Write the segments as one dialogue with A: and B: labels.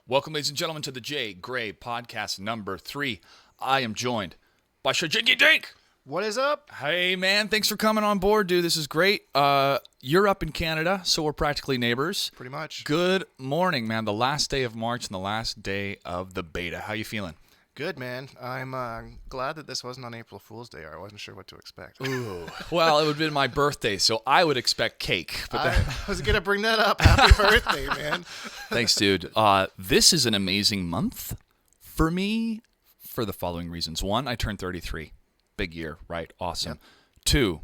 A: Welcome, ladies and gentlemen, to the J.Gray Podcast number 3. I am joined by Shajinky Dink.
B: What is up?
A: Hey, man, thanks for coming on board, dude. This is great. You're up in Canada, so we're practically neighbors.
B: Pretty much.
A: Good morning, man. The last day of March and the last day of the beta. How you feeling?
B: Good, man. I'm glad that this wasn't on April Fool's Day, or I wasn't sure what to expect.
A: Ooh. Well, it would have been my birthday, so I would expect cake. But
B: I was going to bring that up. Happy birthday, man.
A: Thanks, dude. This is an amazing month for me for the following reasons. 1, I turned 33. Big year, right? Awesome.
B: Yep.
A: 2,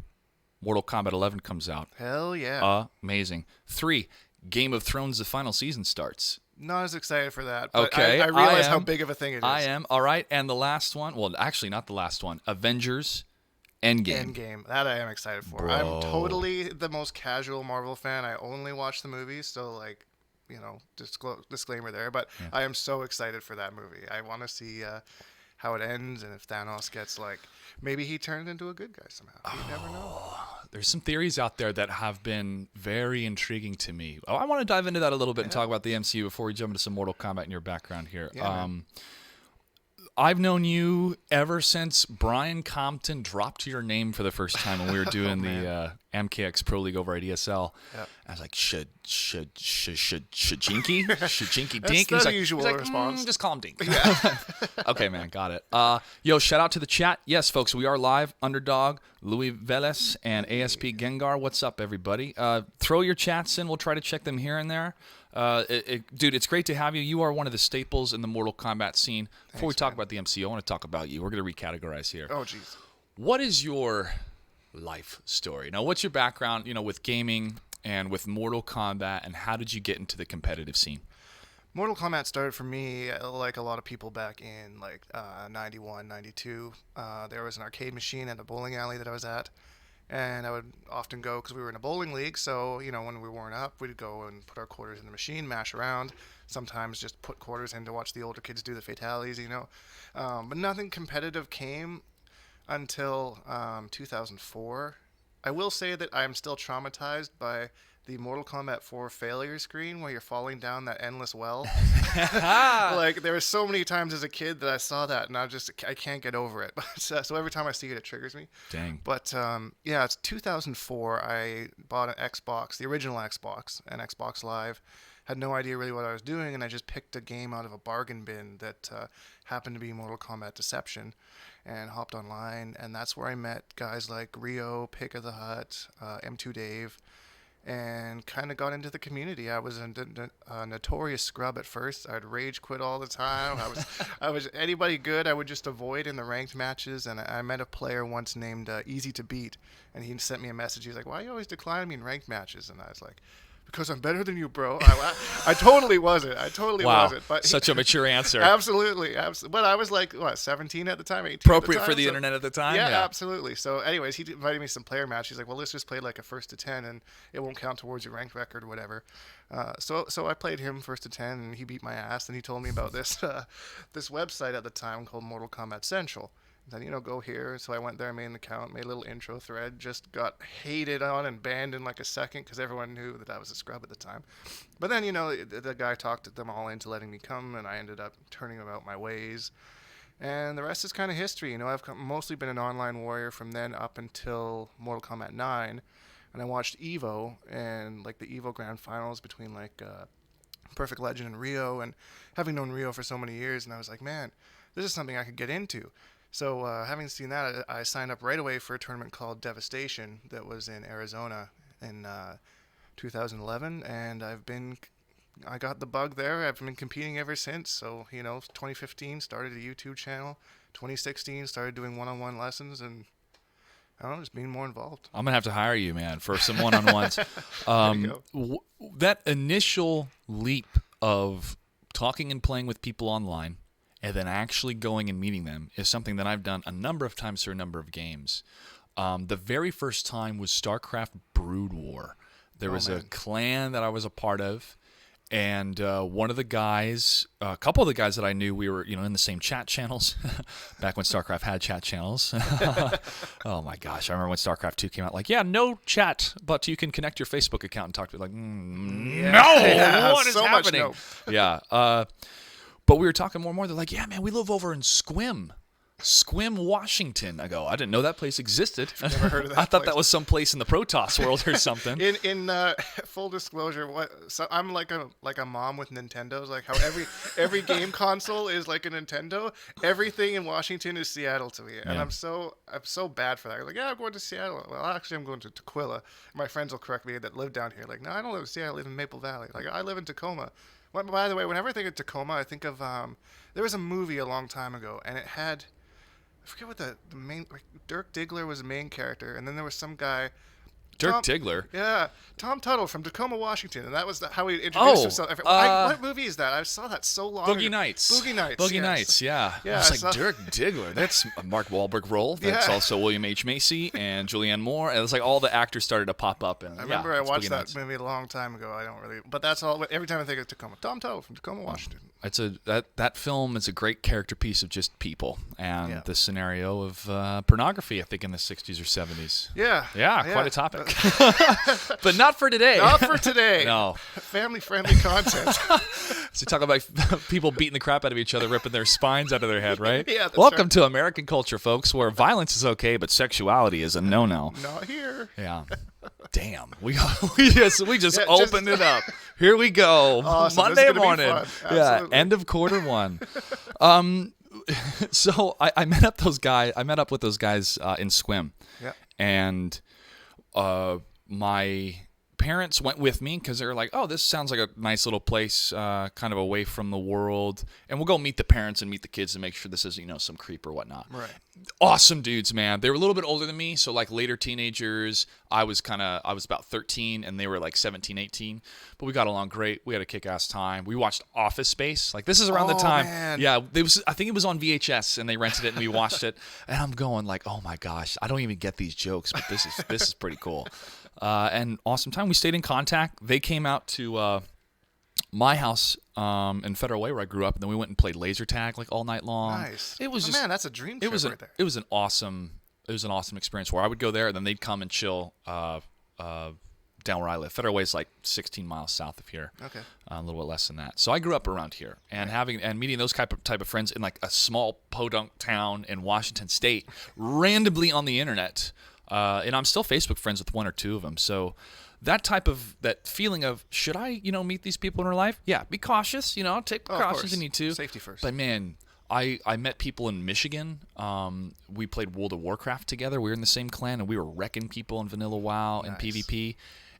A: Mortal Kombat 11 comes out.
B: Hell yeah.
A: Amazing. 3, Game of Thrones, the final season starts.
B: Not as excited for that, but
A: Okay,
B: I realize how big of a thing it is.
A: I am. All right. And the last one, well, actually not the last one, Avengers Endgame.
B: Endgame. That I am excited for.
A: Bro.
B: I'm totally the most casual Marvel fan. I only watch the movies, so like, disclaimer there. But yeah. I am so excited for that movie. I want to see how it ends, and if Thanos gets maybe he turned into a good guy somehow. You never know.
A: There's some theories out there that have been very intriguing to me. I want to dive into that a little bit and talk about the MCU before we jump into some Mortal Kombat in your background here.
B: Yeah,
A: I've known you ever since Brian Compton dropped your name for the first time when we were doing the MKX Pro League over at ESL.
B: Yep.
A: I was like, Shajinky Dink?
B: That's
A: He's
B: the
A: like,
B: usual response.
A: Just call him Dink.
B: Yeah.
A: Okay, man, got it. Yo, shout out to the chat. Yes, folks, we are live. Underdog, Louis Velez, and ASP Gengar. What's up, everybody? Throw your chats in. We'll try to check them here and there. Dude, it's great to have you. You are one of the staples in the Mortal Kombat scene. Before we talk about the MCU, I want to talk about you. We're going to recategorize here.
B: Oh, jeez.
A: What is your life story? Now, what's your background, with gaming and with Mortal Kombat, and how did you get into the competitive scene?
B: Mortal Kombat started for me like a lot of people back in 91, 92. There was an arcade machine at a bowling alley that I was at. And I would often go because we were in a bowling league. So, when we weren't up, we'd go and put our quarters in the machine, mash around. Sometimes just put quarters in to watch the older kids do the fatalities, But nothing competitive came until 2004. I will say that I'm still traumatized by the Mortal Kombat 4 failure screen where you're falling down that endless well. There were so many times as a kid that I saw that, and I can't get over it. So every time I see it, it triggers me.
A: Dang.
B: But it's 2004. I bought an Xbox, the original Xbox, an Xbox Live. Had no idea really what I was doing, and I just picked a game out of a bargain bin that happened to be Mortal Kombat Deception, and hopped online, and that's where I met guys like Rio, Pick of the Hut, M2 Dave, and kind of got into the community. I was a notorious scrub at first. I'd rage quit all the time. I was anybody good I would just avoid in the ranked matches. And I met a player once named Easy to Beat, and he sent me a message. He's like, "Why are you always declining me in ranked matches?" And I was like, "Because I'm better than you, bro." I totally wasn't.
A: Wow,
B: But
A: such a mature answer.
B: Absolutely. But I was 17 at the time, 18
A: Appropriate
B: at the time,
A: for the internet at the time?
B: Yeah, absolutely. So anyways, he invited me to some player match. He's like, "Well, let's just play like a 1st to 10, and it won't count towards your ranked record or whatever." So I played him 1st to 10, and he beat my ass. And he told me about this website at the time called Mortal Kombat Central. Then, go here. So I went there, made an account, made a little intro thread, just got hated on and banned in a second because everyone knew that I was a scrub at the time. But then, the guy talked them all into letting me come, and I ended up turning about my ways. And the rest is kind of history. I've mostly been an online warrior from then up until Mortal Kombat 9. And I watched EVO and the EVO Grand Finals between Perfect Legend and Rio. And having known Rio for so many years, and I was like, man, this is something I could get into. So having seen that, I signed up right away for a tournament called Devastation that was in Arizona in 2011, and I got the bug there. I've been competing ever since. So 2015 started a YouTube channel. 2016 started doing one-on-one lessons, and I don't know, just being more involved.
A: I'm gonna have to hire you, man, for some one-on-ones. That initial leap of talking and playing with people online, and then actually going and meeting them is something that I've done a number of times through a number of games. The very first time was StarCraft Brood War. There was a clan that I was a part of, And one of the guys, a couple of the guys that I knew, we were, in the same chat channels back when StarCraft had chat channels. Oh my gosh. I remember when StarCraft 2 came out, like, yeah, no chat, but you can connect your Facebook account and talk to it. Like, no, what is
B: so
A: happening?
B: Much no.
A: Yeah. But we were talking more and more. They're like, yeah, man, we live over in Squim, Washington. I go, I didn't know that place existed.
B: Never heard of that
A: I thought
B: place.
A: that was some place in the Protoss world or something.
B: In full disclosure, I'm like a mom with Nintendos. Like how every game console is like a Nintendo. Everything in Washington is Seattle to me, and I'm so bad for that. I'm like, yeah, I'm going to Seattle. Well, actually, I'm going to Tukwila. My friends will correct me that live down here. Like, no, I don't live in Seattle. I live in Maple Valley. Like, I live in Tacoma. By the way, whenever I think of Tacoma, I think of there was a movie a long time ago, and it had. I forget what the main... Like, Dirk Diggler was the main character, and then there was some guy...
A: Dirk Diggler?
B: Yeah. Tom Tuttle from Tacoma, Washington, and that was how he introduced himself. What movie is that? I saw that so long ago.
A: Boogie Nights.
B: Yes.
A: Nights, yeah. I was like, Dirk Diggler. That's a Mark Wahlberg role. That's also William H. Macy and Julianne Moore. And it was like all the actors started to pop up. And,
B: I remember I watched that movie a long time ago. I don't really... But that's all... Every time I think of Tacoma. Tom Tuttle from Tacoma, Washington.
A: That film is a great character piece of just people and the scenario of pornography, I think, in the 60s or 70s.
B: Yeah.
A: Yeah, quite a topic. But not for today.
B: Not for today.
A: No.
B: Family-friendly content.
A: So talk about people beating the crap out of each other, ripping their spines out of their head, right?
B: Yeah, that's
A: Welcome
B: right.
A: to American culture, folks, where violence is okay, but sexuality is a no-no.
B: Not here.
A: Yeah. Damn. We just opened it up. Here we go.
B: Awesome.
A: Monday morning.
B: Yeah,
A: end of quarter one. So I met up with those guys in Squim.
B: Yeah.
A: And my parents went with me because they were like, oh, this sounds like a nice little place, kind of away from the world. And we'll go meet the parents and meet the kids and make sure this isn't, some creep or whatnot.
B: Right.
A: Awesome dudes, man. They were a little bit older than me, so like later teenagers. I was about 13 and they were like 17, 18. But we got along great. We had a kick-ass time. We watched Office Space. Like, this is around the time.
B: Man.
A: Yeah, I think it was on VHS and they rented it and we watched it. And I'm going like, oh my gosh, I don't even get these jokes, but this is pretty cool. And awesome time. We stayed in contact. They came out to my house in Federal Way where I grew up, and then we went and played laser tag like all night long.
B: Nice.
A: It was
B: man, that's a dream trip right there.
A: It was an awesome experience where I would go there and then they'd come and chill down where I live. Federal Way is like 16 miles south of here.
B: Okay.
A: A little bit less than that. So I grew up around here, and meeting those type of friends in like a small podunk town in Washington State, randomly on the internet. And I'm still Facebook friends with one or two of them. So that feeling of, should I, meet these people in real life? Yeah, be cautious, take precautions you need to.
B: Safety first.
A: But man, I met people in Michigan. We played World of Warcraft together. We were in the same clan, and we were wrecking people in Vanilla WoW and PvP.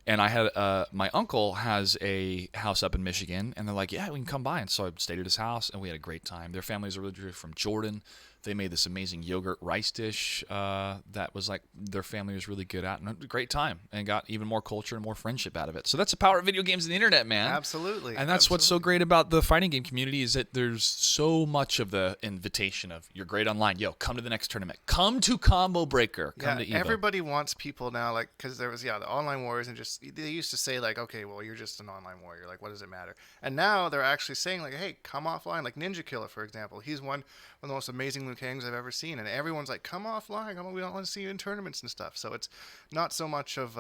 A: And I had my uncle has a house up in Michigan, and they're like, yeah, we can come by. And so I stayed at his house, and we had a great time. Their families are originally from Jordan. They made this amazing yogurt rice dish that was like their family was really good at, and a great time, and got even more culture and more friendship out of it. So that's the power of video games and the internet, man.
B: Absolutely.
A: And that's what's so great about the fighting game community is that there's so much of the invitation of, you're great online. Yo, come to the next tournament. Come to Combo Breaker. Come to EVO.
B: Everybody wants people now, like, because there was, the online warriors, and just, they used to say, like, okay, well, you're just an online warrior. Like, what does it matter? And now they're actually saying, like, hey, come offline. Like Ninja Killer, for example. He's one of the most amazing Liu Kangs I've ever seen, and everyone's like, come offline. We don't want to see you in tournaments and stuff. So it's not so much of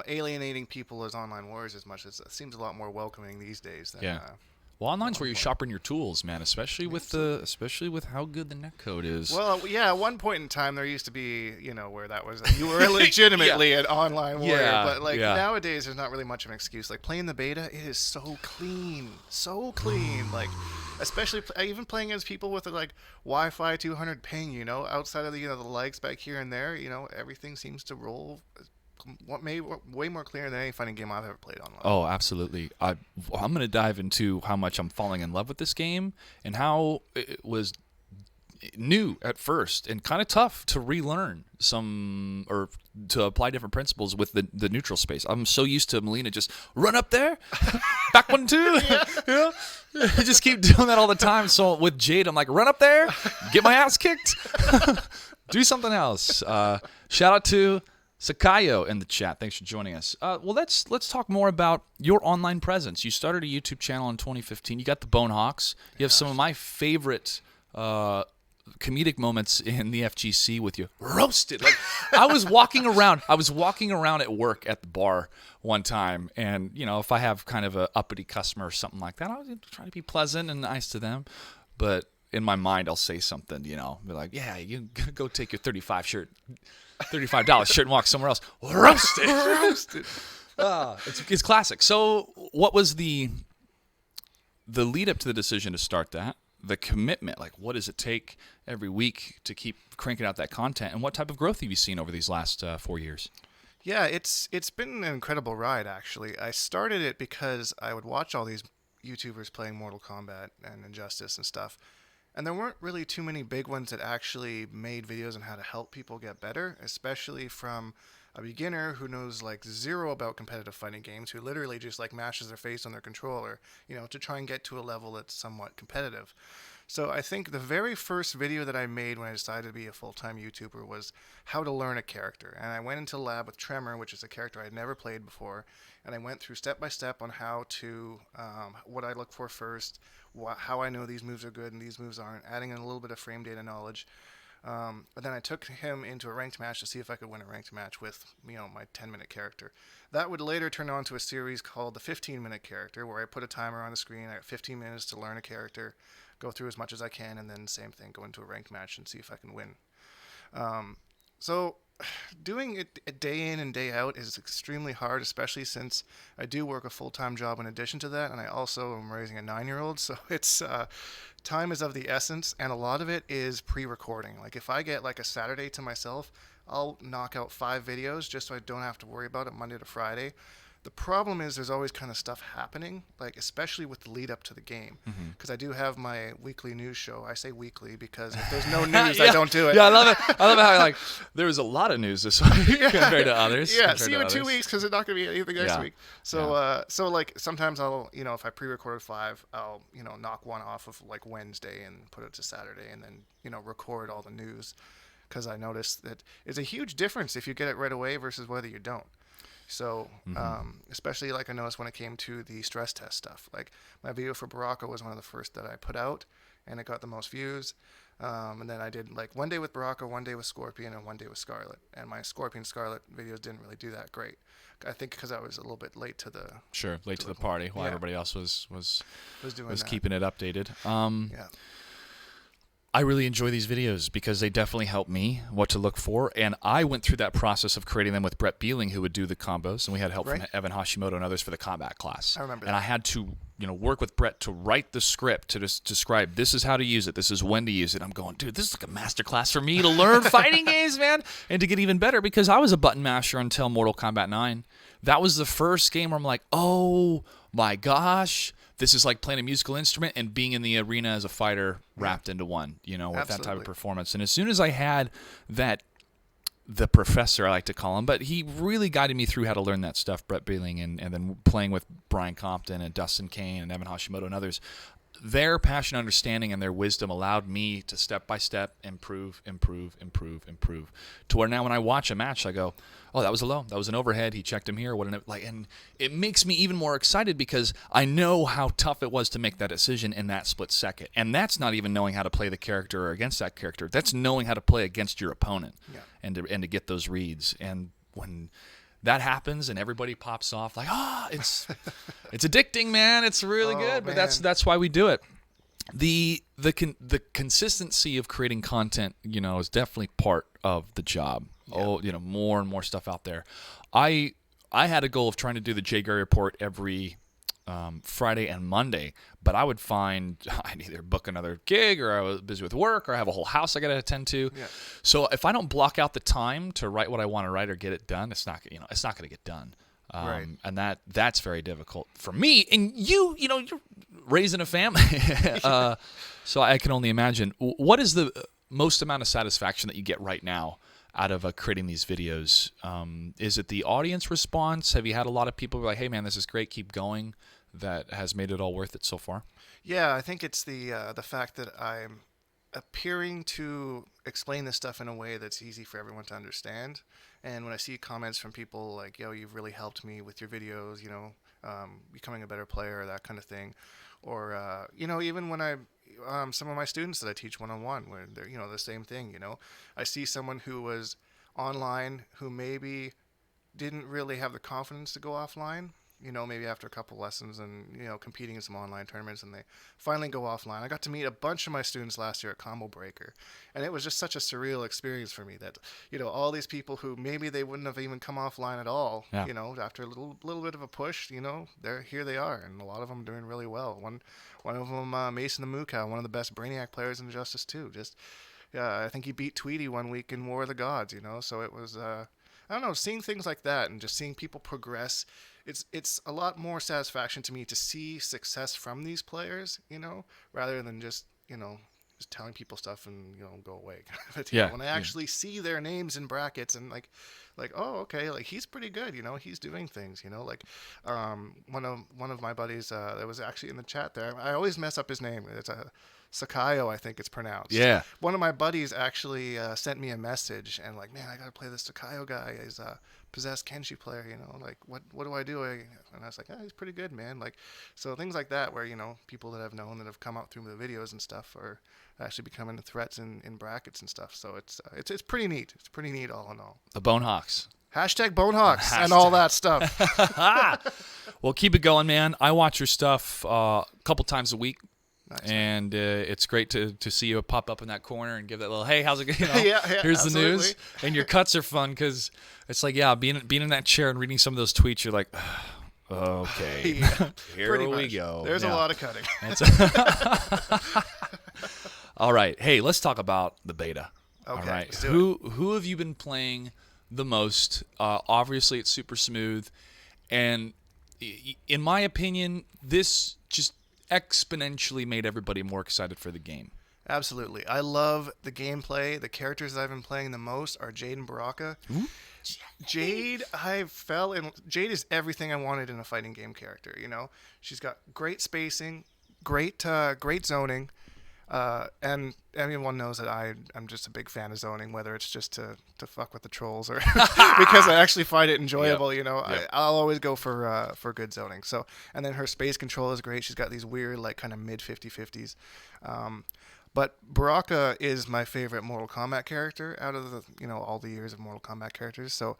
B: alienating people as online warriors as much as it seems a lot more welcoming these days than
A: well, online's where you sharpen your tools, man, especially with how good the netcode is.
B: Well, yeah, at one point in time there used to be, where that was, you were legitimately an online warrior, but nowadays there's not really much of an excuse. Like playing the beta, it is so clean. Like, especially even playing against people with like Wi-Fi 200 ping, outside of the the likes back here and there, everything seems to roll way more clear than any fighting game I've ever played online.
A: Oh, absolutely. I'm going to dive into how much I'm falling in love with this game and how it was new at first and kind of tough to relearn or to apply different principles with the neutral space. I'm so used to Melina just run up there, back 1-2. I just keep doing that all the time. So with Jade, I'm like, run up there, get my ass kicked, do something else. Shout out to Sakayo in the chat. Thanks for joining us. Well, let's talk more about your online presence. You started a YouTube channel in 2015. You got the Bonehawks. You have some of my favorite comedic moments in the FGC with you roasted. Like I was walking around at work at the bar one time, and if I have kind of a uppity customer or something like that, I was trying to be pleasant and nice to them, but in my mind I'll say something, be like, yeah, you go take your $35 shirt and walk somewhere else. Roasted. Roasted. It's classic. So what was the lead up to the decision to start that? The commitment, like what does it take every week to keep cranking out that content, and what type of growth have you seen over these last 4 years?
B: Yeah, it's been an incredible ride, actually. I started it because I would watch all these YouTubers playing Mortal Kombat and Injustice and stuff, and there weren't really too many big ones that actually made videos on how to help people get better, especially from a beginner who knows like zero about competitive fighting games, who literally just like mashes their face on their controller, to try and get to a level that's somewhat competitive. So I think the very first video that I made when I decided to be a full-time YouTuber was how to learn a character. And I went into the lab with Tremor, which is a character I had never played before, and I went through step by step on how to, what I look for first, how I know these moves are good and these moves aren't, adding in a little bit of frame data knowledge. But then I took him into a ranked match to see if I could win a ranked match with, my 10-minute character. That would later turn on to a series called the 15-minute character, where I put a timer on the screen. I got 15 minutes to learn a character, go through as much as I can, and then same thing, go into a ranked match and see if I can win. So doing it day in and day out is extremely hard, especially since I do work a full-time job in addition to that, and I also am raising a 9-year-old, so it's time is of the essence, and a lot of it is pre-recording. Like if I get like a Saturday to myself, I'll knock out 5 videos just so I don't have to worry about it Monday to Friday. The problem is there's always kind of stuff happening, like especially with the lead up to the game, because I do have my weekly news show. I say weekly because if there's no news, I don't do it.
A: Yeah, I love it. I love how there was a lot of news this week compared to others.
B: Yeah, see you in 2 weeks because there's not going to be anything next week. So, like sometimes I'll, if I pre-recorded 5, I'll, knock one off of like Wednesday and put it to Saturday, and then, record all the news, because I noticed that it's a huge difference if you get it right away versus whether you don't. So, especially like I noticed when it came to the stress test stuff, like my video for Baraka was one of the first that I put out, and it got the most views. And then I did like one day with Baraka, one day with Scorpion, and one day with Scarlet. And my Scorpion Scarlet videos didn't really do that great. I think because I was a little bit late to the
A: late to the party while everybody else was
B: doing
A: keeping it updated.
B: Yeah.
A: I really enjoy these videos because they definitely help me what to look for. And I went through that process of creating them with Brett Beeling, who would do the combos. And we had help from Evan Hashimoto and others for the combat class.
B: I remember
A: that. And I had to work with Brett to write the script to describe this is how to use it. This is when to use it. I'm going, dude, this is like a master class for me to learn fighting games, man. And to get even better, because I was a button masher until Mortal Kombat 9. That was the first game where I'm like, oh my gosh. This is like playing a musical instrument and being in the arena as a fighter wrapped into one, with
B: Absolutely.
A: that type of performance. And as soon as I had the professor, I like to call him, but he really guided me through how to learn that stuff, Brett Beeling, and then playing with Brian Compton and Dustin Kane and Evan Hashimoto and others. Their passion, understanding, and their wisdom allowed me to step by step improve, to where now when I watch a match, I go, oh, that was a low, that was an overhead. He checked him here. And it makes me even more excited because I know how tough it was to make that decision in that split second. And that's not even knowing how to play the character or against that character. That's knowing how to play against your opponent and to get those reads. And when that happens and everybody pops off like, it's addicting, man. It's really good. But that's why we do it. The consistency of creating content, is definitely part of the job. More and more stuff out there. I had a goal of trying to do the J.Gray Report every Friday and Monday, but I would find I'd either book another gig, or I was busy with work, or I have a whole house I got to attend to. Yeah. So if I don't block out the time to write what I want to write or get it done, it's not going to get done. And that's very difficult for me. And you're raising a family, so I can only imagine. What is the most amount of satisfaction that you get right now out of creating these videos? Is it the audience response? Have you had a lot of people be like, hey man, this is great, keep going, that has made it all worth it so far?
B: Yeah, I think it's the fact that I'm appearing to explain this stuff in a way that's easy for everyone to understand. And when I see comments from people like, yo, you've really helped me with your videos, becoming a better player, that kind of thing. Or, even when some of my students that I teach one-on-one, where they're, the same thing, I see someone who was online who maybe didn't really have the confidence to go offline, maybe after a couple lessons and, competing in some online tournaments, and they finally go offline. I got to meet a bunch of my students last year at Combo Breaker, and it was just such a surreal experience for me that, all these people who maybe they wouldn't have even come offline at all, after a little bit of a push, here they are, and a lot of them doing really well. One of them, Mason the Moocow, one of the best Brainiac players in Justice 2. I think he beat Tweety one week in War of the Gods, so it was, I don't know, seeing things like that and just seeing people progress. It's a lot more satisfaction to me to see success from these players, rather than just telling people stuff and go away. But, when I actually see their names in brackets and like oh, okay, like he's pretty good, he's doing things, like one of my buddies that was actually in the chat there. I always mess up his name. It's a Sakayo, I think it's pronounced.
A: Yeah.
B: One of my buddies actually sent me a message and like, man, I gotta play this Sakayo guy. He's a possessed Kenshi player, like what do I do? And I was like, he's pretty good, man. Like, so things like that where, people that I've known that have come out through the videos and stuff are actually becoming threats in brackets and stuff. So it's pretty neat. It's pretty neat all in all.
A: The Bonehawks.
B: #Bonehawks and all that stuff.
A: Well, keep it going, man. I watch your stuff a couple times a week.
B: Nice.
A: And it's great to see you pop up in that corner and give that little, hey, how's it going?
B: Yeah,
A: here's
B: absolutely.
A: the news. And your cuts are fun because it's like, being in that chair and reading some of those tweets, you're like, okay, here we go.
B: There's a lot of cutting.
A: All right. Hey, let's talk about the beta.
B: Okay,
A: all right.
B: let's do
A: Who have you been playing the most? Obviously, it's super smooth. And in my opinion, this just exponentially made everybody more excited for the game.
B: Absolutely. I love the gameplay. The characters that I've been playing the most are Jade and Baraka.
A: Ooh.
B: Jade is everything I wanted in a fighting game character, She's got great spacing, great zoning, and everyone knows that I'm just a big fan of zoning, whether it's just to fuck with the trolls or because I actually find it enjoyable.
A: Yep.
B: I'll always go for good zoning. So, and then her space control is great. She's got these weird like kind of mid 50/50s. But Baraka is my favorite Mortal Kombat character out of the all the years of Mortal Kombat characters. So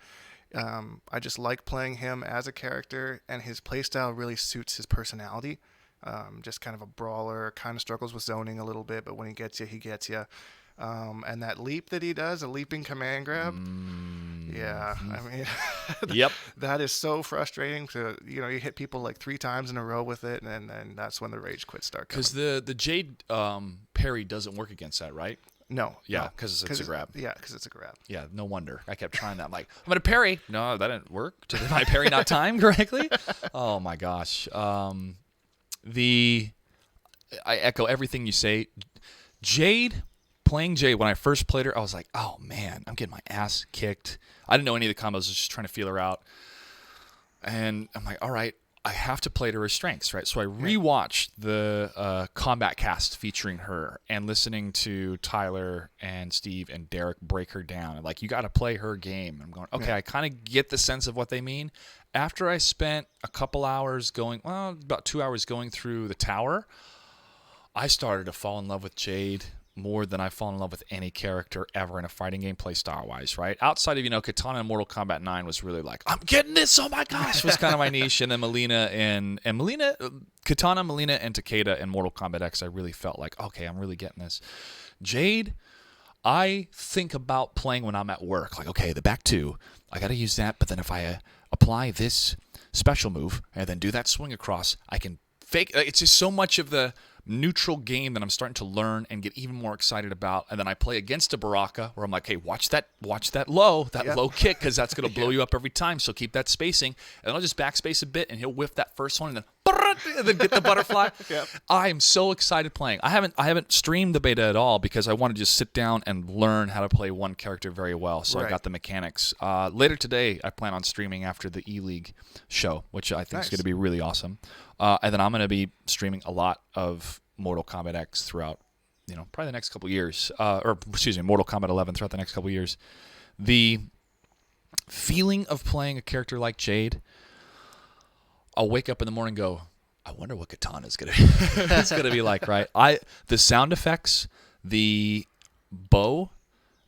B: I just like playing him as a character, and his playstyle really suits his personality. Just kind of a brawler, kind of struggles with zoning a little bit, but when he gets you, he gets you. And that leap that he does, a leaping command grab, yeah, I mean,
A: Yep,
B: that is so frustrating. You hit people like 3 times in a row with it, and then that's when the rage quits start coming.
A: because the Jade parry doesn't work against that, right?
B: No.
A: Yeah, because it's a grab.
B: Yeah, because it's a grab.
A: Yeah, no wonder. I kept trying that. I'm like, I'm going to parry. No, that didn't work. Did my parry not time correctly? Oh, my gosh. I echo everything you say. Playing Jade, when I first played her, I was like, oh, man, I'm getting my ass kicked. I didn't know any of the combos. I was just trying to feel her out. And I'm like, all right, I have to play to her strengths, right? So I rewatched the Kombat cast featuring her and listening to Tyler and Steve and Derek break her down. And like, you got to play her game. I'm going, okay, I kind of get the sense of what they mean. After I spent a couple hours about 2 hours going through the tower, I started to fall in love with Jade more than I fall in love with any character ever in a fighting game play style-wise, right? Outside of, Katana and Mortal Kombat 9 was really like, I'm getting this, oh my gosh, was kind of my niche. And then Katana, Melina, and Takeda in Mortal Kombat X, I really felt like, okay, I'm really getting this. Jade, I think about playing when I'm at work. Like, okay, the back 2, I got to use that, but then if I apply this special move and then do that swing across, I can fake. It's just so much of the neutral game that I'm starting to learn and get even more excited about. And then I play against a Baraka where I'm like, hey, watch that low kick, because that's going to blow you up every time. So keep that spacing. And I'll just backspace a bit and he'll whiff that first one and then get the butterfly.
B: Yep.
A: I am so excited playing. I haven't streamed the beta at all because I want to just sit down and learn how to play one character very well. So I got the mechanics. Later today, I plan on streaming after the E-League show, which I think is going to be really awesome. And then I'm going to be streaming a lot of Mortal Kombat X throughout probably the next couple of years, Mortal Kombat 11 throughout the next couple of years, the feeling of playing a character like Jade, I'll wake up in the morning and go, I wonder what Katana's gonna be like, right? The sound effects, the bow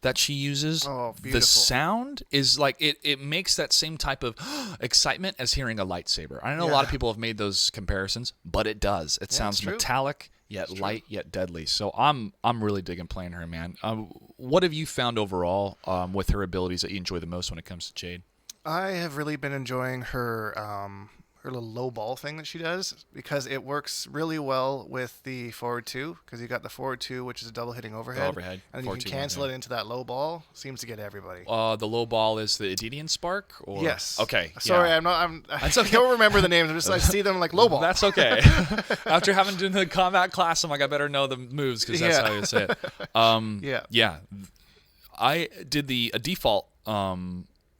A: that she uses, the sound is like it makes that same type of excitement as hearing a lightsaber. I know a lot of people have made those comparisons, but it does. It sounds metallic yet light yet deadly. So I'm really digging playing her, man. What have you found overall with her abilities that you enjoy the most when it comes to Jade?
B: I have really been enjoying her little low ball thing that she does, because it works really well with the forward 2, because you got the forward 2, which is a double hitting overhead. And you can cancel it into that low ball. Seems to get everybody.
A: The low ball is the Edidian Spark? Or?
B: Yes.
A: Okay.
B: Sorry, I don't remember the names. I see them like low ball.
A: That's okay. After having done the combat class, I'm like, I better know the moves, because that's how you say it. Yeah. I did the default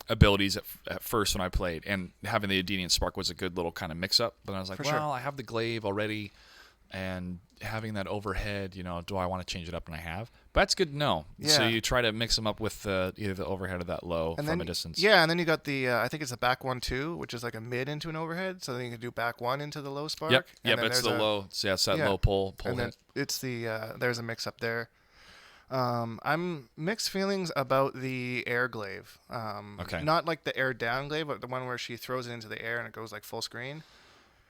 A: abilities at first when I played, and having the Edidian Spark was a good little kind of mix-up. But I was like, I have the glaive already, and having that overhead, do I want to change it up? And I have. But that's good to know. Yeah. So you try to mix them up with either the overhead or that low from a distance.
B: Yeah, and then you got the, I think it's a back 1-2, which is like a mid into an overhead. So then you can do back 1 into the low spark.
A: Yep, but it's the low. So it's that low pull
B: and
A: hit.
B: Then it's the, there's a mix-up there. I'm mixed feelings about the air glaive. Not like the air down glaive, but the one where she throws it into the air and it goes like full screen.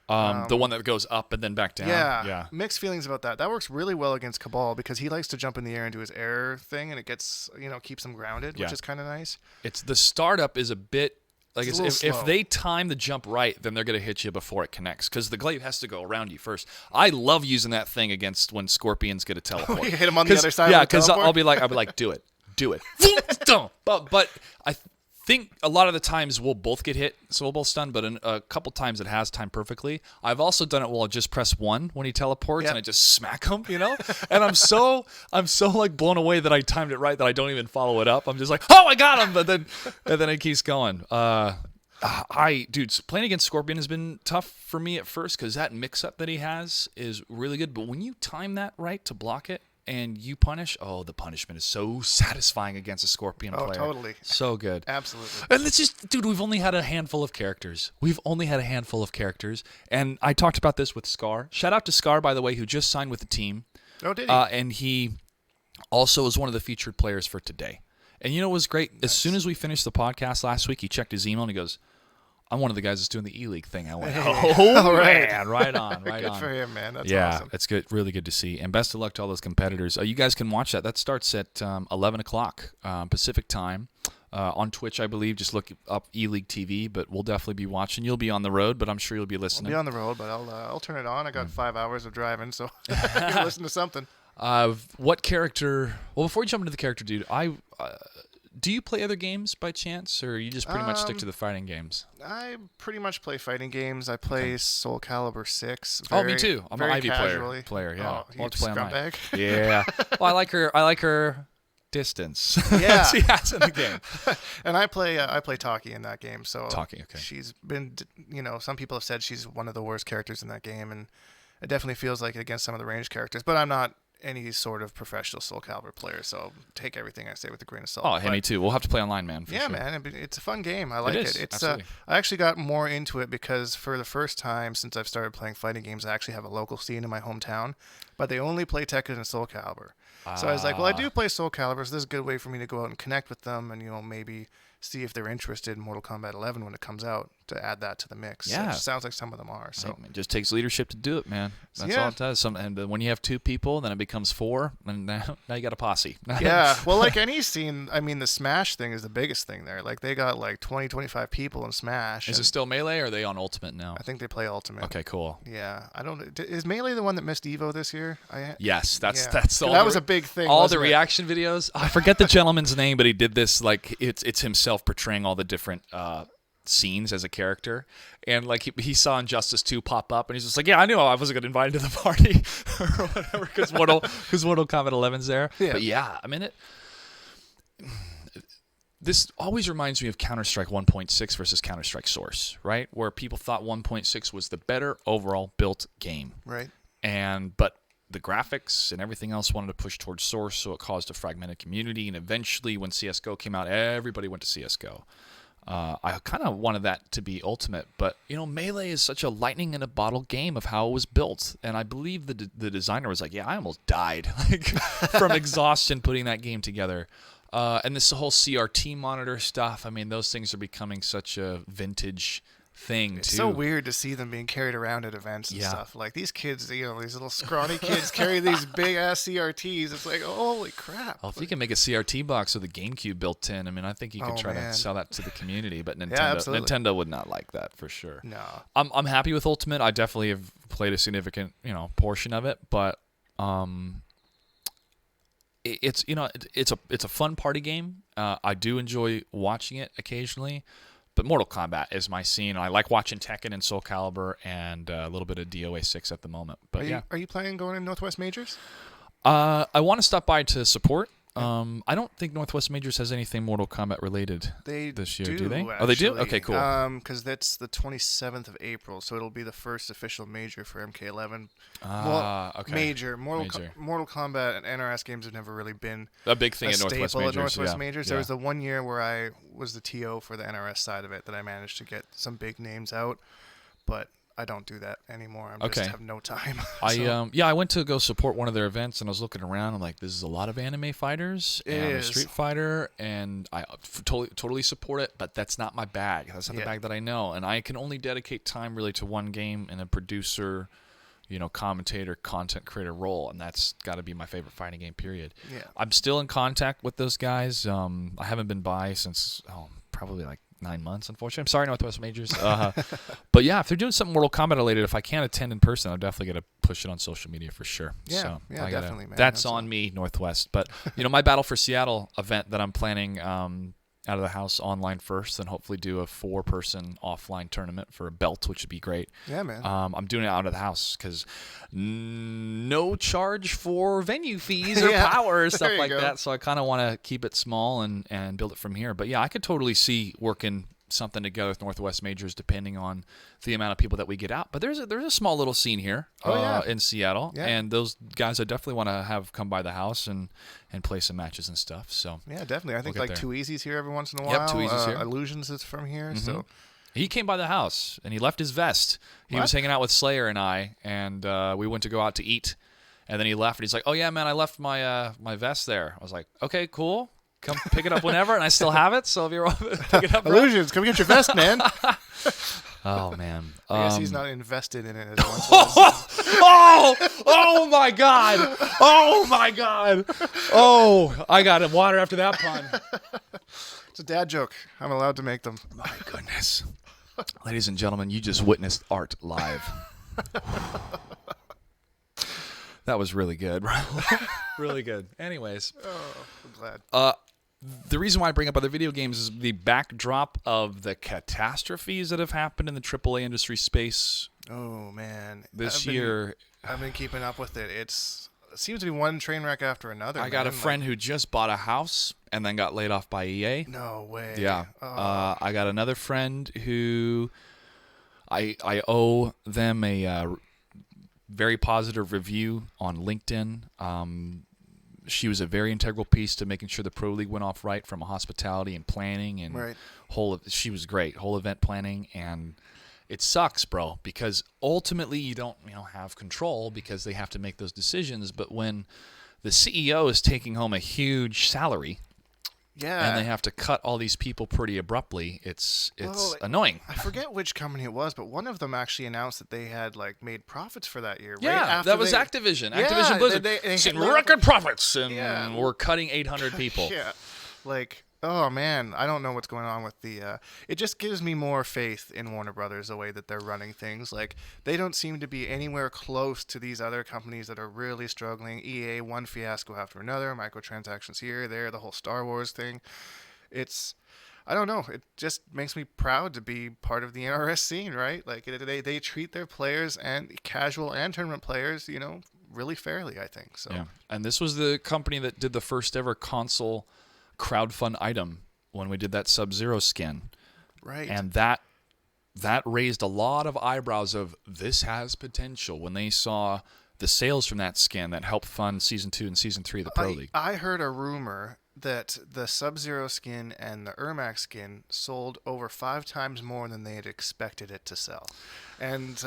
A: The one that goes up and then back down.
B: Yeah. Mixed feelings about that. That works really well against Cabal, because he likes to jump in the air and do his air thing, and it gets, keeps him grounded, which is kind of nice.
A: It's the startup is a bit. Like if they time the jump right, then they're going to hit you before it connects, because the glaive has to go around you first. I love using that thing against when scorpions get a teleport.
B: You hit them on the other side.
A: Yeah, because I'll be like, do it. but I think a lot of the times we'll both get hit, so we'll both stun. But in a couple times it has timed perfectly. I've also done it while I just press 1 when he teleports, and I just smack him, And I'm so like blown away that I timed it right that I don't even follow it up. I'm just like, oh, I got him, and then it keeps going. Playing against Scorpion has been tough for me at first, because that mix-up that he has is really good. But when you time that right to block it, and you punish, the punishment is so satisfying against a Scorpion player. Oh,
B: totally.
A: So good.
B: Absolutely.
A: And we've only had a handful of characters. And I talked about this with Scar. Shout out to Scar, by the way, who just signed with the team.
B: Oh, did he?
A: And he also is one of the featured players for today. And what was great? Nice. As soon as we finished the podcast last week, he checked his email and he goes, I'm one of the guys that's doing the E-League thing. I went, man, right on.
B: Good for him, man. That's
A: awesome.
B: Yeah,
A: it's good, really good to see. And best of luck to all those competitors. You guys can watch that. That starts at 11 o'clock Pacific time on Twitch, I believe. Just look up E-League TV, but we'll definitely be watching. You'll be on the road, but I'm sure you'll be listening.
B: I'll be on the road, but I'll turn it on. I got 5 hours of driving, so I can listen to something.
A: What character? Well, before we jump into the character, dude, do you play other games by chance, or you just pretty much stick to the fighting games?
B: I pretty much play fighting games. I play Soul Calibur 6.
A: Me too. I'm an Ivy player. Yeah,
B: you scumbag.
A: Yeah. Well, I like her distance.
B: Yeah,
A: she has in the game.
B: And I play Taki in that game. So
A: Taki, okay.
B: She's been, some people have said she's one of the worst characters in that game, and it definitely feels like it against some of the ranged characters. But I'm not any sort of professional Soul Calibur player, so take everything I say with a grain of salt.
A: Oh, hey, me too. We'll have to play online, man.
B: Yeah, sure. Man, it's a fun game. I like it. It's
A: I
B: actually got more into it because for the first time since I've started playing fighting games, I actually have a local scene in my hometown, but they only play Tekken and Soul Calibur. So I was like, well, I do play Soul Calibur, so this is a good way for me to go out and connect with them, and maybe see if they're interested in Mortal Kombat 11 when it comes out, to add that to the mix.
A: Yeah.
B: It sounds like some of them are. So
A: it just takes leadership to do it, man. That's all it does. And when you have 2 people, then it becomes 4, and now you got a posse.
B: Yeah. Well, like any scene, I mean, the Smash thing is the biggest thing there. Like, they got like 20, 25 people in Smash.
A: Is it still Melee, or are they on Ultimate now?
B: I think they play Ultimate.
A: Okay, cool.
B: Yeah. Is Melee the one that missed Evo this year?
A: Yes, that's all.
B: That was a big thing.
A: All the reaction videos. I forget the gentleman's name, but he did this, like, it's himself portraying all the different scenes as a character, and like he saw Injustice 2 pop up, and he's just like, I knew I wasn't going to invite him to the party or whatever, because Mortal Kombat 11's there. Yeah. But yeah, I mean, this always reminds me of Counter-Strike 1.6 versus Counter-Strike Source, right? Where people thought 1.6 was the better overall built game.
B: Right.
A: But the graphics and everything else wanted to push towards Source, so it caused a fragmented community. And eventually, when CS:GO came out, everybody went to CS:GO. I kind of wanted that to be Ultimate, but Melee is such a lightning in a bottle game of how it was built, and I believe the designer was like, "Yeah, I almost died from exhaustion putting that game together." And this whole CRT monitor stuff. I mean, those things are becoming such a vintage thing
B: it's
A: too.
B: so weird to see them being carried around at events and stuff. Like these kids, these little scrawny kids carry these big ass CRTs. It's like, holy crap.
A: Well, if you can make a CRT box with a GameCube built in, I mean, I think you could try to sell that to the community. But Nintendo would not like that for sure.
B: No,
A: I'm happy with Ultimate. I definitely have played a significant portion of it, but it's a fun party game. I do enjoy watching it occasionally. But Mortal Kombat is my scene. I like watching Tekken and Soul Calibur and a little bit of DOA 6 at the moment. But
B: are you planning on going to Northwest Majors?
A: I want to stop by to support. I don't think Northwest Majors has anything Mortal Kombat related this year, do they?
B: Actually.
A: Oh, they do? Okay, cool.
B: Because that's the 27th of April, so it'll be the first official major for MK11.
A: Okay.
B: Major. Mortal Kombat and NRS games have never really been
A: a big thing at Northwest Majors.
B: Majors. There was the one year where I was the TO for the NRS side of it that I managed to get some big names out, but I don't do that anymore. I just have no time.
A: I went to go support one of their events, and I was looking around. I'm like, this is a lot of anime fighters and Street Fighter, and I totally support it, but that's not my bag. That's not the bag that I know, and I can only dedicate time really to one game and a producer, commentator, content creator role, and that's got to be my favorite fighting game, period.
B: Yeah.
A: I'm still in contact with those guys. I haven't been by since probably like 9 months, unfortunately. I'm sorry, Northwest Majors. But yeah, if they're doing something Mortal Kombat related, if I can't attend in person, I'm definitely going to push it on social media for sure.
B: Yeah, definitely, man.
A: That's on me, Northwest. But, my Battle for Seattle event that I'm planning out of the house online first, then hopefully do a 4-person offline tournament for a belt, which would be great.
B: Yeah, man.
A: I'm doing it out of the house because no charge for venue fees or power or stuff like that. So I kind of want to keep it small and build it from here. But yeah, I could totally see working something together with Northwest Majors depending on the amount of people that we get out. But there's a small little scene here in Seattle, and those guys I definitely want to have come by the house and play some matches and stuff. So
B: yeah, definitely. I think like Too Easy's here every once in a while.
A: Yep, Too Easy's here.
B: Illusions is from here, so.
A: He came by the house, and he left his vest. He was hanging out with Slayer and I, and we went to go out to eat. And then he left, and he's like, "Oh, yeah, man, I left my my vest there." I was like, "Okay, cool. Come pick it up whenever." And I still have it, so if you're pick it up.
B: Illusions, come get your vest, man.
A: Oh, man.
B: I guess he's not invested in it as once was.
A: Oh, my God. Oh, my God. Oh, I got water after that pun.
B: It's a dad joke. I'm allowed to make them.
A: My goodness. Ladies and gentlemen, you just witnessed art live. That was really good. Really good. Anyways.
B: Oh, I'm glad.
A: The reason why I bring up other video games is the backdrop of the catastrophes that have happened in the AAA industry space.
B: Oh, man.
A: This year.
B: I've been keeping up with it. It seems to be one train wreck after another.
A: I got a friend who just bought a house and then got laid off by EA.
B: No way.
A: Yeah. I got another friend who I owe them a very positive review on LinkedIn. She was a very integral piece to making sure the Pro League went off right from a hospitality and planning and she was great, whole event planning, and it sucks, bro, because ultimately you don't have control because they have to make those decisions. But when the CEO is taking home a huge salary, and they have to cut all these people pretty abruptly, it's annoying.
B: I forget which company it was, but one of them actually announced that they had made profits for that year.
A: Yeah, that was Activision. Activision Blizzard. They hit record profits, and we're cutting 800 people.
B: Yeah, oh man, I don't know what's going on with the. It just gives me more faith in Warner Brothers, the way that they're running things. They don't seem to be anywhere close to these other companies that are really struggling. EA, one fiasco after another, microtransactions here, there, the whole Star Wars thing. I don't know. It just makes me proud to be part of the NRS scene, right? They treat their players and casual and tournament players, really fairly, I think. So.
A: Yeah, and this was the company that did the first ever console crowdfund item when we did that Sub-Zero skin.
B: Right.
A: And that raised a lot of eyebrows of this has potential when they saw the sales from that skin that helped fund Season 2 and Season 3 of the Pro League.
B: I heard a rumor that the Sub-Zero skin and the Ermac skin sold over 5 times more than they had expected it to sell, and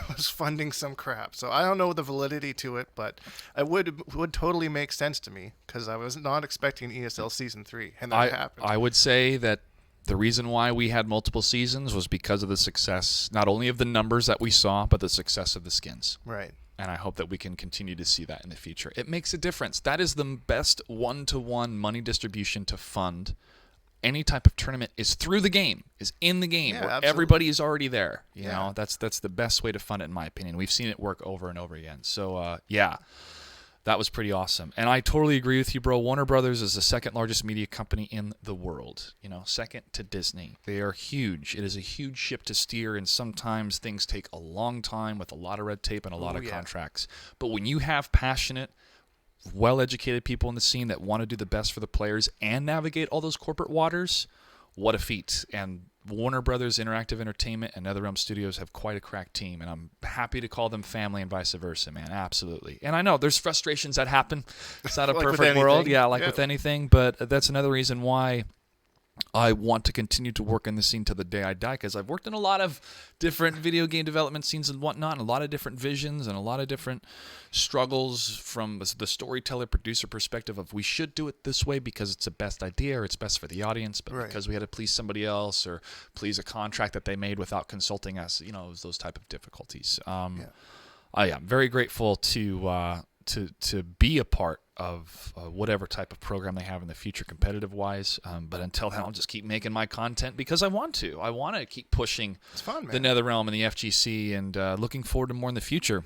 B: was funding some crap. So I don't know the validity to it, but it would totally make sense to me because I was not expecting ESL Season 3, and that happened.
A: I would say that the reason why we had multiple seasons was because of the success, not only of the numbers that we saw, but the success of the skins.
B: Right.
A: And I hope that we can continue to see that in the future. It makes a difference. That is the best one-to-one money distribution to fund any type of tournament is through the game, is in the game, where
B: absolutely.
A: everybody is already there. You know, that's the best way to fund it, in my opinion. We've seen it work over and over again. So, that was pretty awesome. And I totally agree with you, bro. Warner Brothers is the second largest media company in the world, second to Disney. They are huge. It is a huge ship to steer, and sometimes things take a long time with a lot of red tape and a lot of contracts. But when you have passionate, well-educated people in the scene that want to do the best for the players and navigate all those corporate waters, what a feat. And Warner Brothers Interactive Entertainment and NetherRealm Studios have quite a crack team, and I'm happy to call them family and vice versa, man. Absolutely. And I know there's frustrations that happen. It's not a perfect world. Yeah, with anything. But that's another reason why I want to continue to work in the scene till the day I die, because I've worked in a lot of different video game development scenes and whatnot, and a lot of different visions and a lot of different struggles from the storyteller producer perspective of we should do it this way because it's the best idea or it's best for the audience, but because we had to please somebody else or please a contract that they made without consulting us, it was those type of difficulties. I am very grateful to be a part of whatever type of program they have in the future competitive-wise. But until then, I'll just keep making my content because I want to. I want to keep pushing the NetherRealm and the FGC, and looking forward to more in the future.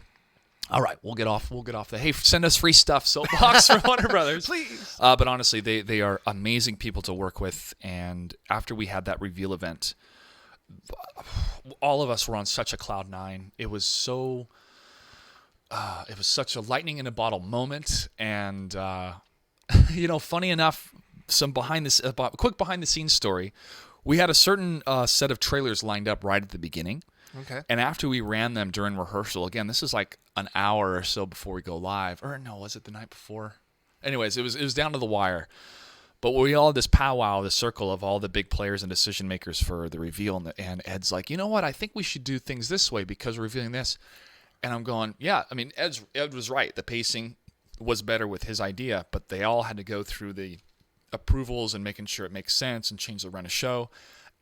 A: All right, we'll get off the, hey, send us free stuff, Soapbox from Warner Brothers.
B: Please.
A: But honestly, they are amazing people to work with, and after we had that reveal event, all of us were on such a cloud nine. It was so... it was such a lightning in a bottle moment, and funny enough, quick behind the scenes story. We had a certain set of trailers lined up right at the beginning, and after we ran them during rehearsal, again, this is like an hour or so before we go live, or no, was it the night before? Anyways, it was down to the wire. But we all had this powwow, this circle of all the big players and decision makers for the reveal, and Ed's like, you know what? I think we should do things this way because we're revealing this. And I'm going, yeah, I mean, Ed was right. The pacing was better with his idea, but they all had to go through the approvals and making sure it makes sense and change the run of show.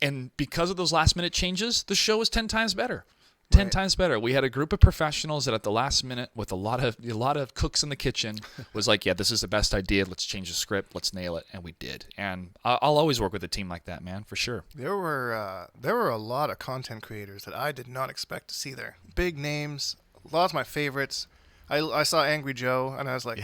A: And because of those last-minute changes, the show was 10 times better. 10 times better. We had a group of professionals that at the last minute, with a lot of cooks in the kitchen, was like, yeah, this is the best idea. Let's change the script. Let's nail it. And we did. And I'll always work with a team like that, man, for sure.
B: There were a lot of content creators that I did not expect to see there. Big names. A lot of my favorites. I saw Angry Joe, and I was like,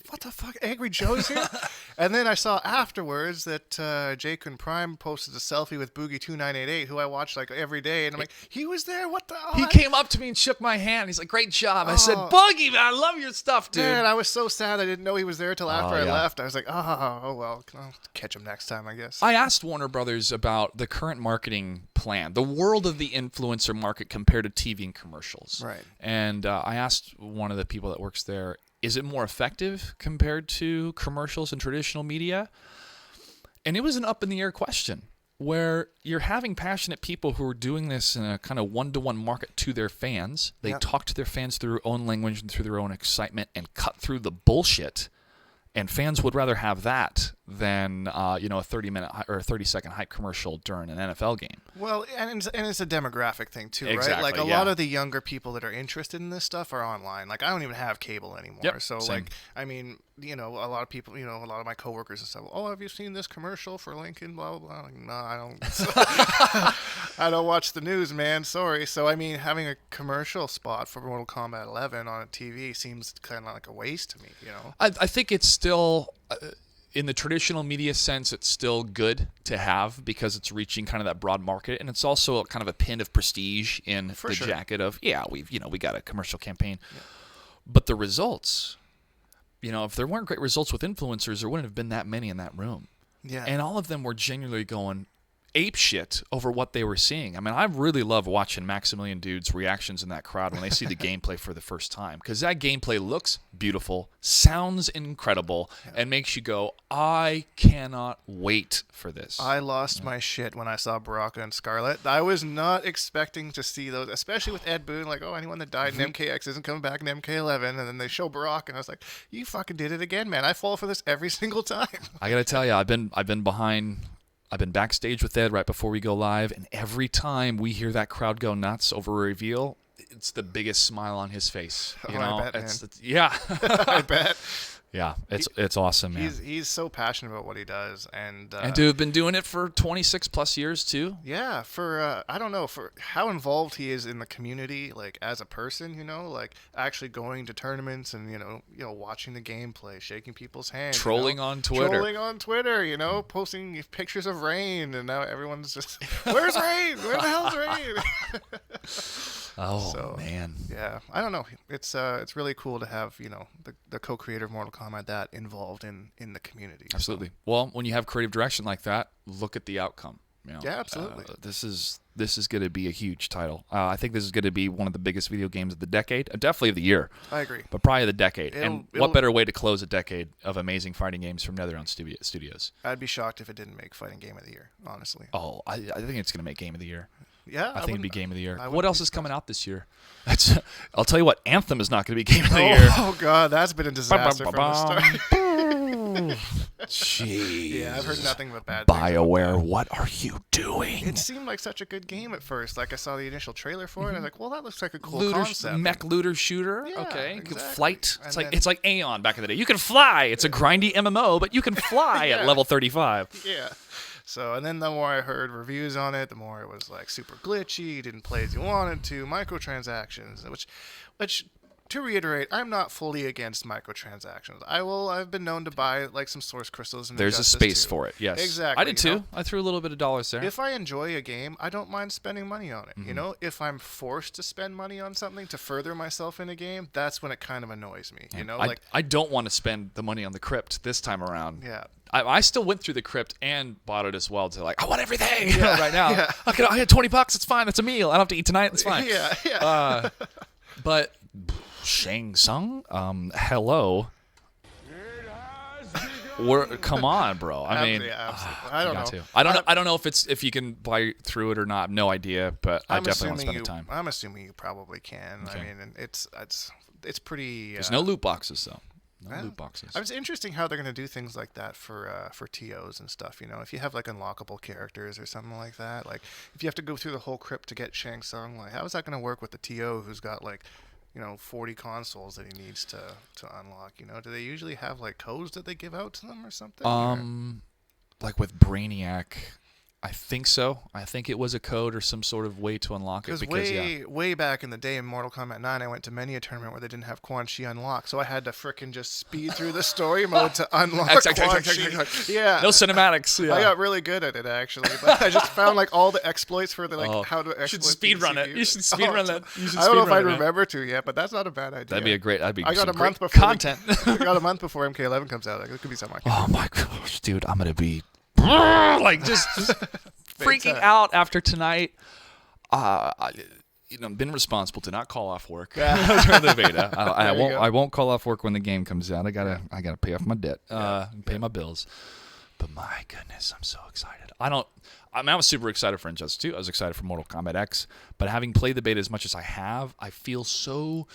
B: what the fuck? Angry Joe's here? And then I saw afterwards that Jake and Prime posted a selfie with Boogie2988, who I watch like every day, and I'm like, he was there? What the hell?
A: He came up to me and shook my hand. He's like, great job. I said, Boogie, man, I love your stuff, dude.
B: Man, I was so sad I didn't know he was there till after I left. I was like, oh, well, I'll catch him next time, I guess.
A: I asked Warner Brothers about the current marketing plan, the world of the influencer market compared to TV and commercials.
B: Right.
A: And I asked one of the people that works there, is it more effective compared to commercials and traditional media? And it was an up-in-the-air question where you're having passionate people who are doing this in a kind of one-to-one market to their fans. They talk to their fans through their own language and through their own excitement and cut through the bullshit. And fans would rather have that than a 30-minute or 30-second hype commercial during an NFL game.
B: Well, and it's a demographic thing too,
A: exactly,
B: right? Like a lot of the younger people that are interested in this stuff are online. Like I don't even have cable anymore. So
A: same.
B: like, I mean, a lot of people, a lot of my coworkers and stuff. Oh, have you seen this commercial for Lincoln? Blah blah blah. Like, no, I don't. I don't watch the news, man. Sorry. So I mean, having a commercial spot for Mortal Kombat 11 on a TV seems kind of like a waste to me.
A: I think it's still. In the traditional media sense, it's still good to have because it's reaching kind of that broad market, and it's also kind of a pin of prestige in the jacket of we got a commercial campaign, but the results, if there weren't great results with influencers, there wouldn't have been that many in that room, and all of them were genuinely going, ape shit over what they were seeing. I mean, I really love watching Maximilian Dude's reactions in that crowd when they see the gameplay for the first time, because that gameplay looks beautiful, sounds incredible, and makes you go, I cannot wait for this.
B: I lost my shit when I saw Baraka and Scarlet. I was not expecting to see those, especially with Ed Boon, like, oh, anyone that died in MKX isn't coming back in MK11, and then they show Baraka, and I was like, you fucking did it again, man. I fall for this every single time.
A: I gotta tell you, I've been backstage with Ed right before we go live, and every time we hear that crowd go nuts over a reveal, it's the biggest smile on his face. You know?
B: I bet, man.
A: Yeah.
B: I bet.
A: Yeah, it's awesome, man.
B: He's so passionate about what he does, and
A: dude, been doing it for 26 plus years too.
B: Yeah, for I don't know, for how involved he is in the community, like as a person, you know, like actually going to tournaments and you know watching the gameplay, shaking people's hands,
A: trolling on Twitter,
B: you know, posting pictures of Rain, and now everyone's just, where's Rain? Where the hell's Rain?
A: Oh man.
B: Yeah, I don't know. It's really cool to have the co-creator of Mortal Kombat that involved in the community.
A: Absolutely. So. Well, when you have creative direction like that, look at the outcome. You know,
B: yeah, absolutely.
A: This is going to be a huge title. I think this is going to be one of the biggest video games of the decade, definitely of the year.
B: I agree.
A: But probably the decade. What better way to close a decade of amazing fighting games from NetherRealm Studios?
B: I'd be shocked if it didn't make fighting game of the year, honestly.
A: Oh, I think it's going to make game of the year.
B: Yeah,
A: I think it'd be game of the year. What else is coming out this year? I'll tell you what, Anthem is not going to be game of the year.
B: Oh god, that's been a disaster from the start.
A: Jeez.
B: Yeah, I've heard nothing but bad
A: BioWare, what are you doing?
B: It seemed like such a good game at first. Like I saw the initial trailer for it, and I was like, well, that looks like a cool concept.
A: Mech looter shooter.
B: Yeah,
A: okay.
B: Exactly.
A: Flight. It's like Aeon back in the day. You can fly. It's a grindy MMO, but you can fly at level 35.
B: Yeah. So, and then the more I heard reviews on it, the more it was like super glitchy, didn't play as you wanted to, microtransactions, which to reiterate, I'm not fully against microtransactions. I've been known to buy like some source crystals.
A: There's a space for it. Yes,
B: exactly.
A: I did too. I threw a little bit of dollars there.
B: If I enjoy a game, I don't mind spending money on it. Mm-hmm. You know, if I'm forced to spend money on something to further myself in a game, that's when it kind of annoys me. You know,
A: I don't want to spend the money on the crypt this time around.
B: Yeah.
A: I still went through the crypt and bought it as well to like, I want everything right now. Yeah. I had $20. It's fine. It's a meal. I don't have to eat tonight. It's fine.
B: Yeah.
A: But Shang Tsung, hello. Come on, bro. I mean,
B: I don't know.
A: I don't know if you can buy through it or not. I have no idea, but I definitely want to spend the time.
B: I'm assuming you probably can. Okay. I mean, it's pretty.
A: There's no loot boxes though. No loot boxes.
B: It's interesting how they're going to do things like that for TOs and stuff. You know, if you have like unlockable characters or something like that, like if you have to go through the whole crypt to get Shang Tsung, like how is that going to work with the TO who's got like 40 consoles that he needs to unlock? You know, do they usually have like codes that they give out to them or something?
A: Like with Brainiac, I think so. I think it was a code or some sort of way to unlock it.
B: Because way back in the day in Mortal Kombat 9, I went to many a tournament where they didn't have Quan Chi unlocked, so I had to frickin' just speed through the story mode to unlock Quan Chi. Yeah.
A: No cinematics. Yeah.
B: I got really good at it, actually. But I just found like all the exploits for how to exploit.
A: You should speed run it. You should speed run that.
B: I don't know if I remember to yet, but that's not a bad idea.
A: That'd be
B: I got a month before
A: content.
B: I got a month before MK11 comes out. Like, it could be something.
A: Oh my gosh, dude, I'm gonna be like just freaking out after tonight. Been responsible to not call off work during the beta. I won't call off work when the game comes out. I gotta pay off my debt, pay my bills. But my goodness, I'm so excited. I was super excited for Injustice 2. I was excited for Mortal Kombat X. But having played the beta as much as I have, I feel so.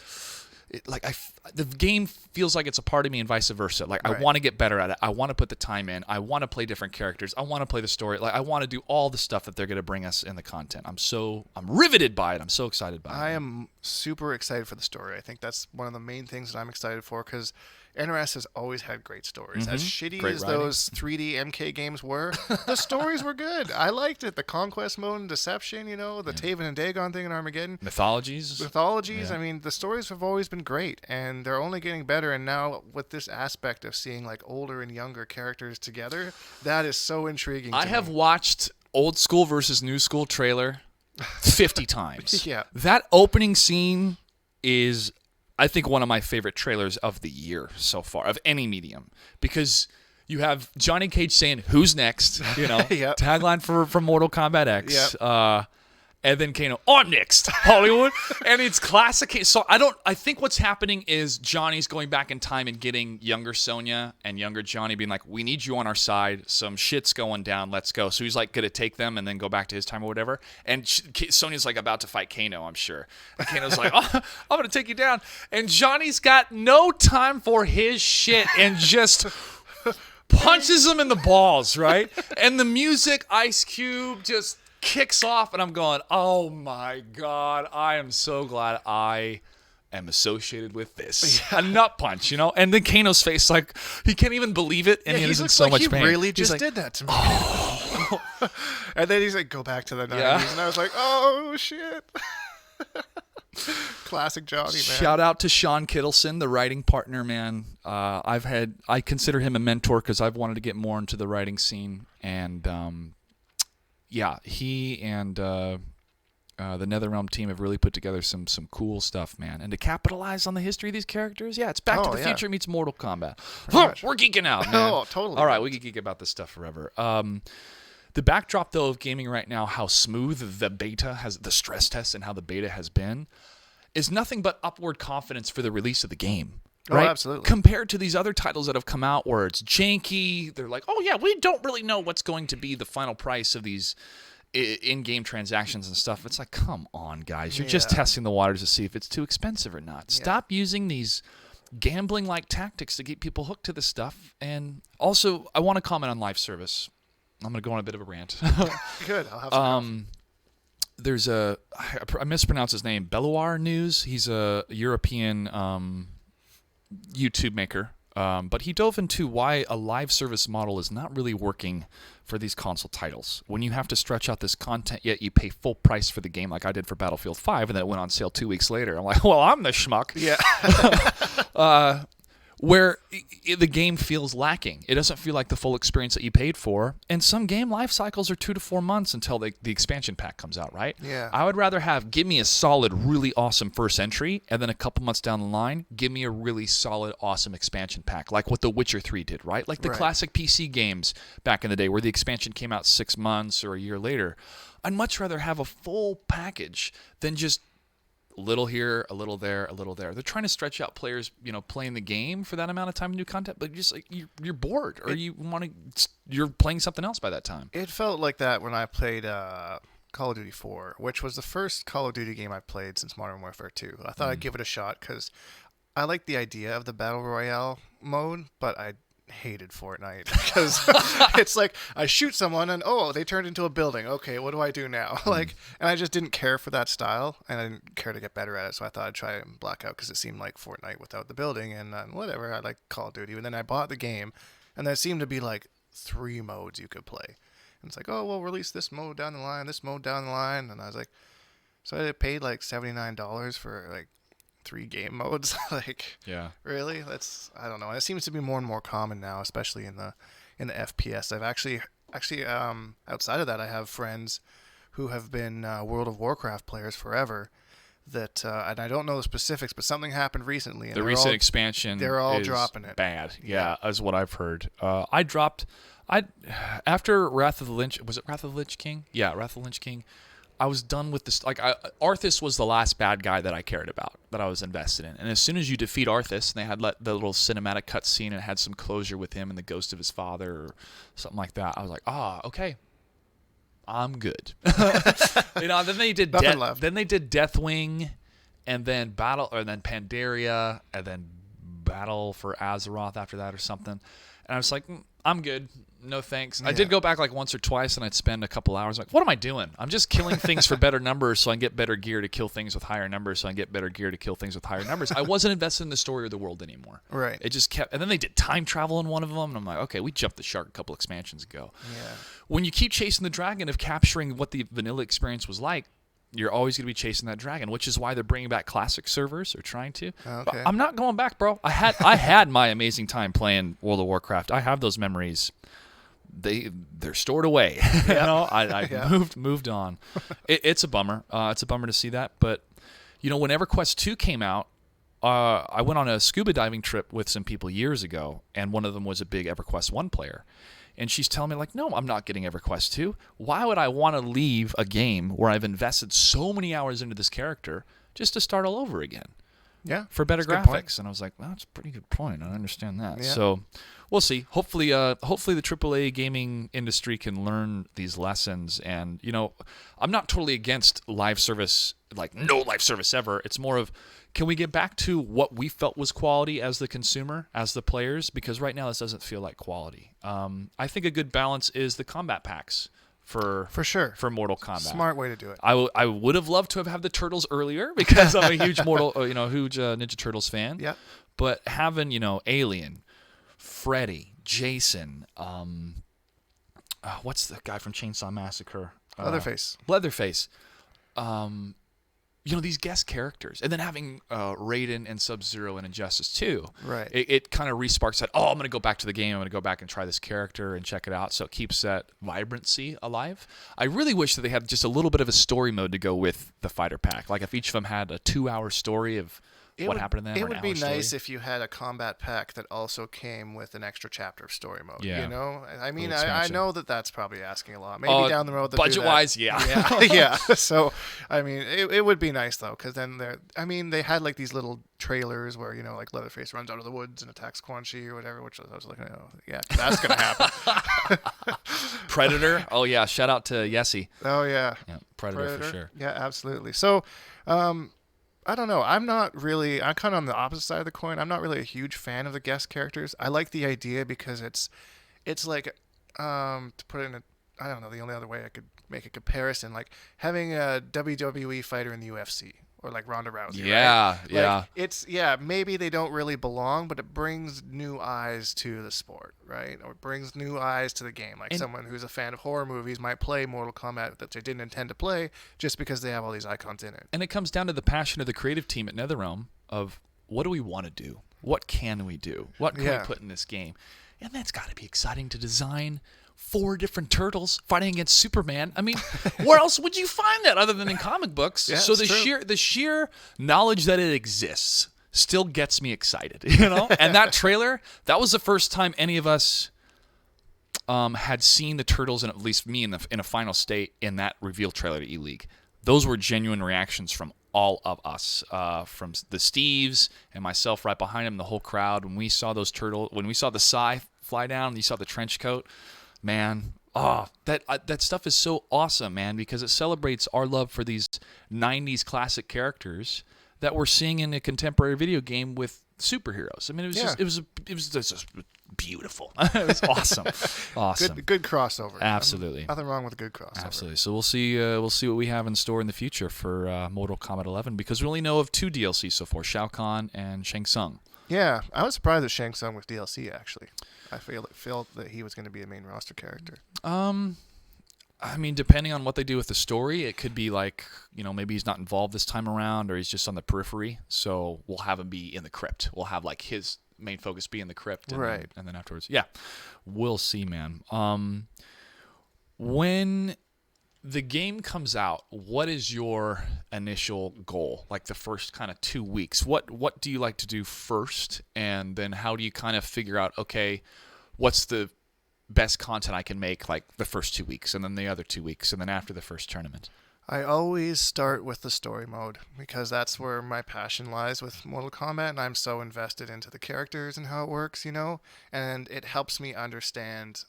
A: The game feels like it's a part of me and vice versa. Like, right. I want to get better at it. I want to put the time in. I want to play different characters. I want to play the story. Like, I want to do all the stuff that they're going to bring us in the content. I'm riveted by it. I'm so excited by it.
B: I am super excited for the story. I think that's one of the main things that I'm excited for, because NRS has always had great stories. Mm-hmm. As shitty as those 3D MK games were, the stories were good. I liked it. The Conquest mode and Deception, the Taven and Dagon thing in Armageddon.
A: Mythologies.
B: Yeah. I mean, the stories have always been great, and they're only getting better. And now with this aspect of seeing like older and younger characters together, that is so intriguing to me.
A: I have watched old school versus new school trailer 50 times.
B: Yeah.
A: That opening scene is, I think, one of my favorite trailers of the year so far, of any medium, because You have Johnny Cage saying, "Who's next?" You know,
B: Yep.
A: tagline for Mortal Kombat X.
B: Yep.
A: And then Kano, I'm next, Hollywood. And it's classic. So I think what's happening is Johnny's going back in time and getting younger Sonya and younger Johnny being like, we need you on our side. Some shit's going down. Let's go. So he's like going to take them and then go back to his time or whatever. And Sonya's like about to fight Kano, I'm sure. And Kano's like, oh, I'm going to take you down. And Johnny's got no time for his shit and just punches him in the balls, right? And the music, Ice Cube, just kicks off, and I'm going, oh my God, I am so glad I am associated with this. A nut punch, you know? And then Kano's face, like, he can't even believe it, and he's in so much pain.
B: He really just did that to me. Oh. And then he's like, go back to the 90s. And I was like, oh, shit. Classic Johnny, man.
A: Shout out to Sean Kittleson, the writing partner, man. I consider him a mentor because I've wanted to get more into the writing scene, and yeah, he and the NetherRealm team have really put together some cool stuff, man. And to capitalize on the history of these characters, yeah, it's Back to the Future meets Mortal Kombat. We're geeking out, man.
B: Oh, totally.
A: All right, we can geek about this stuff forever. The backdrop, though, of gaming right now, how smooth the beta has, the stress test and how the beta has been, is nothing but upward confidence for the release of the game. Right?
B: Oh, absolutely.
A: Compared to these other titles that have come out where it's janky, they're like, oh yeah, we don't really know what's going to be the final price of these in-game transactions and stuff. It's like, come on, guys. You're just testing the waters to see if it's too expensive or not. Stop using these gambling-like tactics to get people hooked to this stuff. And also, I want to comment on live service. I'm going to go on a bit of a rant.
B: Good. I'll have some
A: There's I mispronounced his name, Beloir News. He's a European YouTube maker, but he dove into why a live service model is not really working for these console titles. When you have to stretch out this content, yet you pay full price for the game, like I did for Battlefield 5, and then it went on sale 2 weeks later. I'm like, well, I'm the schmuck.
B: Yeah.
A: Where the game feels lacking. It doesn't feel like the full experience that you paid for. And some game life cycles are 2 to 4 months until the expansion pack comes out, right?
B: Yeah.
A: I would rather give me a solid, really awesome first entry, and then a couple months down the line, give me a really solid, awesome expansion pack, like what The Witcher 3 did, right? Like the classic PC games back in the day where the expansion came out 6 months or a year later. I'd much rather have a full package than just a little here, a little there, a little there. They're trying to stretch out players, playing the game for that amount of time, new content, but just like you're bored or you're playing something else by that time.
B: It felt like that when I played Call of Duty 4, which was the first Call of Duty game I played since Modern Warfare 2. I thought I'd give it a shot because I like the idea of the Battle Royale mode, but I hated Fortnite because it's like I shoot someone and they turned into a building. Okay, what do I do now? And I just didn't care for that style, and I didn't care to get better at it. So I thought I'd try and Blackout because it seemed like Fortnite without the building, and whatever. I like Call of Duty, and then I bought the game, and there seemed to be like 3 modes you could play, and it's like, oh, we'll release this mode down the line, this mode down the line, and I was like, so I paid like $79 for like 3 game modes. Really? I don't know. And it seems to be more and more common now, especially in the FPS. I've actually outside of that, I have friends who have been World of Warcraft players forever. That and I don't know the specifics, but something happened recently. And
A: the recent expansion,
B: they're all dropping it.
A: Bad, is what I've heard. After Wrath of the Lich. Was it Wrath of the Lich King? Yeah, Wrath of the Lich King. I was done with this. Arthas was the last bad guy that I cared about, that I was invested in. And as soon as you defeat Arthas, and they had the little cinematic cutscene and it had some closure with him and the ghost of his father or something like that, I was like, okay, I'm good. Then they did Deathwing, and then Pandaria, and then Battle for Azeroth after that or something. And I was like, I'm good. No thanks. Yeah. I did go back like once or twice, and I'd spend a couple hours like, what am I doing? I'm just killing things for better numbers so I can get better gear to kill things with higher numbers so I can get better gear to kill things with higher numbers. I wasn't invested in the story or the world anymore.
B: Right.
A: It just kept... And then they did time travel in one of them, and I'm like, okay, we jumped the shark a couple expansions ago.
B: Yeah.
A: When you keep chasing the dragon of capturing what the vanilla experience was like, you're always going to be chasing that dragon, which is why they're bringing back classic servers or trying to.
B: Okay.
A: I'm not going back, bro. I had my amazing time playing World of Warcraft. I have those memories. They're stored away. I moved on. It's a bummer. It's a bummer to see that. But when EverQuest 2 came out, I went on a scuba diving trip with some people years ago, and one of them was a big EverQuest 1 player. And she's telling me, like, no, I'm not getting EverQuest 2. Why would I want to leave a game where I've invested so many hours into this character just to start all over again?
B: Yeah.
A: For better graphics. And I was like, well, that's a pretty good point. I understand that.
B: Yeah.
A: So we'll see. Hopefully the AAA gaming industry can learn these lessons. And, I'm not totally against live service, like no live service ever. It's more of, can we get back to what we felt was quality as the consumer, as the players? Because right now this doesn't feel like quality. I think a good balance is the combat packs. For
B: sure.
A: For Mortal Kombat.
B: Smart way to do it.
A: I would have loved to have had the Turtles earlier because I'm a huge huge Ninja Turtles fan.
B: Yeah.
A: But having, Alien, Freddy, Jason, what's the guy from Chainsaw Massacre? Leatherface. These guest characters. And then having Raiden and Sub-Zero and Injustice 2.
B: Right.
A: It kind of resparks that, I'm going to go back to the game. I'm going to go back and try this character and check it out. So it keeps that vibrancy alive. I really wish that they had just a little bit of a story mode to go with the fighter pack. Like if each of them had a 2-hour story of what happened to them.
B: It would be nice if you had a combat pack that also came with an extra chapter of story mode.
A: Yeah.
B: I mean, I know that's probably asking a lot. Maybe down the road,
A: budget-wise, yeah.
B: Yeah. So, I mean, it would be nice though, because then they had like these little trailers where like Leatherface runs out of the woods and attacks Quan Chi or whatever, which I was like, yeah, that's gonna happen.
A: Predator. Oh yeah, shout out to Yessie.
B: Oh yeah.
A: Yeah, Predator for sure.
B: Yeah, absolutely. So, I don't know. I'm kind of on the opposite side of the coin. I'm not really a huge fan of the guest characters. I like the idea because it's like, to put it in I don't know, the only other way I could make a comparison, like having a WWE fighter in the UFC or like Ronda Rousey.
A: Yeah,
B: right? Yeah. Maybe they don't really belong, but it brings new eyes to the sport, right? Or it brings new eyes to the game. Like someone who's a fan of horror movies might play Mortal Kombat that they didn't intend to play just because they have all these icons in it.
A: And it comes down to the passion of the creative team at NetherRealm of what do we want to do? What can we do? What can we put in this game? And that's got to be exciting to design 4 different turtles fighting against Superman. I mean, where else would you find that other than in comic books?
B: Yeah,
A: so the sheer knowledge that it exists still gets me excited, And that trailer, that was the first time any of us had seen the turtles, and at least me in a final state in that reveal trailer to E-League. Those were genuine reactions from all of us, from the Steves and myself right behind him, the whole crowd. When we saw those turtles, when we saw the Psy fly down, and you saw the trench coat, man, that stuff is so awesome, man, because it celebrates our love for these 90s classic characters that we're seeing in a contemporary video game with superheroes. I mean, it was just beautiful. It was awesome. Awesome.
B: Good crossover.
A: Absolutely.
B: Nothing wrong with a good crossover.
A: Absolutely. So we'll see what we have in store in the future for Mortal Kombat 11, because we only know of 2 DLCs so far, Shao Kahn and Shang Tsung.
B: Yeah, I was surprised that Shang Tsung was DLC, actually. I felt that he was going to be a main roster character.
A: I mean, depending on what they do with the story, it could be like, maybe he's not involved this time around, or he's just on the periphery. So we'll have him be in the crypt. We'll have like his main focus be in the crypt, and
B: right?
A: And then afterwards, yeah, we'll see, man. When the game comes out, what is your initial goal? Like the first kind of 2 weeks, what do you like to do first, and then how do you kind of figure out, okay, what's the best content I can make like the first 2 weeks, and then the other 2 weeks, and then after the first tournament?
B: I always start with the story mode because that's where my passion lies with Mortal Kombat, and I'm so invested into the characters and how it works, and it helps me understand.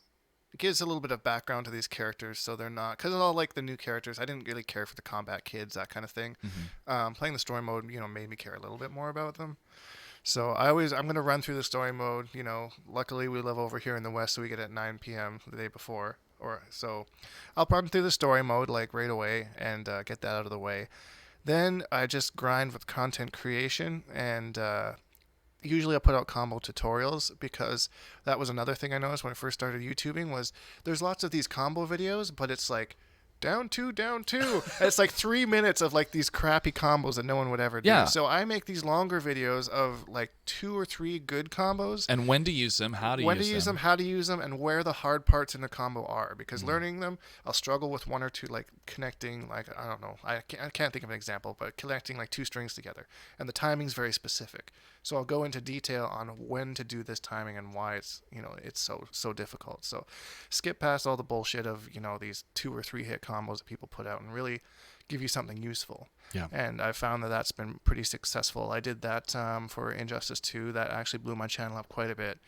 B: It gives a little bit of background to these characters, so they're not, because all like the new characters, I didn't really care for the combat kids, that kind of thing. Mm-hmm. Playing the story mode, made me care a little bit more about them. So I'm going to run through the story mode. Luckily we live over here in the West, so we get at 9 p.m. the day before. So I'll run through the story mode like right away and get that out of the way. Then I just grind with content creation, and usually I put out combo tutorials, because that was another thing I noticed when I first started YouTubing was there's lots of these combo videos, but it's like down two. And it's like 3 minutes of like these crappy combos that no one would ever do.
A: Yeah.
B: So I make these longer videos of like 2 or 3 good combos.
A: And when to use them, how to use them.
B: How to use them, and where the hard parts in the combo are. Because learning them, I'll struggle with 1 or 2, like connecting, like, I don't know, I can't think of an example, but connecting like 2 strings together. And the timing's very specific. So I'll go into detail on when to do this timing and why it's, it's so difficult. So skip past all the bullshit of, these 2 or 3 hit combos that people put out and really give you something useful.
A: Yeah.
B: And I found that that's been pretty successful. I did that for Injustice 2. That actually blew my channel up quite a bit.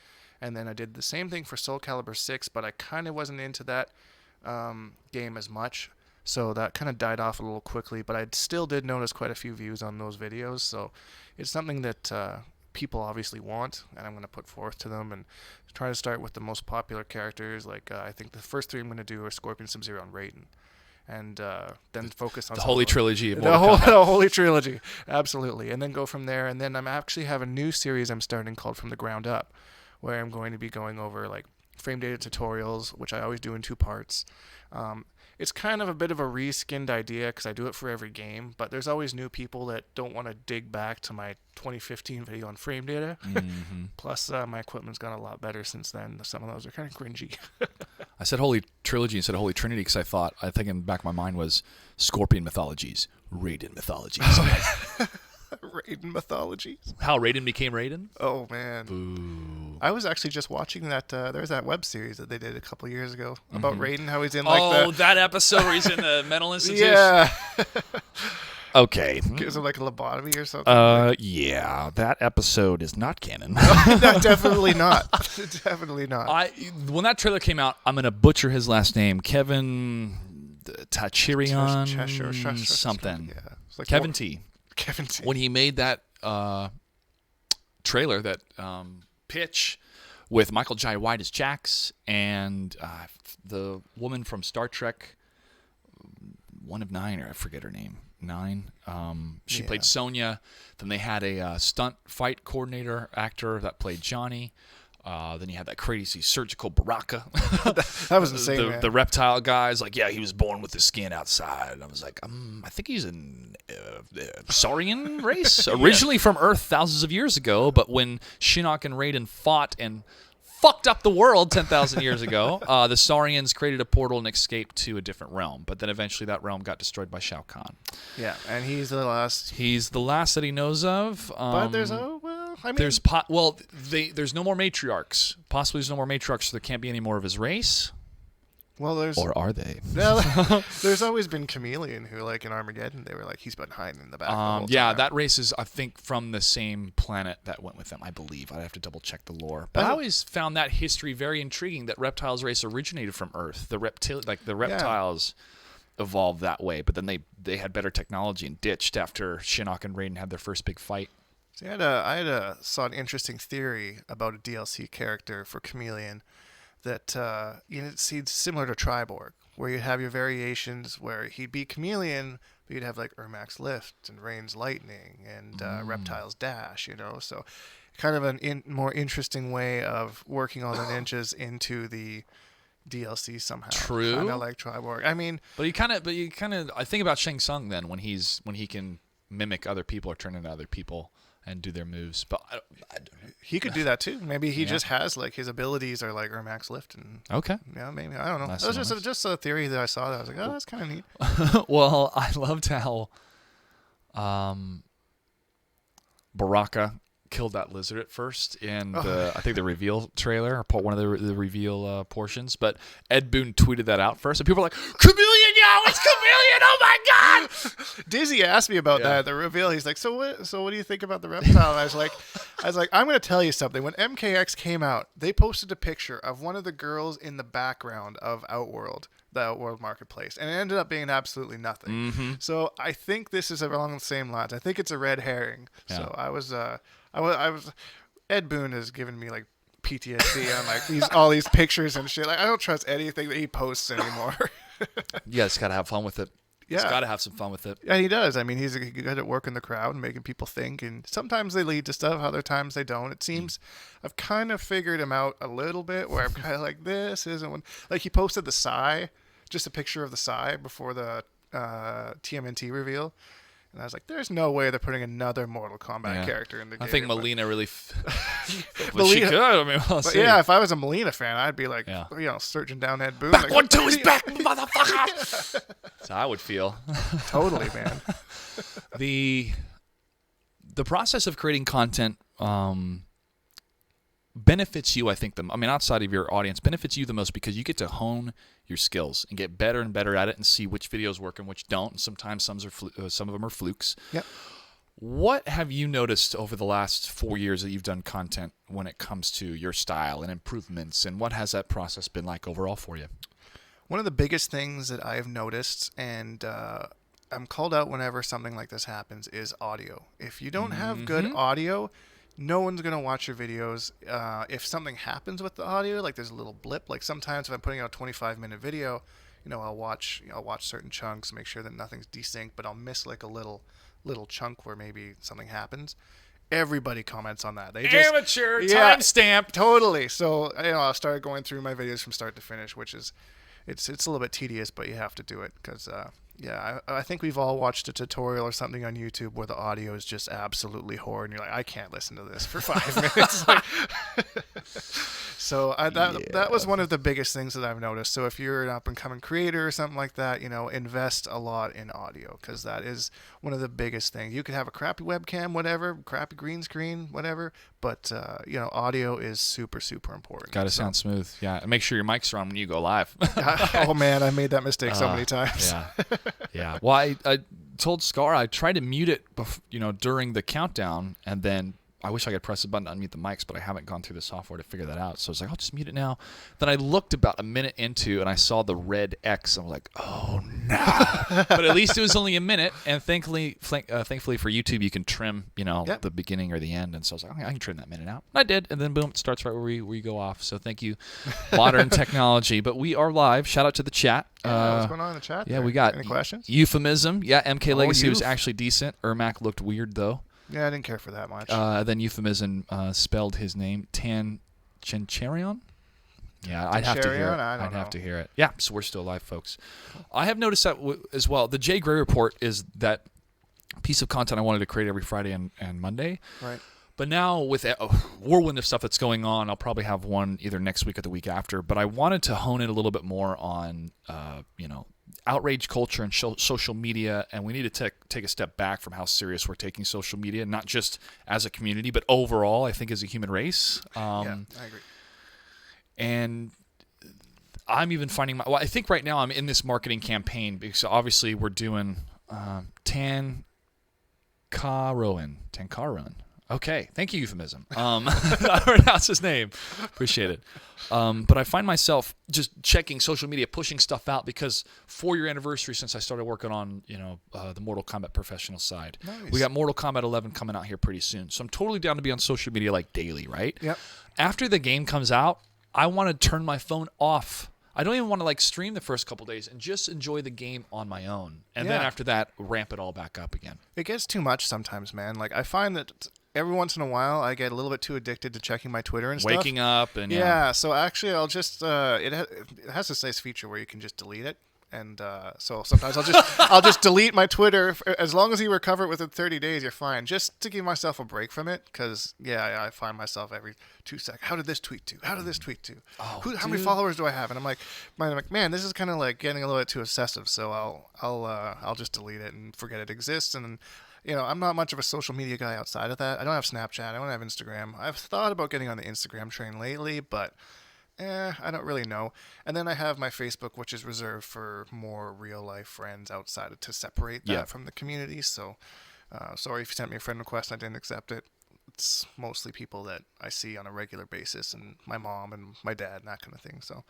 B: And then I did the same thing for Soul Calibur 6, but I kind of wasn't into that game as much. So that kind of died off a little quickly, but I still did notice quite a few views on those videos. So it's something that people obviously want, and I'm going to put forth to them and try to start with the most popular characters. Like I think the first 3 I'm going to do are Scorpion, Sub-Zero, and Raiden. And then focus on
A: the Holy Trilogy. Of
B: the Holy Trilogy, absolutely. And then go from there. And then I'm actually have a new series I'm starting called From the Ground Up, where I'm going to be going over like frame data tutorials, which I always do in 2 parts. It's kind of a bit of a reskinned idea because I do it for every game, but there's always new people that don't want to dig back to my 2015 video on frame data. Mm-hmm. Plus, my equipment's gotten a lot better since then. Some of those are kind of cringy.
A: I said Holy Trilogy instead of Holy Trinity because I think in the back of my mind was Scorpion mythologies, Raiden mythologies.
B: Raiden mythologies.
A: How Raiden became Raiden?
B: Oh, man.
A: Boo.
B: I was actually just watching that. There's that web series that they did a couple years ago about Raiden, how he's in
A: that episode where he's in the mental institution?
B: Yeah.
A: Okay.
B: Gives him like a lobotomy or something.
A: Yeah, that episode is not canon.
B: No, definitely not. Definitely not.
A: When that trailer came out, I'm going to butcher his last name. Kevin Tachirian something.
B: Yeah. It's like
A: Kevin T.
B: Kevin T.
A: When he made that trailer, that pitch with Michael Jai White as Jax and the woman from Star Trek, one of 9, or I forget her name. 9. She played Sonya. Then they had a stunt fight coordinator actor that played Johnny. Then you had that crazy surgical Baraka.
B: That was insane, man.
A: The reptile guy's like, yeah, he was born with the skin outside. And I was like, I think he's an Saurian race. Originally from Earth thousands of years ago, but when Shinnok and Raiden fought and fucked up the world 10,000 years ago, the Saurians created a portal and escaped to a different realm. But then eventually that realm got destroyed by Shao Kahn.
B: Yeah, and he's the last.
A: He's the last that he knows of.
B: But there's
A: there's no more matriarchs. Possibly there's no more matriarchs, so there can't be any more of his race.
B: Well,
A: or are they?
B: There's always been Chameleon, who, like in Armageddon, they were like, he's been hiding in the back. The whole time.
A: That race is, I think, from the same planet that went with them. I believe. I'd have to double check the lore. But I always found that history very intriguing. That reptiles race originated from Earth. The reptiles evolved that way, but then they had better technology and ditched after Shinnok and Raiden had their first big fight.
B: See, I saw an interesting theory about a DLC character for Chameleon. That he's similar to Triborg, where you have your variations where he'd be Chameleon, but you'd have like Ermac's Lift and Rain's Lightning and Reptile's Dash, so kind of a more interesting way of working all the ninjas into the DLC somehow.
A: True.
B: Kind of like Triborg. I mean,
A: but you kind of I think about Shang Tsung then when he can mimic other people or turn into other people and do their moves, but
B: he could do that too. Maybe he just has like his abilities are like Ermac's Lift, and maybe I don't know. That was just a theory that I saw that I was like, oh, that's kind of neat.
A: Well, I loved how Baraka killed that lizard at first in I think the reveal trailer, or one of the reveal portions. But Ed Boon tweeted that out first, and people were like, "Chameleon, it's Chameleon! Oh my god!"
B: Dizzy asked me about that at the reveal. He's like, "So what do you think about the reptile?" And I was like, "I'm going to tell you something. When MKX came out, they posted a picture of one of the girls in the background of Outworld." The Outworld Marketplace, and it ended up being absolutely nothing. Mm-hmm. So I think this is along the same lines. I think it's a red herring. Yeah. So I was Ed Boon has given me like PTSD on like all these pictures and shit. Like I don't trust anything that he posts anymore.
A: You just gotta have fun with it. Yeah, he's gotta have some fun with it.
B: Yeah, he does. I mean, he's good at working the crowd and making people think. And sometimes they lead to stuff. Other times they don't. It seems I've kind of figured him out a little bit. Where I'm kind of like, this isn't one. Like he posted the Psy just a picture of the Psy before the TMNT reveal. And I was like, there's no way they're putting another Mortal Kombat character in the game.
A: I think Melina really...
B: but
A: she could. I mean, we'll see.
B: Yeah, if I was a Melina fan, I'd be like, searching down Ed Boon.
A: Back
B: like,
A: 1-2 is back, motherfucker! That's how I would feel.
B: Totally, man.
A: The process of creating content benefits you, I think, outside of your audience, benefits you the most because you get to hone your skills and get better and better at it and see which videos work and which don't. And sometimes some of them are flukes.
B: Yep.
A: What have you noticed over the last 4 years that you've done content when it comes to your style and improvements, and what has that process been like overall for you?
B: One of the biggest things that I've noticed, and I'm called out whenever something like this happens, is audio. If you don't have good audio, no one's going to watch your videos. If something happens with the audio, like there's a little blip, like sometimes if I'm putting out a 25-minute video, I'll watch certain chunks, make sure that nothing's desynced, but I'll miss like a little chunk where maybe something happens. Everybody comments on that. They just
A: amateur timestamp.
B: Totally. So I'll start going through my videos from start to finish, which is it's a little bit tedious, but you have to do it because I think we've all watched a tutorial or something on YouTube where the audio is just absolutely horrid, and you're like, I can't listen to this for 5 minutes. So that was one of the biggest things that I've noticed. So if you're an up-and-coming creator or something like that, invest a lot in audio because that is one of the biggest things. You could have a crappy webcam, whatever, crappy green screen, whatever, but audio is super, super important.
A: Got to sound smooth. Yeah, and make sure your mics are on when you go live.
B: Oh man, I made that mistake so many times.
A: Yeah. Well, I told Scar I tried to mute it, during the countdown, and then I wish I could press the button to unmute the mics, but I haven't gone through the software to figure that out. So I was like, I'll just mute it now. Then I looked about a minute into, and I saw the red X. And I'm like, oh no! But at least it was only a minute, and thankfully for YouTube, you can trim, the beginning or the end. And so I was like, okay, I can trim that minute out. And I did, and then boom, it starts right where we go off. So thank you, modern technology. But we are live. Shout out to the chat.
B: What's going on in the chat?
A: Yeah, we got
B: any questions?
A: Euphemism. Yeah, MK Legacy was actually decent. Ermac looked weird though.
B: Yeah, I didn't care for that much.
A: Then Euphemism spelled his name Tan Chincharion. Yeah, I'd have to hear it. I'd have to hear it. Yeah, so we're still live, folks. I have noticed that as well. The J.Gray Report is that piece of content I wanted to create every Friday and Monday.
B: Right.
A: But now with a whirlwind of stuff that's going on, I'll probably have one either next week or the week after. But I wanted to hone in a little bit more on, outrage culture and social media, and we need to take a step back from how serious we're taking social media, not just as a community, but overall, I think, as a human race.
B: I agree.
A: And I'm even finding I think right now I'm in this marketing campaign because obviously we're doing Tancaroan. Okay, thank you, Euphemism. I pronounce his name. Appreciate it. But I find myself just checking social media, pushing stuff out because 4-year anniversary since I started working on, the Mortal Kombat professional side.
B: Nice.
A: We got Mortal Kombat 11 coming out here pretty soon. So I'm totally down to be on social media like daily, right?
B: Yep.
A: After the game comes out, I want to turn my phone off. I don't even want to stream the first couple days and just enjoy the game on my own. And then after that, ramp it all back up again.
B: It gets too much sometimes, man. I find that every once in a while, I get a little bit too addicted to checking my Twitter and stuff.
A: Waking up and
B: so actually, I'll just it has this nice feature where you can just delete it, and so sometimes I'll just delete my Twitter as long as you recover it within 30 days. You're fine, just to give myself a break from it, because I find myself every 2 seconds. How did this tweet do? How did this tweet do?
A: Oh,
B: how many followers do I have? And I'm like, man, this is kind of getting a little bit too obsessive. So I'll just delete it and forget it exists. And I'm not much of a social media guy outside of that. I don't have Snapchat. I don't have Instagram. I've thought about getting on the Instagram train lately, but I don't really know. And then I have my Facebook, which is reserved for more real-life friends outside to separate that from the community. So sorry if you sent me a friend request and I didn't accept it. It's mostly people that I see on a regular basis, and my mom and my dad and that kind of thing. So.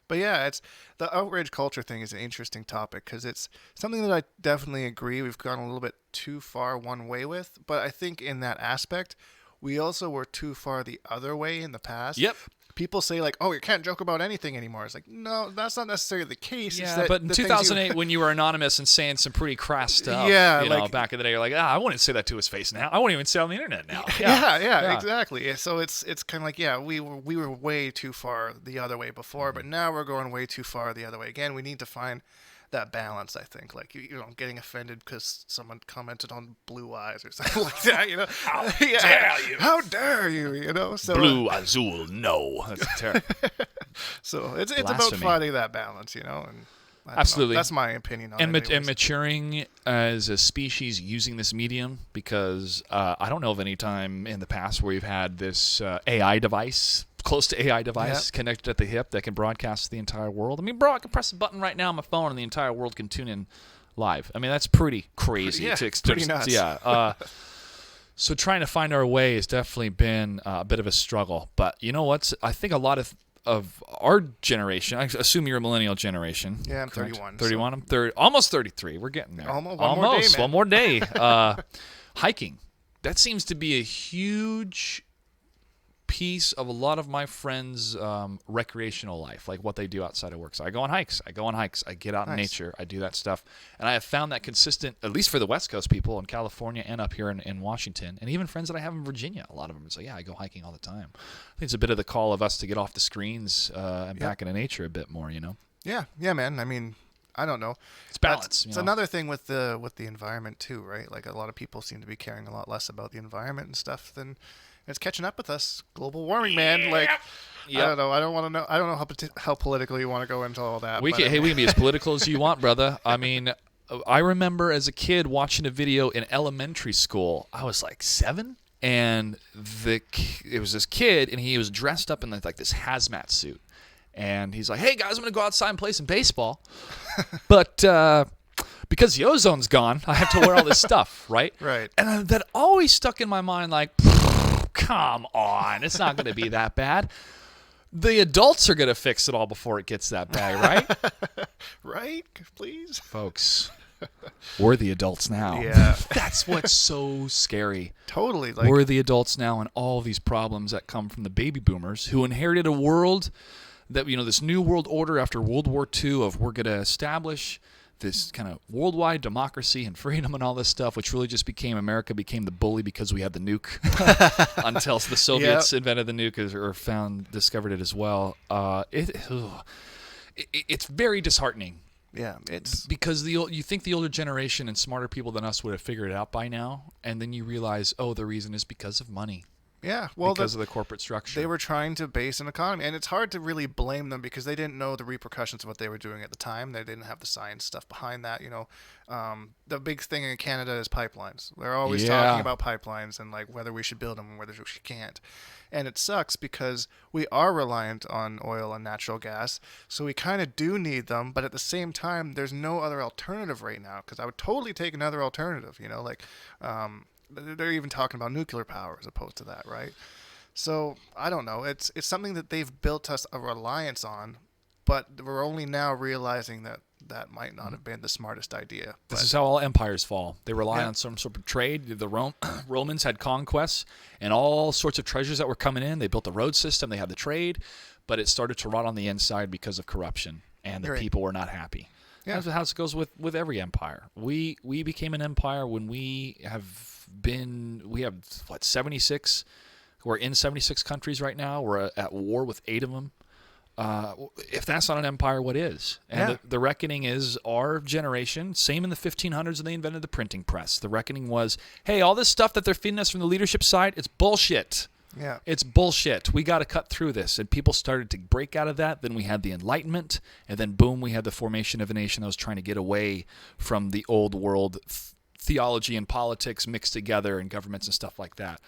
B: But yeah, it's the outrage culture thing is an interesting topic because it's something that I definitely agree we've gone a little bit too far one way with. But I think in that aspect, we also were too far the other way in the past.
A: Yep.
B: people say like, oh, you can't joke about anything anymore. It's like, no, that's not necessarily the case.
A: Yeah,
B: it's that
A: but in
B: the
A: 2008, when you were anonymous and saying some pretty crass stuff,
B: Yeah,
A: you know,
B: like-
A: back in the day, you're like, I wouldn't say that to his face now. I won't even say it on the internet now.
B: Yeah, exactly. So it's kind of like, yeah, we were way too far the other way before, but now we're going way too far the other way again. We need to find that balance, I think, like you know, getting offended because someone commented on blue eyes or something like that, you know.
A: How dare you?
B: How dare you? You know. So
A: Blue, azul, no. That's terrible.
B: so it's about
A: Blasphemy.
B: finding that balance, you know. And I don't
A: Absolutely.
B: know. That's my opinion on
A: And,
B: it.
A: and maturing as a species using this medium, because I don't know of any time in the past where we've had this AI device, close to AI device, connected at the hip that can broadcast to the entire world. I mean, bro, I can press a button right now on my phone and the entire world can tune in live. I mean, that's pretty crazy.
B: Pretty nuts.
A: Yeah. So trying to find our way has definitely been a bit of a struggle. But you know what? I think a lot of our generation, I assume you're a millennial generation.
B: Yeah, I'm
A: correct?
B: 31.
A: 31. I'm almost 33. We're getting there.
B: Almost. One more day, man.
A: One more day. Hiking. That seems to be a huge piece of a lot of my friends' recreational life, like what they do outside of work. So I go on hikes. I get out in nature. I do that stuff. And I have found that consistent, at least for the West Coast people in California and up here in Washington, and even friends that I have in Virginia. A lot of them say, yeah, I go hiking all the time. I think it's a bit of the call of us to get off the screens and back into nature a bit more, you know?
B: Yeah, man. I mean, I don't know.
A: It's balance.
B: It's another thing with the environment too, right? Like a lot of people seem to be caring a lot less about the environment and stuff than it's catching up with us. Global warming, man. Like, I don't know. I don't want to know. I don't know how political you want to go into all that.
A: We can be as political as you want, brother. I mean, I remember as a kid watching a video in elementary school. I was like 7, and it was this kid, and he was dressed up in like this hazmat suit, and he's like, "Hey guys, I'm gonna go outside and play some baseball," but because the ozone's gone, I have to wear all this stuff, right?
B: Right.
A: And that always stuck in my mind, like, come on, it's not going to be that bad. The adults are going to fix it all before it gets that bad, right?
B: Right? Please?
A: Folks, we're the adults now.
B: Yeah.
A: That's what's so scary.
B: Totally. Like,
A: We're the adults now, and all these problems that come from the baby boomers who inherited a world that, you know, this new world order after World War II of we're going to establish this kind of worldwide democracy and freedom and all this stuff, which really just America became the bully because we had the nuke until the Soviets invented the nuke or discovered it as well. It's very disheartening.
B: Yeah, it's
A: because you think the older generation and smarter people than us would have figured it out by now, and then you realize, oh, the reason is because of money.
B: Yeah, well,
A: because of the corporate structure.
B: They were trying to base an economy, and it's hard to really blame them because they didn't know the repercussions of what they were doing at the time. They didn't have the science stuff behind that. You know, the big thing in Canada is pipelines. They're always talking about pipelines and like whether we should build them and whether we can't. And it sucks because we are reliant on oil and natural gas, so we kind of do need them. But at the same time, there's no other alternative right now because I would totally take another alternative. You know, like. They're even talking about nuclear power as opposed to that, right? So I don't know. It's something that they've built us a reliance on, but we're only now realizing that might not have been the smartest idea.
A: This is how all empires fall. They rely on some sort of trade. The Romans had conquests and all sorts of treasures that were coming in. They built the road system. They had the trade, but it started to rot on the inside because of corruption, and the people were not happy. Yeah. That's how it goes with every empire. We became an empire when we have 76. We're in 76 countries right now. We're at war with 8 of them. If that's not an empire, what is? And the reckoning is our generation, same in the 1500s when they invented the printing press. The reckoning was, hey, all this stuff that they're feeding us from the leadership side, it's bullshit.
B: Yeah.
A: It's bullshit. We got to cut through this. And people started to break out of that. Then we had the Enlightenment. And then, boom, we had the formation of a nation that was trying to get away from the old world theology and politics mixed together and governments and stuff like that.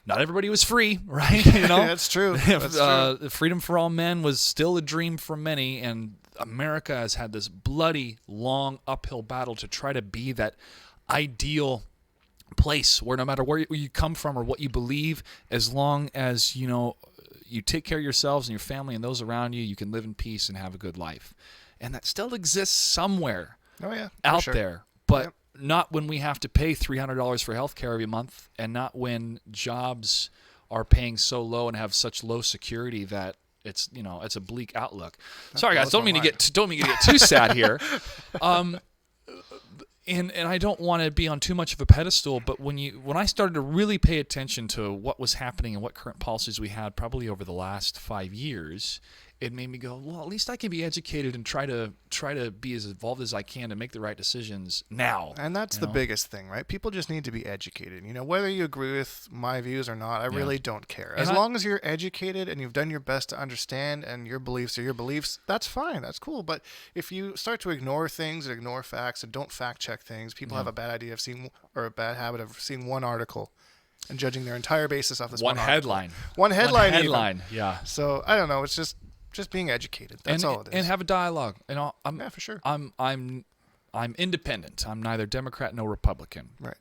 A: Not everybody was free, right? You know,
B: That's true. That's true.
A: Freedom for all men was still a dream for many. And America has had this bloody, long uphill battle to try to be that ideal place where no matter where you come from or what you believe, as long as you take care of yourselves and your family and those around you, you can live in peace and have a good life. And that still exists somewhere out there, but not when we have to pay $300 for health care every month, and not when jobs are paying so low and have such low security that it's a bleak outlook. Sorry guys,
B: blows
A: don't
B: my
A: mean to get too sad here. And I don't want to be on too much of a pedestal, but when I started to really pay attention to what was happening and what current policies we had probably over the last 5 years, it made me go, well, at least I can be educated and try to be as involved as I can to make the right decisions now.
B: And that's the biggest thing, right? People just need to be educated. Whether you agree with my views or not, I really don't care. As long as you're educated and you've done your best to understand and your beliefs are your beliefs, that's fine. That's cool. But if you start to ignore things and ignore facts and don't fact check things, people have a bad idea of seeing, or a bad habit of seeing one article and judging their entire basis off this one
A: headline.
B: One headline.
A: Headline. Yeah.
B: So I don't know. It's just being educated. That's all it is.
A: And have a dialogue.
B: Yeah, for sure.
A: I'm independent. I'm neither Democrat nor Republican.
B: Right.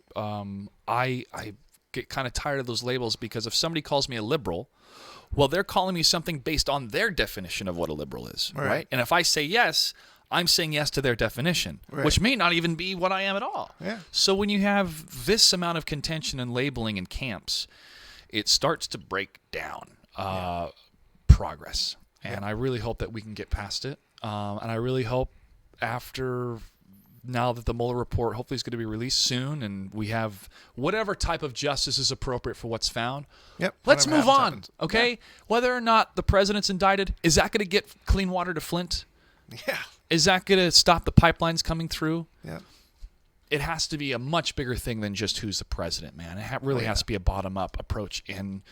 A: I get kind of tired of those labels because if somebody calls me a liberal, well, they're calling me something based on their definition of what a liberal is, right? And if I say yes, I'm saying yes to their definition, which may not even be what I am at all.
B: Yeah.
A: So when you have this amount of contention and labeling in camps, it starts to break down progress. And I really hope that we can get past it. And I really hope now that the Mueller report hopefully is going to be released soon and we have whatever type of justice is appropriate for what's found, let's move on, happens. Okay? Yeah. Whether or not the president's indicted, is that going to get clean water to Flint?
B: Yeah.
A: Is that going to stop the pipelines coming through?
B: Yeah.
A: It has to be a much bigger thing than just who's the president, man. It really has to be a bottom-up approach. And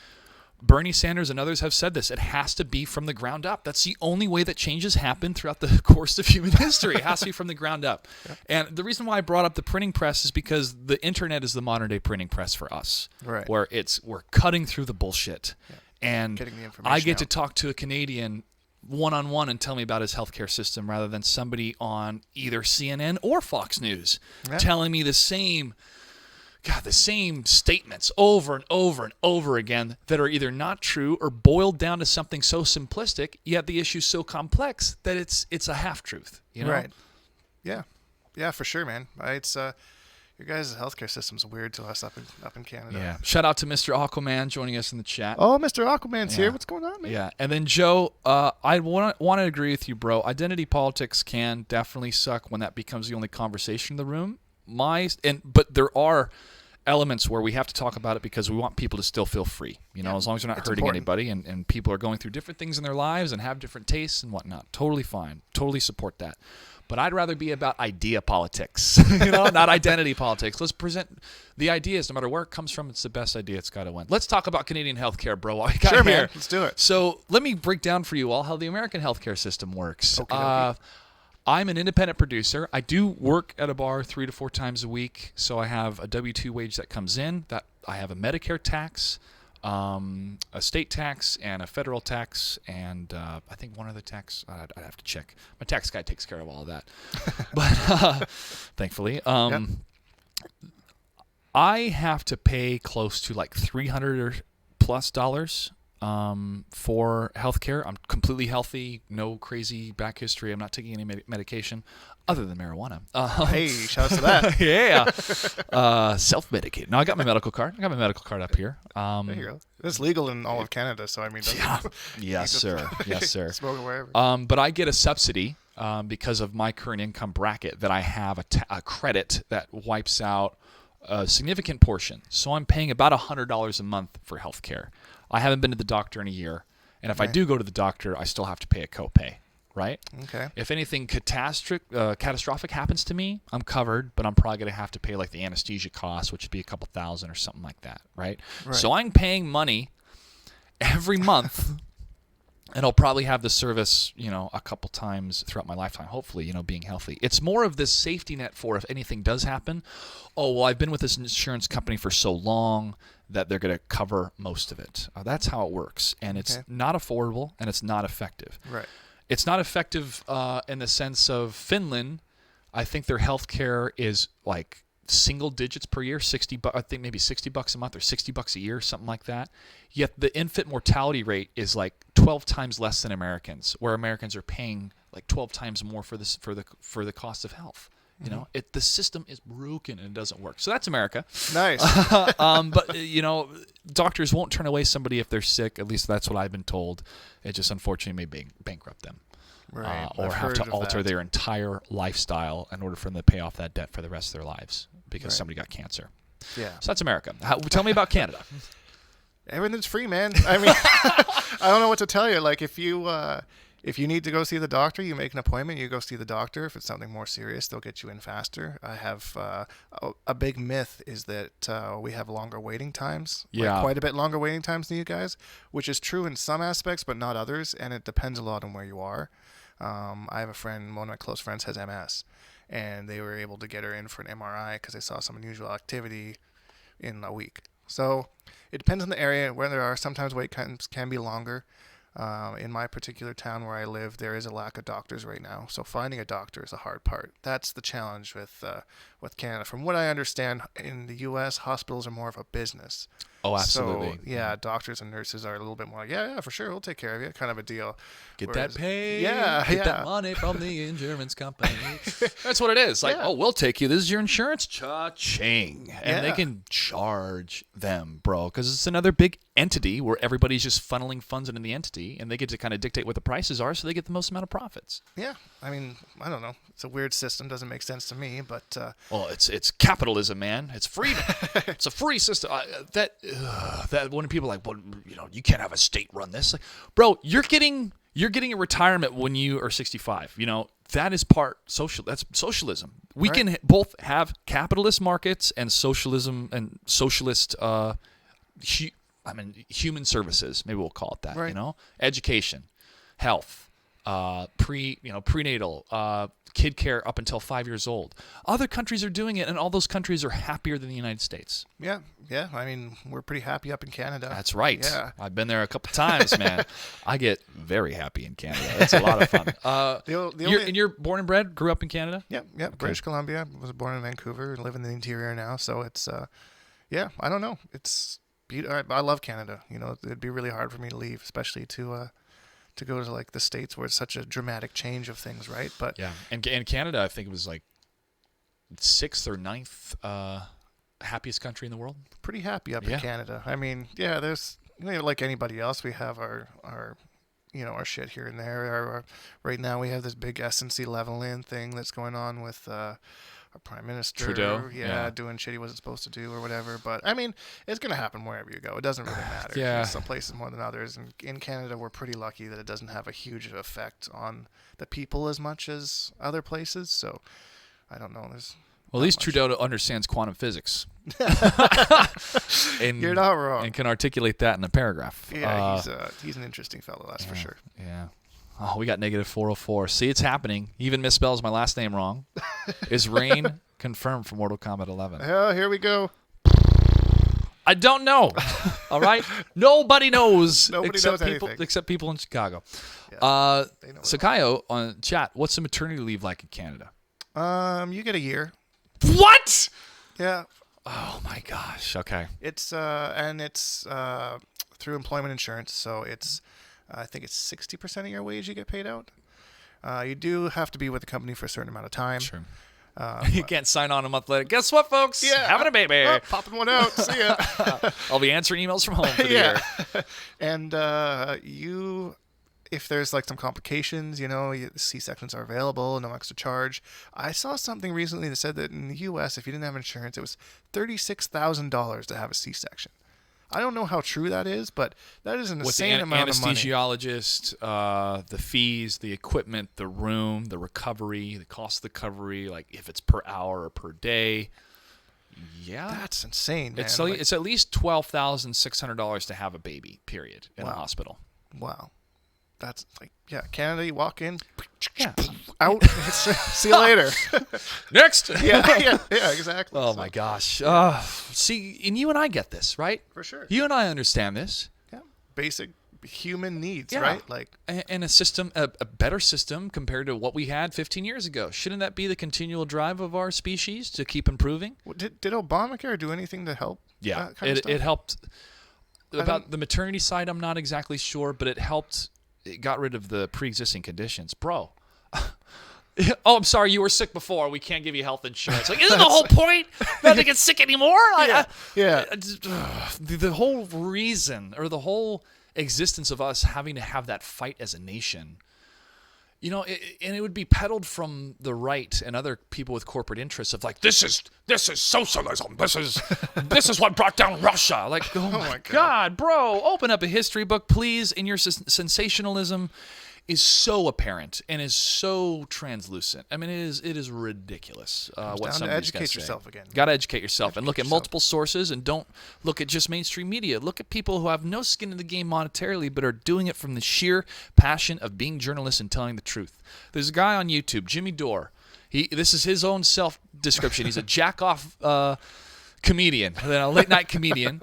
A: Bernie Sanders and others have said this. It has to be from the ground up. That's the only way that changes happen throughout the course of human history. It has to be from the ground up. Yeah. And the reason why I brought up the printing press is because the internet is the modern-day printing press for us, where we're cutting through the bullshit. Yeah. And
B: getting the information
A: I get to talk to a Canadian one-on-one and tell me about his healthcare system rather than somebody on either CNN or Fox News telling me the same statements over and over and over again that are either not true or boiled down to something so simplistic, yet the issue's so complex that it's a half-truth,
B: Right. Yeah. Yeah, for sure, man. It's your guys' healthcare system's weird to us up in Canada.
A: Yeah. Shout out to Mr. Aquaman joining us in the chat.
B: Oh, Mr. Aquaman's here. What's going on, man?
A: Yeah. And then, Joe, I want to agree with you, bro. Identity politics can definitely suck when that becomes the only conversation in the room. But there are elements where we have to talk about it because we want people to still feel free, as long as they're not hurting anybody and people are going through different things in their lives and have different tastes and whatnot. Totally fine. Totally support that. But I'd rather be about idea politics, not identity politics. Let's present the ideas. No matter where it comes from, it's the best idea. It's got to win. Let's talk about Canadian healthcare, bro.
B: Sure, man. Let's do it.
A: So let me break down for you all how the American healthcare system works.
B: Okay.
A: I'm an independent producer. I do work at a bar 3 to 4 times a week, so I have a W-2 wage that comes in. That I have a Medicare tax, a state tax, and a federal tax, and I think one other tax. I'd have to check. My tax guy takes care of all of that. But thankfully, I have to pay close to like $300 or plus for healthcare. I'm completely healthy, no crazy back history. I'm not taking any medication other than marijuana.
B: Hey, shout out to that.
A: Yeah. Self-medicated. No, I got my medical card. I got my medical card up here.
B: There you go. It's legal in all of Canada, so I mean.
A: Yes, sir. Yes, sir.
B: Smoke it wherever.
A: But I get a subsidy because of my current income bracket that I have a credit that wipes out a significant portion. So I'm paying about $100 a month for healthcare. I haven't been to the doctor in a year, and if I do go to the doctor, I still have to pay a copay, right?
B: Okay.
A: If anything catastrophic happens to me, I'm covered, but I'm probably going to have to pay like the anesthesia costs, which would be a couple $1,000 or something like that, right? So I'm paying money every month, and I'll probably have the service, a couple times throughout my lifetime, hopefully, being healthy. It's more of this safety net for if anything does happen. Oh, well, I've been with this insurance company for so long that they're going to cover most of it. That's how it works. And it's not affordable and it's not effective.
B: Right.
A: It's not effective in the sense of Finland. I think their healthcare is like single digits per year, I think maybe $60 a month or $60 a year, something like that. Yet the infant mortality rate is like 12 times less than Americans, where Americans are paying like 12 times more for the cost of health. You know, the system is broken and it doesn't work. So that's America.
B: Nice.
A: But, you know, doctors won't turn away somebody if they're sick. At least that's what I've been told. It just unfortunately may bankrupt them.
B: Right.
A: Or
B: I've
A: have
B: heard
A: to
B: of
A: alter
B: that.
A: their entire lifestyle in order for them to pay off that debt for the rest of their lives because
B: Right.
A: somebody got cancer.
B: Yeah.
A: So that's America. Tell me about Canada.
B: Everything's free, man. I mean, I don't know what to tell you. Like, if you need to go see the doctor, you make an appointment. You go see the doctor. If it's something more serious, they'll get you in faster. I have a big myth is that we have longer waiting times.
A: Yeah.
B: Like quite a bit longer waiting times than you guys, which is true in some aspects, but not others. And it depends a lot on where you are. I have a friend, one of my close friends has MS, and they were able to get her in for an MRI because they saw some unusual activity in a week. So it depends on the area where there are. Sometimes wait times can be longer. In my particular town where I live, there is a lack of doctors right now. So finding a doctor is a hard part. That's the challenge with Canada. From what I understand, in the U.S., hospitals are more of a business.
A: Oh, absolutely.
B: So, yeah, doctors and nurses are a little bit more like, yeah, for sure, we'll take care of you, kind of a deal.
A: Get
B: Whereas-
A: that pay.
B: Yeah,
A: Get
B: yeah.
A: that money from the insurance company. That's what it is. Like,
B: Yeah.
A: oh, we'll take you. This is your insurance. Cha-ching. And they
B: Yeah.
A: can charge them, bro, because it's another big entity where everybody's just funneling funds into the entity, and they get to kind of dictate what the prices are so they get the most amount of profits.
B: Yeah, I mean, I don't know. It's a weird system. Doesn't make sense to me, but
A: Well, it's capitalism, man. It's freedom. It's a free system. That when people are like, well, you know, you can't have a state run this. Like, bro, you're getting a retirement when you are 65. You know, that is part social. That's socialism. We
B: Right.
A: can both have capitalist markets and socialism and socialist. Human services. Maybe we'll call it that.
B: Right.
A: You know, education, health, prenatal, kid care up until 5 years old. Other countries are doing it, and all those countries are happier than the United States.
B: yeah. I mean, we're pretty happy up in Canada.
A: That's right.
B: Yeah.
A: I've been there a couple times, man. I get very happy in Canada. It's a lot of fun. You're born and bred, grew up in Canada?
B: Yeah. British Columbia. Was born in Vancouver and live in the interior now. So it's, I don't know. It's I love Canada. You know, it'd be really hard for me to leave, especially to go to like the States where it's such a dramatic change of things, right? But
A: yeah, and Canada, I think it was like 6th or 9th happiest country in the world.
B: pretty happy up in Canada. I mean, yeah, there's like anybody else, we have our our shit here and there. Right now we have this big S&C level-in thing that's going on with our Prime Minister.
A: Trudeau?
B: Yeah, doing shit he wasn't supposed to do or whatever. But, I mean, it's going to happen wherever you go. It doesn't really matter.
A: Yeah.
B: Some places more than others. And in Canada, we're pretty lucky that it doesn't have a huge effect on the people as much as other places. So, I don't know.
A: Well, at least Trudeau understands quantum physics. And,
B: You're not wrong.
A: And can articulate that in a paragraph.
B: Yeah, he's an interesting fellow, that's for sure.
A: Yeah. Oh, we got -404. See, it's happening. He even misspells my last name wrong. Is Rain confirmed for Mortal Kombat 11?
B: Oh, here we go.
A: I don't know. All right? Nobody knows.
B: Nobody
A: except
B: knows
A: people,
B: anything.
A: except people in Chicago.
B: Yeah, they know it
A: Sakayo on chat, what's the maternity leave like in Canada?
B: You get a year.
A: What?
B: Yeah.
A: Oh, my gosh. Okay.
B: It's through employment insurance, so it's I think it's 60% of your wage you get paid out. You do have to be with the company for a certain amount of time.
A: Sure. You can't sign on a month later. Guess what, folks?
B: Yeah.
A: Having a baby.
B: Oh, popping one out. See ya.
A: I'll be answering emails from home for the
B: Yeah.
A: year.
B: And if there's like some complications, C-sections are available, no extra charge. I saw something recently that said that in the U.S., if you didn't have insurance, it was $36,000 to have a C-section. I don't know how true that is, but that is an insane amount of money.
A: Anesthesiologist, the fees, the equipment, the room, the recovery, the cost of the recovery, like if it's per hour or per day. Yeah.
B: That's insane, man.
A: It's at least $12,600 to have a baby, period, in a hospital.
B: Wow. That's like, Canada, you walk in,
A: Yeah.
B: out, see you later.
A: Next.
B: yeah, exactly.
A: Oh, my gosh. See, and you and I get this, right?
B: For sure.
A: You and I understand this.
B: Yeah. Basic human needs,
A: Yeah.
B: right? Like,
A: and a system, a better system compared to what we had 15 years ago. Shouldn't that be the continual drive of our species to keep improving?
B: did Obamacare do anything to help?
A: Yeah,
B: that kind of stuff?
A: it helped. About the maternity side, I'm not exactly sure, but it helped. It got rid of the pre-existing conditions, bro. Oh, I'm sorry, you were sick before. We can't give you health insurance. Like, isn't the whole point not to get sick anymore? The whole reason or the whole existence of us having to have that fight as a nation, and it would be peddled from the right and other people with corporate interests of like, this is socialism. This is what brought down Russia. Like, oh my God, bro, open up a history book, please. And your sensationalism is so apparent and is so translucent. I mean, it is ridiculous what some of these guys say.
B: Yourself again.
A: Got to educate yourself and look at multiple sources, and don't look at just mainstream media. Look at people who have no skin in the game monetarily but are doing it from the sheer passion of being journalists and telling the truth. There's a guy on YouTube, Jimmy Dore. This is his own self-description. He's a jack-off comedian, a late-night comedian,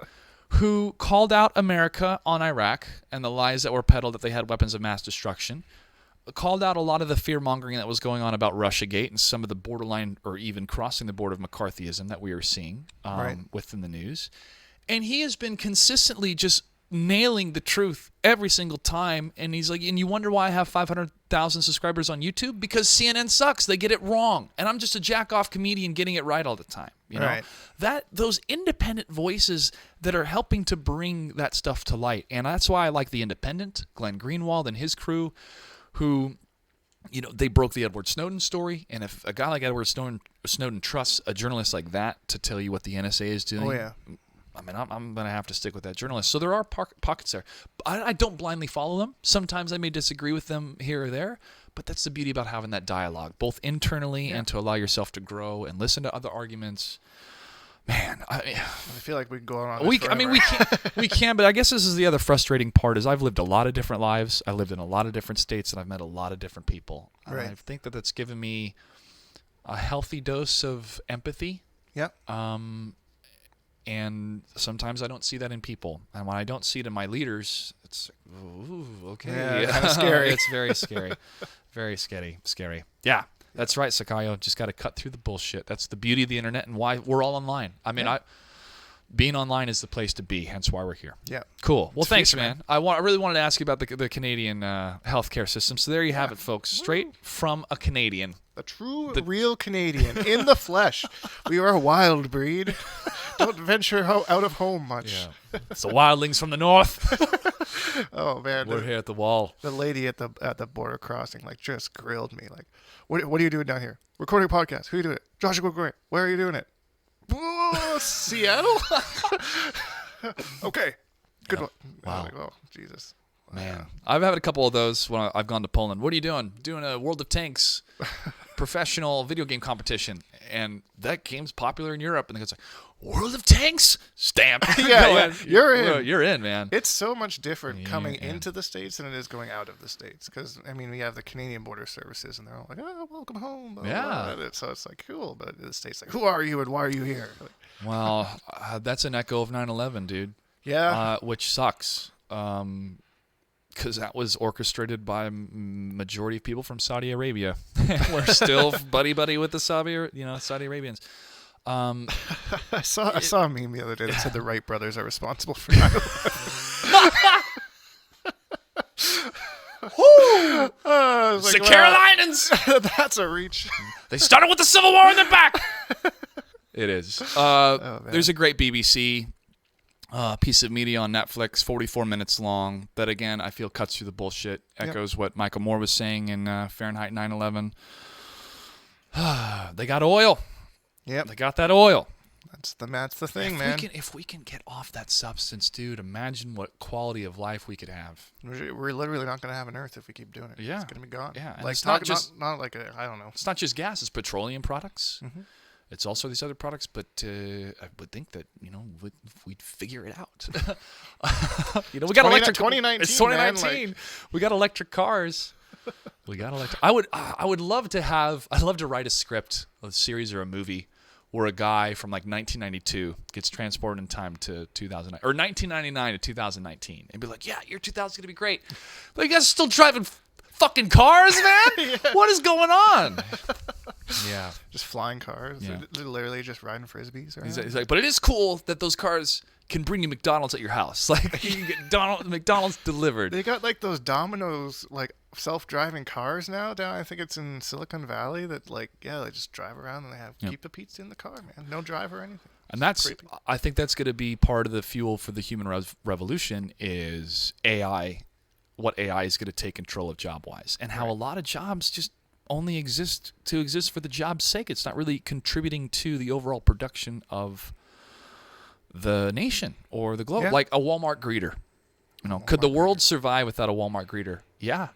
A: who called out America on Iraq and the lies that were peddled that they had weapons of mass destruction, called out a lot of the fear-mongering that was going on about Russiagate and some of the borderline or even crossing the border of McCarthyism that we are seeing within the news. And he has been consistently just nailing the truth every single time. And he's like, and you wonder why I have 500,000 subscribers on YouTube? Because CNN sucks. They get it wrong. And I'm just a jack-off comedian getting it right all the time.
B: Right.
A: Those independent voices that are helping to bring that stuff to light. And that's why I like The Independent, Glenn Greenwald and his crew, who, they broke the Edward Snowden story. And if a guy like Edward Snowden trusts a journalist like that to tell you what the NSA is doing, I mean, I'm going to have to stick with that journalist. So there are pockets there. I don't blindly follow them. Sometimes I may disagree with them here or there, but that's the beauty about having that dialogue, both internally and to allow yourself to grow and listen to other arguments. Man, I
B: feel like we can go on.
A: We can, but I guess this is the other frustrating part is I've lived a lot of different lives. I lived in a lot of different states, and I've met a lot of different people.
B: Right.
A: I think that that's given me a healthy dose of empathy.
B: Yeah.
A: And sometimes I don't see that in people. And when I don't see it in my leaders, it's ooh, okay.
B: Yeah, kind of scary.
A: It's very scary. Very scary. Yeah, that's right, Sakayo. Just got to cut through the bullshit. That's the beauty of the internet and why we're all online. I mean, being online is the place to be, hence why we're here.
B: Yeah.
A: Cool. Well, thanks, man. I really wanted to ask you about the Canadian healthcare system. So there you have it, folks. Straight from a Canadian.
B: A real Canadian in the flesh. We are a wild breed. Don't venture out of home much.
A: Yeah. It's the wildlings from the north.
B: Oh man,
A: we're here at the wall.
B: The lady at the border crossing just grilled me. Like, what are you doing down here? Recording a podcast. Who are you doing it? Joshua Gray. Where are you doing it? Seattle. Okay. Good one.
A: Wow.
B: Like, oh Jesus.
A: Man, I've had a couple of those when I've gone to Poland. What are you doing? Doing a World of Tanks professional video game competition. And that game's popular in Europe. And it's like, World of Tanks? Stamp.
B: Yeah. You're in.
A: You're in, man.
B: It's so much different coming into the States than it is going out of the States. Because, I mean, we have the Canadian border services, and they're all like, oh, welcome home. Blah, blah, blah. So it's like, cool. But in the States, like, who are you and why are you here? Like,
A: well, that's an echo of 9/11, dude.
B: Yeah.
A: Which sucks. Because that was orchestrated by a majority of people from Saudi Arabia. We're still buddy with the Saudi Arabians.
B: I saw a meme the other day that said the Wright brothers are responsible for 9/11.
A: The Carolinians!
B: That's a reach.
A: They started with the Civil War in the back! It is. There's a great BBC piece of media on Netflix, 44 minutes long, that again I feel cuts through the bullshit, echoes what Michael Moore was saying in Fahrenheit 9/11. They got oil.
B: Yep.
A: They got that oil.
B: That's the thing, man.
A: If we can get off that substance, dude, imagine what quality of life we could have.
B: We're literally not going to have an Earth if we keep doing it.
A: Yeah.
B: It's going to be gone.
A: Yeah. And
B: like,
A: it's not just
B: not like I don't know.
A: It's not just gas. It's petroleum products.
B: Mm-hmm.
A: It's also these other products, but I would think that, we'd figure it out. We got electric.
B: 2019.
A: It's 2019.
B: Man,
A: we got electric cars. I would love to write a script, a series or a movie where a guy from like 1992 gets transported in time to 2009 or 1999 to 2019 and be like, yeah, year 2000 is going to be great. But you guys are still driving fucking cars, man?
B: Yeah.
A: What is going on? Yeah.
B: Just flying cars.
A: Yeah.
B: Literally just riding Frisbees. Right?
A: He's like, but it is cool that those cars can bring you McDonald's at your house. Like you can get McDonald's delivered.
B: They got like those Domino's like self-driving cars now down. I think it's in Silicon Valley that they just drive around and they keep the pizza in the car, man. No drive or anything.
A: And I think that's going to be part of the fuel for the human revolution is AI, what AI is going to take control of job-wise, and how a lot of jobs just only exist for the job's sake. It's not really contributing to the overall production of the nation or the globe. Like a Walmart greeter. Could the world survive without a Walmart greeter? Yeah.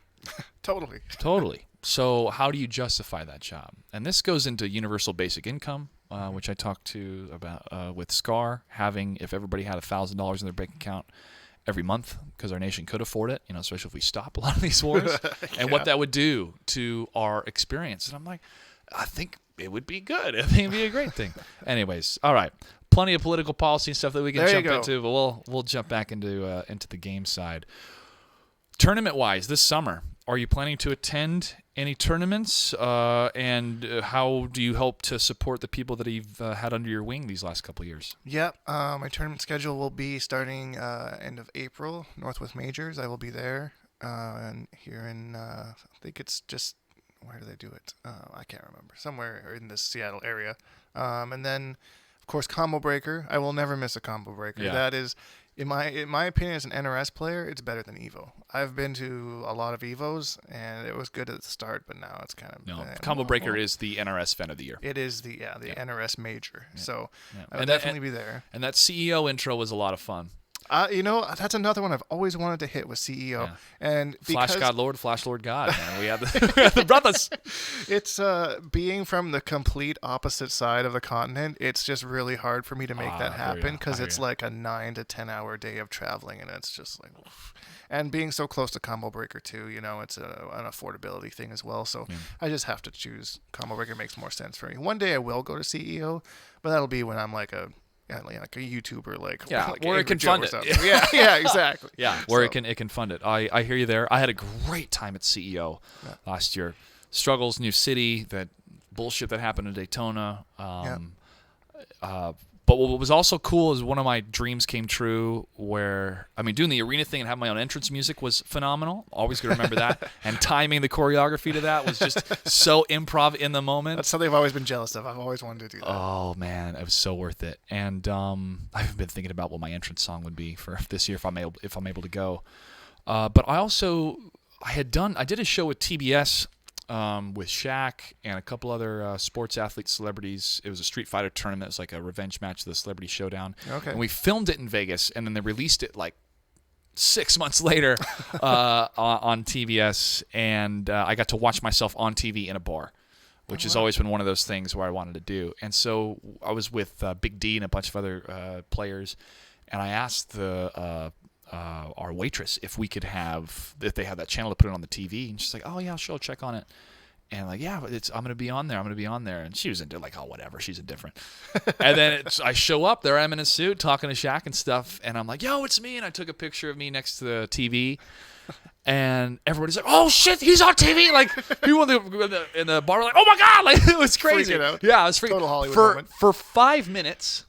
A: Totally. So how do you justify that job? And this goes into universal basic income, which I talked to about with SCAR, having, if everybody had $1,000 in their bank account every month, because our nation could afford it, especially if we stop a lot of these wars, and what that would do to our experience. And I'm like, I think it would be good. I think it'd be a great thing. Anyways, all right. Plenty of political policy and stuff that we can jump into, but we'll jump back into the game side. Tournament-wise, this summer, are you planning to attend any tournaments? And how do you hope to support the people that you've had under your wing these last couple of years?
B: Yep. My tournament schedule will be starting end of April, Northwest Majors. I will be there. And here in, I think it's just, where do they do it? I can't remember. Somewhere in the Seattle area. And then, of course, Combo Breaker. I will never miss a Combo Breaker. Yeah. That is, in my opinion, as an NRS player, it's better than Evo. I've been to a lot of Evos, and it was good at the start, but now it's kind of...
A: Combo Breaker is the NRS event of the year.
B: It is the NRS major. Yeah. So I will definitely be there.
A: And that CEO intro was a lot of fun.
B: That's another one I've always wanted to hit with CEO. Yeah. And
A: Flash God Lord, Flash Lord God. Man. We have the brothers.
B: It's being from the complete opposite side of the continent. It's just really hard for me to make that happen because it's like a 9 to 10 hour day of traveling, and it's just like, oof. And being so close to Combo Breaker too, it's an affordability thing as well. So I just have to choose Combo Breaker. Makes more sense for me. One day I will go to CEO, but that'll be when I'm like a YouTuber,
A: where it can fund it.
B: Yeah, exactly.
A: Where it can fund it. I hear you there. I had a great time at CEO last year. Struggles, new city, that bullshit that happened in Daytona. But what was also cool is one of my dreams came true where, doing the arena thing and having my own entrance music was phenomenal. Always going to remember that. And timing the choreography to that was just so improv in the moment.
B: That's something I've always been jealous of. I've always wanted to do that.
A: Oh, man. It was so worth it. And I've been thinking about what my entrance song would be for this year if I'm able to go. But I did a show with TBS with Shaq and a couple other sports athletes, celebrities. It was a Street Fighter tournament. It was like a revenge match of the Celebrity Showdown.
B: Okay.
A: And we filmed it in Vegas, and then they released it like 6 months later on TBS, and I got to watch myself on TV in a bar, which has always been one of those things where I wanted to do. And so I was with Big D and a bunch of other players, and I asked our waitress if they had that channel to put it on the TV, and she's like, "Oh yeah, sure, I'll check on it." And like, "Yeah, but I'm gonna be on there. And she was into like, "Oh, whatever, she's indifferent." And then I show up there, I'm in a suit talking to Shaq and stuff, and I'm like, "Yo, it's me!" And I took a picture of me next to the TV, and everybody's like, "Oh shit, he's on TV!" Like people in the bar were like, "Oh my god!" Like it was crazy.
B: Freaking out.
A: Yeah, it was freaking
B: Total Hollywood moment.
A: For 5 minutes,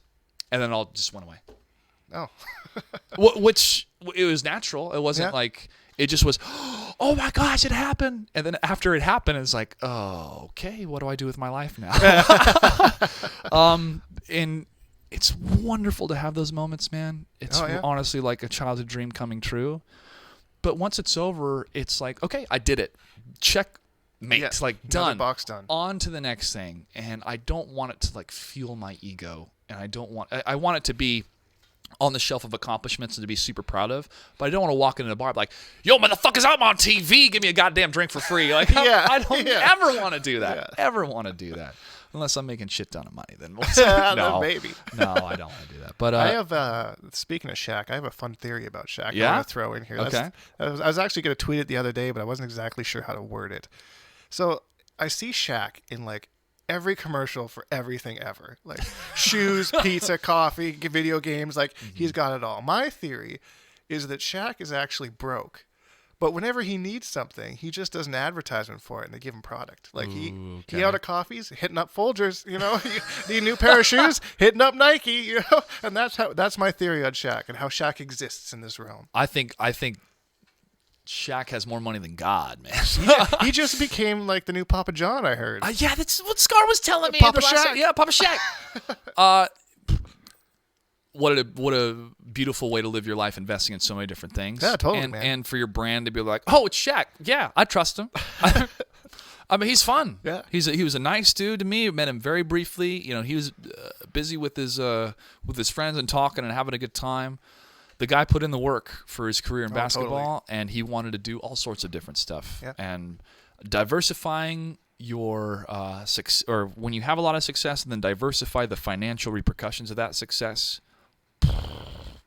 A: and then all just went away.
B: Oh.
A: Which it was natural. It wasn't like it just was, "Oh my gosh, it happened." And then after it happened, it's like, "Oh, okay, what do I do with my life now?" And it's wonderful to have those moments, man. It's honestly like a childhood dream coming true. But once it's over, it's like, okay, I did it. Check. Mate, like done.
B: Box done.
A: On to the next thing. And I don't want it to like fuel my ego. And I want it to be on the shelf of accomplishments and to be super proud of, but I don't want to walk into a bar like, "Yo, motherfuckers, I'm on TV. Give me a goddamn drink for free." Like, I don't ever want to do that.
B: Yeah.
A: Ever want to do that. Unless I'm making shit ton of money, then
B: no, maybe.
A: No, I don't want to do that. But
B: I have, speaking of Shaq, I have a fun theory about Shaq.
A: Yeah?
B: I want to throw in here.
A: Okay.
B: I was actually going to tweet it the other day, but I wasn't exactly sure how to word it. So I see Shaq in like every commercial for everything ever, like shoes, pizza, coffee, video games. Like he's got it all. My theory is that Shaq is actually broke, But whenever he needs something, he just does an advertisement for it, and they give him product. Like
A: Ooh,
B: he out of coffees, hitting up Folgers, you know, need a new pair of shoes, hitting up Nike, you know, and that's my theory on Shaq and how Shaq exists in this realm.
A: I think Shaq has more money than God, man.
B: He just became like the new Papa John, I heard.
A: Yeah, that's what Scar was telling me.
B: Papa Shaq.
A: Yeah, Papa Shaq. What a beautiful way to live your life, investing in so many different things.
B: Yeah, totally,
A: and,
B: man.
A: And for your brand to be like, oh, it's Shaq. Yeah, I trust him. I mean, he's fun.
B: Yeah.
A: He was a nice dude to me. I met him very briefly. You know, he was busy with his friends and talking and having a good time. The guy put in the work for his career in basketball, and he wanted to do all sorts of different stuff.
B: Yeah. And
A: diversifying your success, or when you have a lot of success, and then diversify the financial repercussions of that success.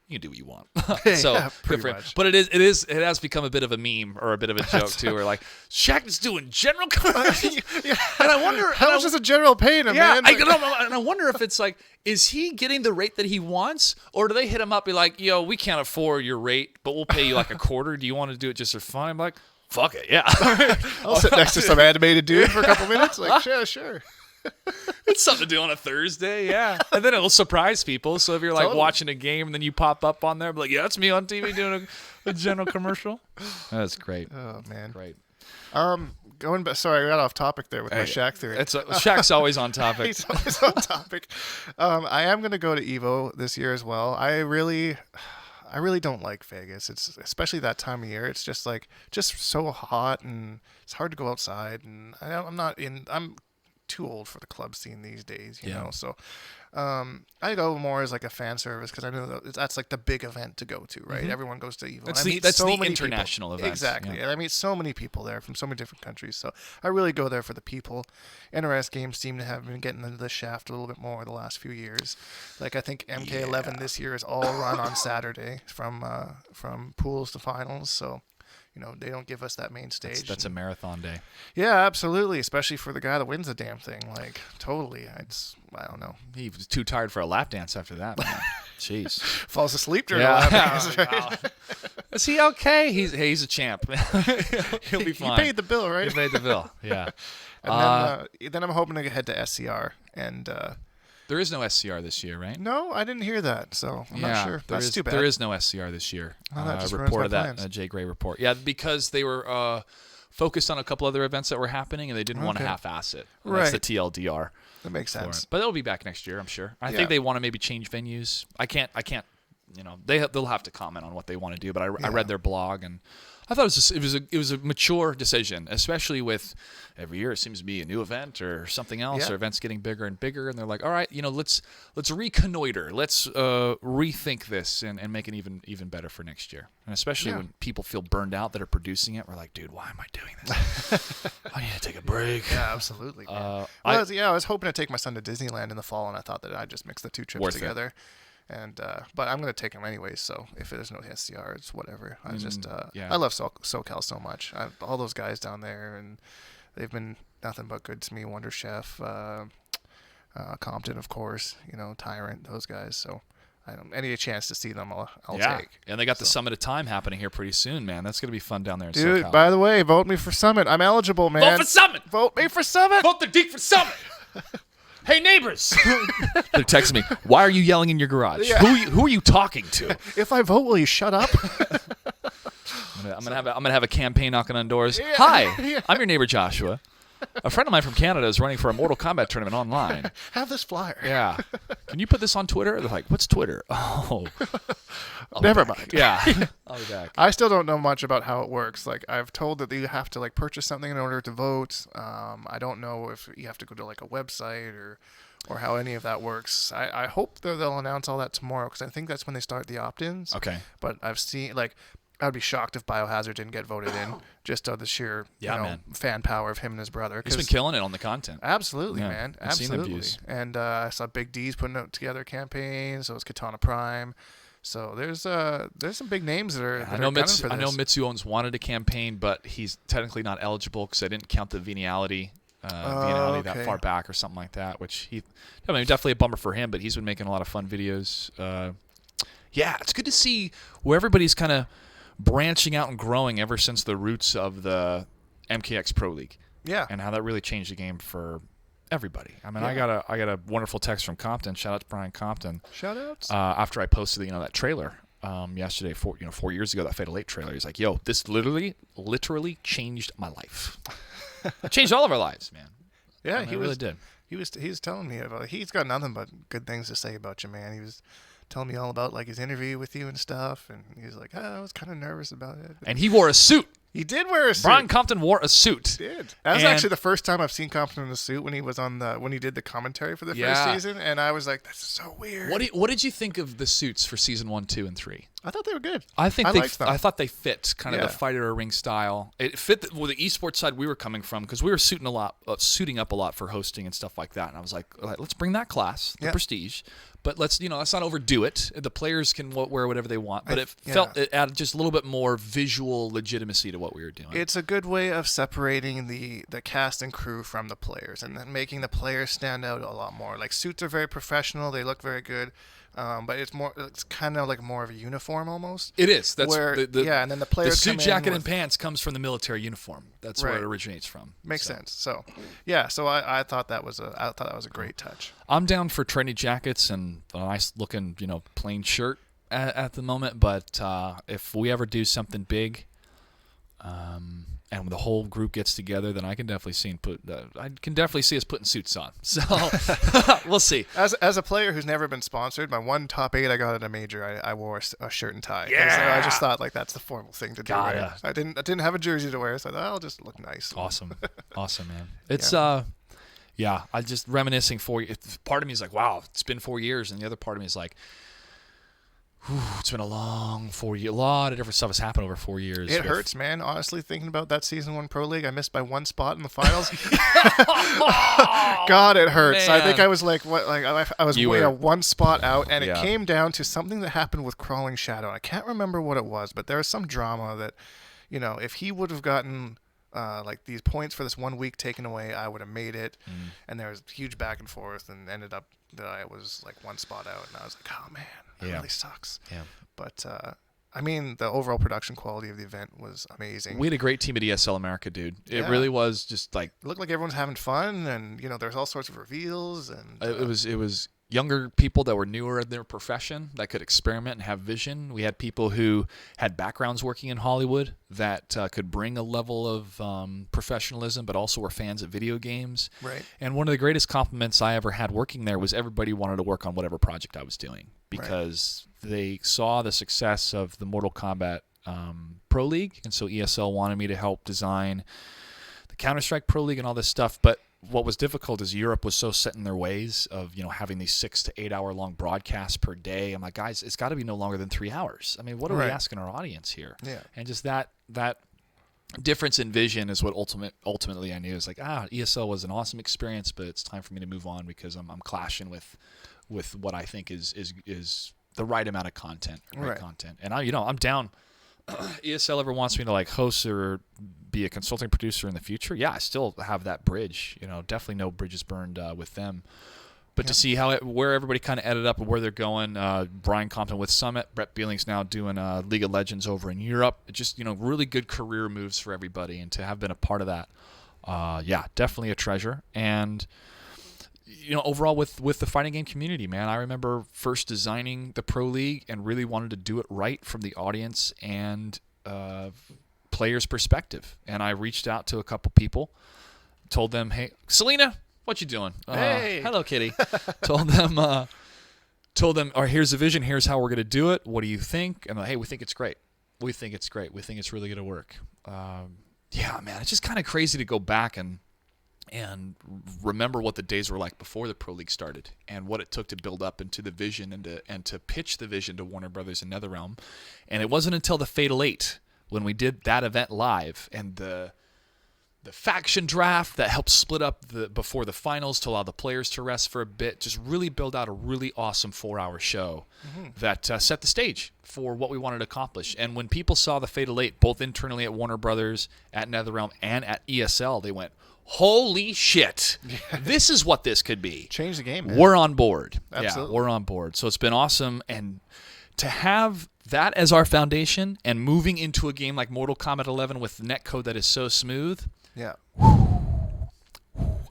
A: You can do what you want. So
B: yeah, pretty much.
A: But it has become a bit of a meme or a bit of a joke too. Where like Shaq is doing general commercials,
B: yeah.
A: and I wonder
B: how much is a general paying him,
A: yeah,
B: man?
A: and I wonder if it's like, is he getting the rate that he wants, or do they hit him up be like, yo, we can't afford your rate, but we'll pay you like a quarter. Do you want to do it just for fun? I'm like, fuck it, yeah.
B: I'll sit next to some animated dude for a couple minutes. Like, yeah, sure.
A: It's something to do on a Thursday, yeah. And then it'll surprise people. So if you're like watching a game and then you pop up on there, be like, yeah, that's me on TV doing a general commercial. That's great.
B: Oh man,
A: great.
B: Going back. Sorry, I got off topic there with my Shaq theory.
A: Shaq's always on topic.
B: He's always on topic. I am going to go to Evo this year as well. I really don't like Vegas. It's especially that time of year. It's just so hot, and it's hard to go outside. And I'm too old for the club scene these days, you know. So I go more as like a fan service because I know that's like the big event to go to, right? Mm-hmm. Everyone goes to Evo.
A: That's the international event.
B: Exactly. Yeah. And I meet so many people there from so many different countries. So I really go there for the people. NRS games seem to have been getting into the shaft a little bit more the last few years. Like I think MK11 this year is all run on Saturday from pools to finals. So you know, they don't give us that main stage.
A: That's a marathon day.
B: Yeah, absolutely. Especially for the guy that wins the damn thing. Like, totally. I don't know.
A: He was too tired for a lap dance after that, man. Jeez.
B: Falls asleep during a lap dance, right?
A: Wow. Is he okay? He's a champ. He'll be fine.
B: He paid the bill, right?
A: He paid the bill, yeah.
B: And then I'm hoping to head to SCR. And
A: there is no SCR this year, right?
B: No, I didn't hear that, so I'm not sure. That's too bad.
A: There is no SCR this year.
B: That just
A: reported
B: that
A: a J.Gray report. Yeah, because they were focused on a couple other events that were happening, and they didn't want to half-ass it.
B: Right.
A: That's the TLDR.
B: That makes sense.
A: But they'll be back next year, I'm sure. I think they want to maybe change venues. I can't. You know, they'll have to comment on what they want to do. But I read their blog, and I thought it was a mature decision, especially with every year it seems to be a new event or something else, or events getting bigger and bigger, and they're like, all right, you know, let's reconnoiter, let's rethink this and make it even better for next year. And especially when people feel burned out that are producing it, we're like, dude, why am I doing this? I need to take a break.
B: Yeah, absolutely. I was hoping to take my son to Disneyland in the fall, and I thought that I'd just mix the two trips together. And but I'm gonna take him anyways. So if there's no SCR, it's whatever. I just I love SoCal so much. All those guys down there, and they've been nothing but good to me. Wonder Chef, Compton, of course. You know, Tyrant, those guys. So any chance to see them, I'll take.
A: And they got the Summit of Time happening here pretty soon, man. That's gonna be fun down there in
B: Dude,
A: SoCal.
B: by the way, vote me for Summit. I'm eligible, man.
A: Vote for Summit.
B: Vote me for Summit.
A: Vote the Deke for Summit. Hey, neighbors! They're texting me. Why are you yelling in your garage?
B: Yeah.
A: Who are you talking to?
B: If I vote, will you shut up?
A: I'm gonna have a campaign knocking on doors.
B: Yeah.
A: Hi, I'm your neighbor Joshua. A friend of mine from Canada is running for a Mortal Kombat tournament online.
B: Have this flyer.
A: Yeah. Can you put this on Twitter? They're like, what's Twitter? Oh.
B: Never mind.
A: Yeah. I'll be back.
B: I still don't know much about how it works. Like, I've told that you have to purchase something in order to vote. I don't know if you have to go to a website or how any of that works. I hope that they'll announce all that tomorrow because I think that's when they start the opt-ins.
A: Okay.
B: But I've seen I'd be shocked if Biohazard didn't get voted in just out of the sheer fan power of him and his brother.
A: He's been killing it on the content.
B: Absolutely, man.
A: I've seen them views.
B: And I saw Big D's putting out together a campaign. So it's Katana Prime. So there's some big names that are.
A: I know Mitsu owns wanted a campaign, but he's technically not eligible because I didn't count the venality. That far back or something like that, which definitely a bummer for him, but he's been making a lot of fun videos. It's good to see where everybody's kind of branching out and growing ever since the roots of the MKX Pro League.
B: Yeah.
A: And how that really changed the game for everybody. I mean, I got a wonderful text from Compton. Shout out to Brian Compton.
B: Shout outs.
A: After I posted that trailer yesterday, 4 years ago, that Fatal 8 trailer. He's like, "Yo, this literally changed my life. It changed all of our lives, man."
B: Yeah,
A: I mean, really did.
B: He was telling me about. He's got nothing but good things to say about you, man. He was telling me all about like his interview with you and stuff, and he was like, I was kind of nervous about it.
A: And he wore a suit.
B: He did wear a suit.
A: Brian Compton wore a suit.
B: He did. That was actually the first time I've seen Compton in a suit when he was when he did the commentary for the first season, and I was like, "That's so weird."
A: What did you think of the suits for season 1, 2, and 3?
B: I thought they were good.
A: I thought they fit kind of the fighter or ring style. It fit the esports side we were coming from because we were suiting up a lot for hosting and stuff like that. And I was like, let's bring that class, the prestige, but let's not overdo it. The players can wear whatever they want, but it added just a little bit more visual legitimacy to what we were doing.
B: It's a good way of separating the cast and crew from the players and then making the players stand out a lot more. Like suits are very professional; they look very good. But it's kind of like more of a uniform almost.
A: It is. That's
B: and then the players.
A: The suit jacket and pants comes from the military uniform. That's where it originates from.
B: Makes sense. So, so I thought that was a great touch.
A: I'm down for trendy jackets and a nice looking, plain shirt at the moment. But if we ever do something big, and the whole group gets together, then I can definitely see us putting suits on. So we'll see.
B: As a player who's never been sponsored, my one top 8 I got at a major, I wore a shirt and tie.
A: Yeah.
B: I just thought like that's the formal thing to do. Right? I didn't have a jersey to wear, so I thought I'll just look nice.
A: Awesome, man. It's I just reminiscing part of me is like, wow, it's been 4 years, and the other part of me is like, it's been a long 4 years. A lot of different stuff has happened over 4 years.
B: It hurts, man. Honestly, thinking about that season 1 Pro League, I missed by 1 spot in the finals. God, it hurts. Man. I think I was like, I was way a 1 spot out, and it came down to something that happened with Crawling Shadow. I can't remember what it was, but there was some drama that, if he would have gotten like these points for this 1 week taken away, I would have made it. And there was huge back and forth, and ended up that I was like 1 spot out, and I was like, oh man, that really sucks. Yeah. But I mean, the overall production quality of the event was amazing.
A: We had a great team at ESL America, dude. It really was just like
B: it looked like everyone's having fun, and there's all sorts of reveals, and
A: it was younger people that were newer in their profession that could experiment and have vision. We had people who had backgrounds working in Hollywood that could bring a level of professionalism, but also were fans of video games.
B: Right. And
A: one of the greatest compliments I ever had working there was everybody wanted to work on whatever project I was doing because they saw the success of the Mortal Kombat Pro League, and so ESL wanted me to help design the Counter-Strike Pro League and all this stuff, but what was difficult is Europe was so set in their ways of, having these 6 to 8 hour long broadcasts per day. I'm like, guys, it's got to be no longer than 3 hours. I mean, what are we asking our audience here? Yeah. And just that difference in vision is what ultimately I knew. It's like, ESL was an awesome experience, but it's time for me to move on because I'm clashing with what I think is the right amount of content, content. And I'm down. ESL ever wants me to host or be a consulting producer in the future, I still have that bridge. Definitely no bridges burned with them. But to see where everybody kind of ended up and where they're going, Brian Compton with Summit, Brett Beeling's now doing League of Legends over in Europe. It just really good career moves for everybody, and to have been a part of that, definitely a treasure. And overall with the fighting game community, man, I remember first designing the Pro League and really wanted to do it right from the audience and players' perspective. And I reached out to a couple people, told them, hey, Selena, what you doing?
B: Hey.
A: Hello, kitty. told them, all right, here's the vision. Here's how we're going to do it. What do you think? And hey, we think it's great. We think it's great. We think it's really going to work. Man, it's just kind of crazy to go back and remember what the days were like before the Pro League started and what it took to build up into the vision and to pitch the vision to Warner Brothers and NetherRealm. And it wasn't until the Fatal 8 when we did that event live and the faction draft that helped split up before the finals to allow the players to rest for a bit, just really build out a really awesome 4-hour show that set the stage for what we wanted to accomplish. And when people saw the Fatal 8, both internally at Warner Brothers, at NetherRealm, and at ESL, they went, holy shit, this is what this could be.
B: Change the game, man.
A: We're on board.
B: Absolutely.
A: Yeah, we're on board. So it's been awesome. And to have that as our foundation and moving into a game like Mortal Kombat 11 with netcode that is so smooth,
B: Yeah.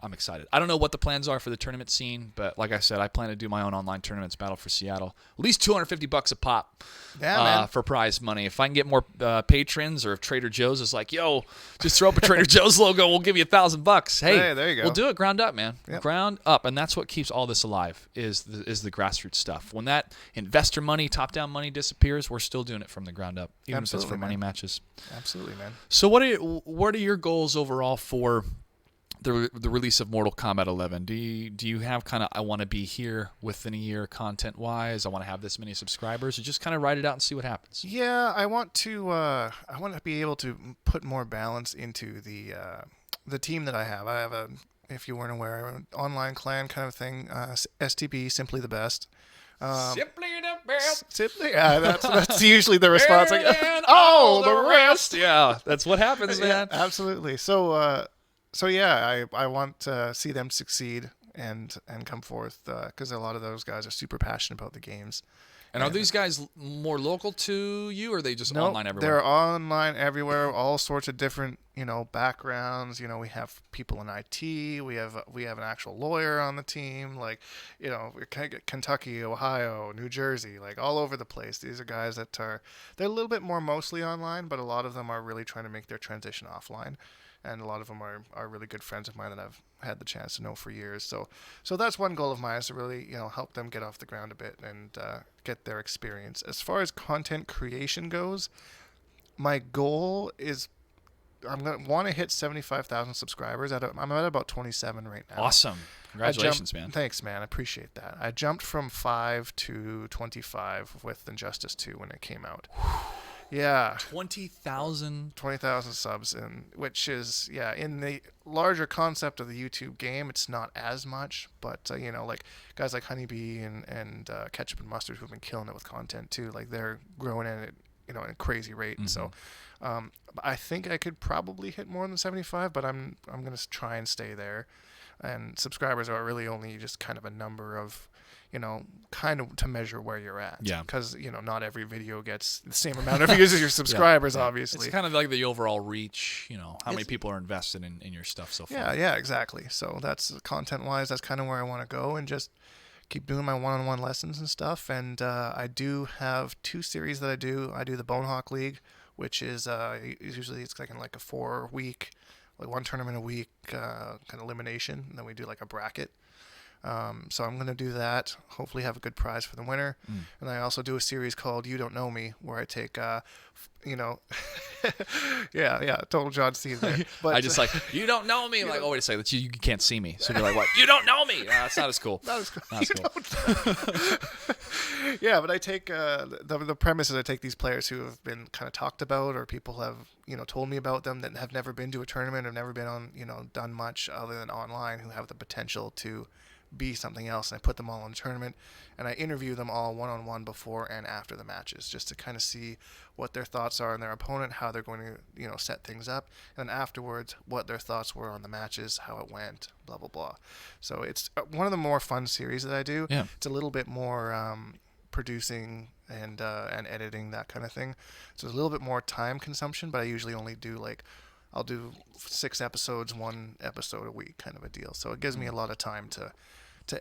A: I'm excited. I don't know what the plans are for the tournament scene, but like I said, I plan to do my own online tournaments, Battle for Seattle. At least $250 a pop
B: Yeah,
A: for prize money. If I can get more patrons, or if Trader Joe's is like, yo, just throw up a Trader Joe's logo, we'll give you $1,000. Hey,
B: there you go.
A: We'll do it ground up, man.
B: Yep.
A: Ground up, and that's what keeps all this alive is the grassroots stuff. When that investor money, top-down money disappears, we're still doing it from the ground up, even if it's for money matches.
B: Absolutely, man.
A: So what are your goals overall for the release of Mortal Kombat 11? Do you have kind of, I want to be here within a year content wise, I want to have this many subscribers, or just kind of write it out and see what happens?
B: Yeah, I want to be able to put more balance into the team that I have. I have if you weren't aware, an online clan kind of thing, STP, Simply the Best.
A: Simply the best.
B: Simply, yeah, that's usually the response. Like,
A: And
B: oh, the rest.
A: Yeah, that's what happens, man.
B: Yeah, absolutely. So yeah, I want to see them succeed and come forth because a lot of those guys are super passionate about the games.
A: And are these guys more local to you, or are they just online everywhere?
B: They're online everywhere, all sorts of different, backgrounds. We have people in IT. We have an actual lawyer on the team. Like, Kentucky, Ohio, New Jersey, like all over the place. These are guys that they're a little bit more mostly online, but a lot of them are really trying to make their transition offline. And a lot of them are really good friends of mine that I've had the chance to know for years. So that's one goal of mine, is to really help them get off the ground a bit and get their experience. As far as content creation goes, my goal is I'm gonna want to hit 75,000 subscribers. I'm at about 27 right now.
A: Awesome. Congratulations, man.
B: Thanks, man. I appreciate that. I jumped from 5 to 25 with Injustice 2 when it came out. Yeah.
A: 20,000
B: subs, which is, in the larger concept of the YouTube game, it's not as much, but, like guys like Honeybee and Ketchup and Mustard, who've been killing it with content too, like they're growing in it, at a crazy rate.
A: Mm-hmm.
B: So, I think I could probably hit more than 75, but I'm going to try and stay there. And subscribers are really only just kind of a number of, kind of to measure where you're at.
A: Yeah.
B: Because, not every video gets the same amount of views as your subscribers, obviously.
A: It's kind of like the overall reach, how many people are invested in your stuff so far.
B: Yeah, exactly. So that's content-wise, that's kind of where I want to go, and just keep doing my one-on-one lessons and stuff. And I do have 2 series that I do. I do the Bonehawk League, which is usually it's like in like a 4-week, like one tournament a week kind of elimination, and then we do like a bracket. So I'm going to do that, hopefully have a good prize for the winner. And I also do a series called You Don't Know Me, where I take, total John Cena there. But
A: I just like, you don't know me. Like, wait a second, you can't see me. So you're like, what? You don't know me. That's not as cool.
B: Not as cool.
A: Not as cool.
B: Yeah, but I take, the premise is I take these players who have been kind of talked about, or people have, told me about them that have never been to a tournament, have never been on, done much other than online, who have the potential to be something else, and I put them all in a tournament, and I interview them all one-on-one before and after the matches, just to kind of see what their thoughts are on their opponent, how they're going to set things up, and then afterwards what their thoughts were on the matches, how it went, blah blah blah. So it's one of the more fun series that I do.
A: Yeah.
B: It's a little bit more producing and editing, that kind of thing, so it's a little bit more time consumption, but I usually only do I'll do 6 episodes, 1 episode a week, kind of a deal. So it gives me a lot of time to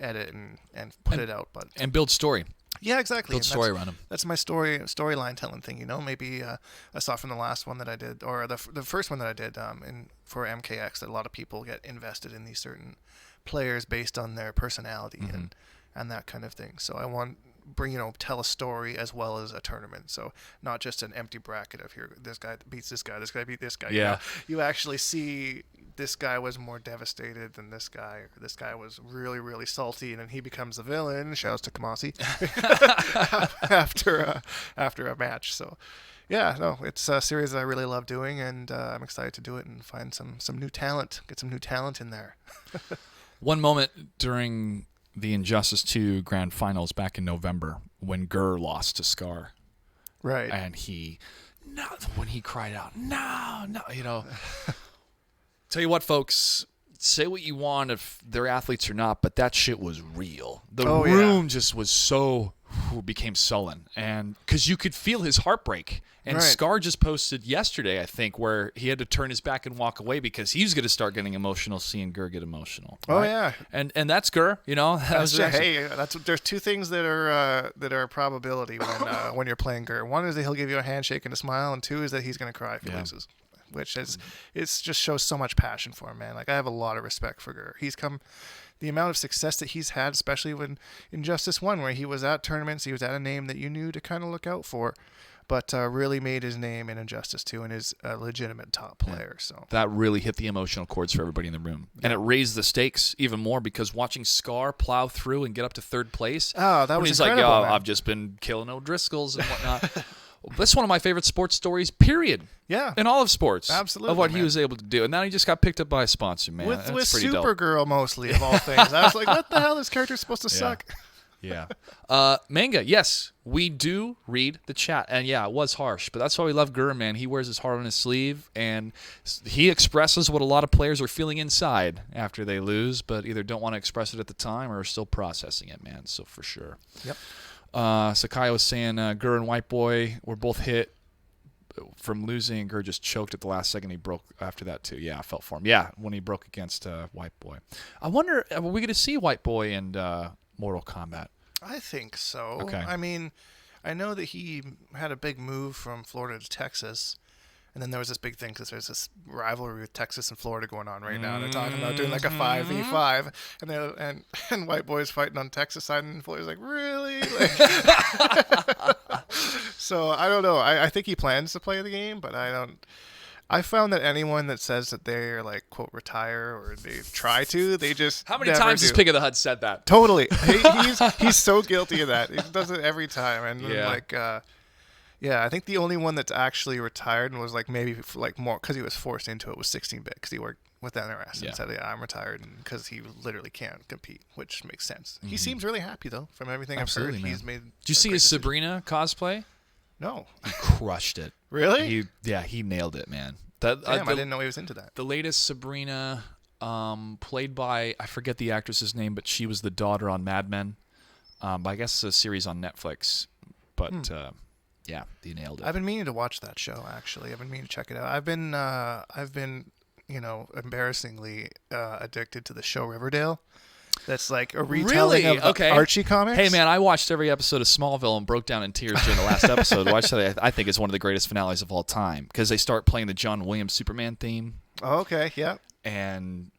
B: edit and put it out.
A: And build story.
B: Yeah, exactly.
A: Build story around them.
B: That's my storyline telling thing. Maybe I saw from the last one that I did, or the first one that I did for MKX, that a lot of people get invested in these certain players based on their personality and that kind of thing. So I want tell a story as well as a tournament. So not just an empty bracket of here, this guy beats this guy beat this guy.
A: Yeah.
B: You actually see this guy was more devastated than this guy. This guy was really, really salty, and then he becomes the villain. Shouts to Kamasi after a match. So yeah, no, it's a series that I really love doing, and I'm excited to do it and find some new talent, get some new talent in there.
A: One moment during the Injustice 2 Grand Finals back in November when Gurr lost to Scar.
B: Right.
A: And when he cried out, no, tell you what, folks, say what you want if they're athletes or not, but that shit was real. The room just was so, who became sullen, and because you could feel his heartbreak. And
B: Right.
A: Scar just posted yesterday, I think, where he had to turn his back and walk away because he was going to start getting emotional seeing Gur get emotional.
B: Oh,
A: right?
B: yeah.
A: And that's Gur, you know.
B: There's two things that are a probability when you're playing Gur. One is that he'll give you a handshake and a smile, and two is that he's going to cry if he loses. Which it's just shows so much passion for him, man. Like, I have a lot of respect for Gur. The amount of success that he's had, especially when Injustice 1, where he was at tournaments, he was at a name that you knew to kind of look out for, but really made his name in Injustice 2 and is a legitimate top player. So
A: that really hit the emotional chords for everybody in the room. And it raised the stakes even more because watching Scar plow through and get up to third place.
B: Oh, that was
A: he's
B: incredible,
A: like,
B: man.
A: I've just been killing O'Driscolls and whatnot. That's one of my favorite sports stories, period.
B: Yeah.
A: In all of sports.
B: Absolutely,
A: Of what
B: man.
A: he was able to do. And now he just got picked up by a sponsor, man.
B: With
A: That's pretty dope.
B: Supergirl, mostly, of all things. I was like, what the hell? This character's supposed to suck.
A: Yeah. Manga, yes, we do read the chat. And yeah, it was harsh, but that's why we love Gur, man. He wears his heart on his sleeve, and he expresses what a lot of players are feeling inside after they lose, but either don't want to express it at the time or are still processing it, man. So for sure.
B: Yep.
A: Sakai was saying Gur and White Boy were both hit from losing. Gur just choked at the last second. He broke after that too. Yeah, I felt for him. Yeah, when he broke against White Boy. I wonder, are we going to see White Boy and Mortal Kombat?
B: I think so.
A: Okay.
B: I mean, I know that he had a big move from Florida to Texas, and then there was this big thing because there's this rivalry with Texas and Florida going on right now. They're talking about doing like a 5v5, and White Boy's fighting on Texas side, and Florida's like, really? So I don't know. I think he plans to play the game, but I don't. I found that anyone that says that they're like, quote, retire or they try to, they just
A: How many
B: never
A: times
B: do.
A: has Pig of the Hut said that?
B: Totally. He's so guilty of that. He does it every time. And then, I think the only one that's actually retired and was like maybe like more because he was forced into it was 16-bit because he worked with NRS and said, I'm retired because he literally can't compete, which makes sense. He seems really happy though from everything
A: Absolutely,
B: I've heard.
A: man.
B: He's made.
A: Did you see his Sabrina cosplay?
B: No.
A: He crushed it.
B: Really?
A: He nailed it, man.
B: Damn, I didn't know he was into that.
A: The latest Sabrina, played by, I forget the actress's name, but she was the daughter on Mad Men. But I guess it's a series on Netflix. But yeah, he nailed it.
B: I've been meaning to watch that show. Actually, I've been meaning to check it out. I've been, embarrassingly addicted to the show Riverdale. That's like a retelling of the Archie comics.
A: Hey, man, I watched every episode of Smallville and broke down in tears during the last episode. Watch that. I think it's one of the greatest finales of all time because they start playing the John Williams Superman theme.
B: Oh, okay, yeah.
A: And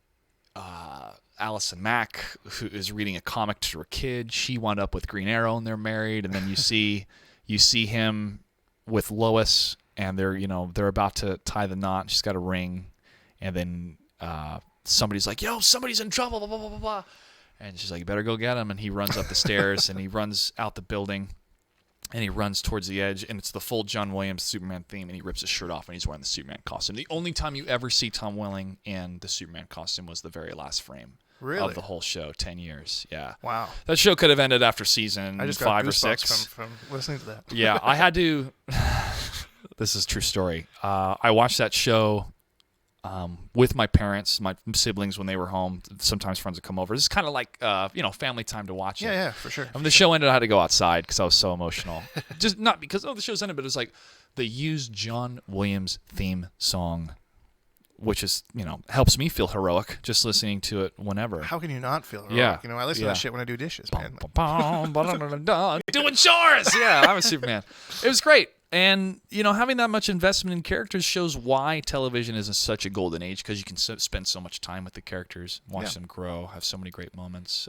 A: Allison Mack, who is reading a comic to her kid, she wound up with Green Arrow and they're married. And then you see him with Lois, and they're about to tie the knot. She's got a ring, and then somebody's like, "Yo, somebody's in trouble!" Blah blah blah blah blah. And she's like, "You better go get him." And he runs up the stairs, and he runs out the building, and he runs towards the edge, and it's the full John Williams Superman theme, and he rips his shirt off, and he's wearing the Superman costume. The only time you ever see Tom Welling in the Superman costume was the very last frame of the whole show, 10 years. Yeah.
B: Wow.
A: That show could have ended after season
B: I just
A: 5
B: got
A: or 6.
B: from listening to that.
A: Yeah, I had to. This is a true story. I watched that show with my parents, my siblings when they were home. Sometimes friends would come over. It's kind of like family time to watch it.
B: Yeah, for sure.
A: The show ended, I had to go outside because I was so emotional. Just not because the show's ended, but it was like they used John Williams theme song, which is helps me feel heroic just listening to it whenever.
B: How can you not feel heroic?
A: Yeah.
B: I listen to that shit when I do dishes, man.
A: Doing chores. Yeah, I'm a Superman. It was great. And, having that much investment in characters shows why television is in such a golden age, because you can spend so much time with the characters, watch them grow, have so many great moments.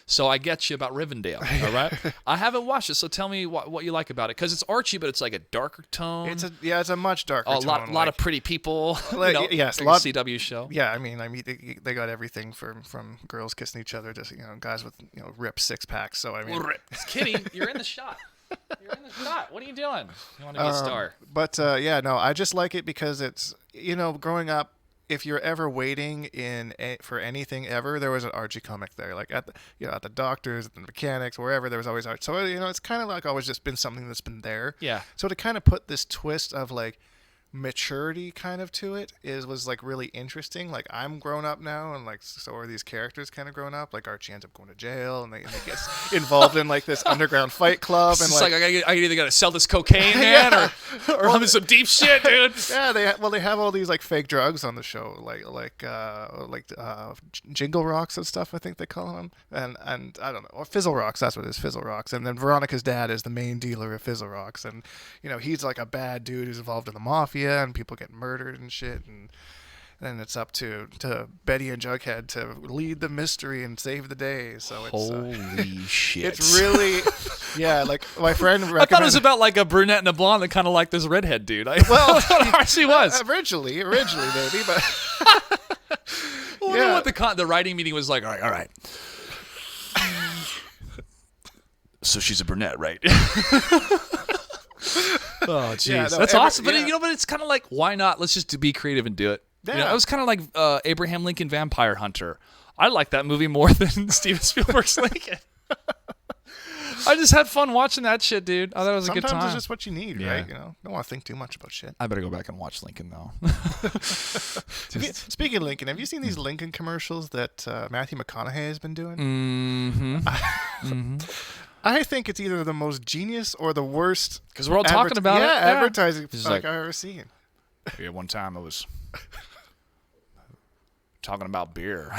A: So I get you about Rivendell, all right? I haven't watched it, so tell me what you like about it, because it's Archie, but it's like a darker tone.
B: It's a much darker tone.
A: A lot of pretty people.
B: Yes,
A: a lot CW show.
B: Yeah, I mean, they got everything from girls kissing each other to guys with ripped 6-packs. So I mean,
A: Kitty, you're in the shot. You're in the shot. What are you doing? You want to be a star.
B: But I just like it because it's growing up. If you're ever waiting for anything ever, there was an Archie comic there, like at the doctors, at the mechanics, wherever there was always Archie. So it's kind of like always just been something that's been there.
A: Yeah.
B: So to kind of put this twist of like maturity kind of to it was like really interesting. Like I'm grown up now, and like so are these characters kind of grown up. Like Archie ends up going to jail, and they get involved in like this underground fight club, and
A: it's like I either gotta sell this cocaine, man, or I'm in some deep shit, dude.
B: Yeah, they have all these like fake drugs on the show, like jingle rocks and stuff. I think they call them, and I don't know, or fizzle rocks. That's what it is, fizzle rocks. And then Veronica's dad is the main dealer of fizzle rocks, and he's like a bad dude who's involved in the mafia, and people get murdered and shit, and then it's up to Betty and Jughead to lead the mystery and save the day. So it's
A: holy shit!
B: It's really like my friend recommended.
A: I thought it was about like a brunette and a blonde that kind of like this redhead dude. Well, she was
B: originally maybe, but
A: I wonder what the writing meeting was like. All right. So she's a brunette, right? Oh, jeez. Yeah, that's awesome. But, but it's kind of like, why not? Let's just be creative and do it. Yeah. It was kind of like Abraham Lincoln Vampire Hunter. I like that movie more than Steven Spielberg's Lincoln. I just had fun watching that shit, dude. I thought it was a good time.
B: Sometimes it's just what you need, right? Don't want to think too much about shit.
A: I better go back and watch Lincoln, though.
B: Speaking of Lincoln, have you seen these Lincoln commercials that Matthew McConaughey has been doing?
A: Mm-hmm.
B: I think it's either the most genius or the worst.
A: Because we're all talking about it.
B: Yeah, advertising like I've ever seen.
A: Yeah, one time I was talking about beer.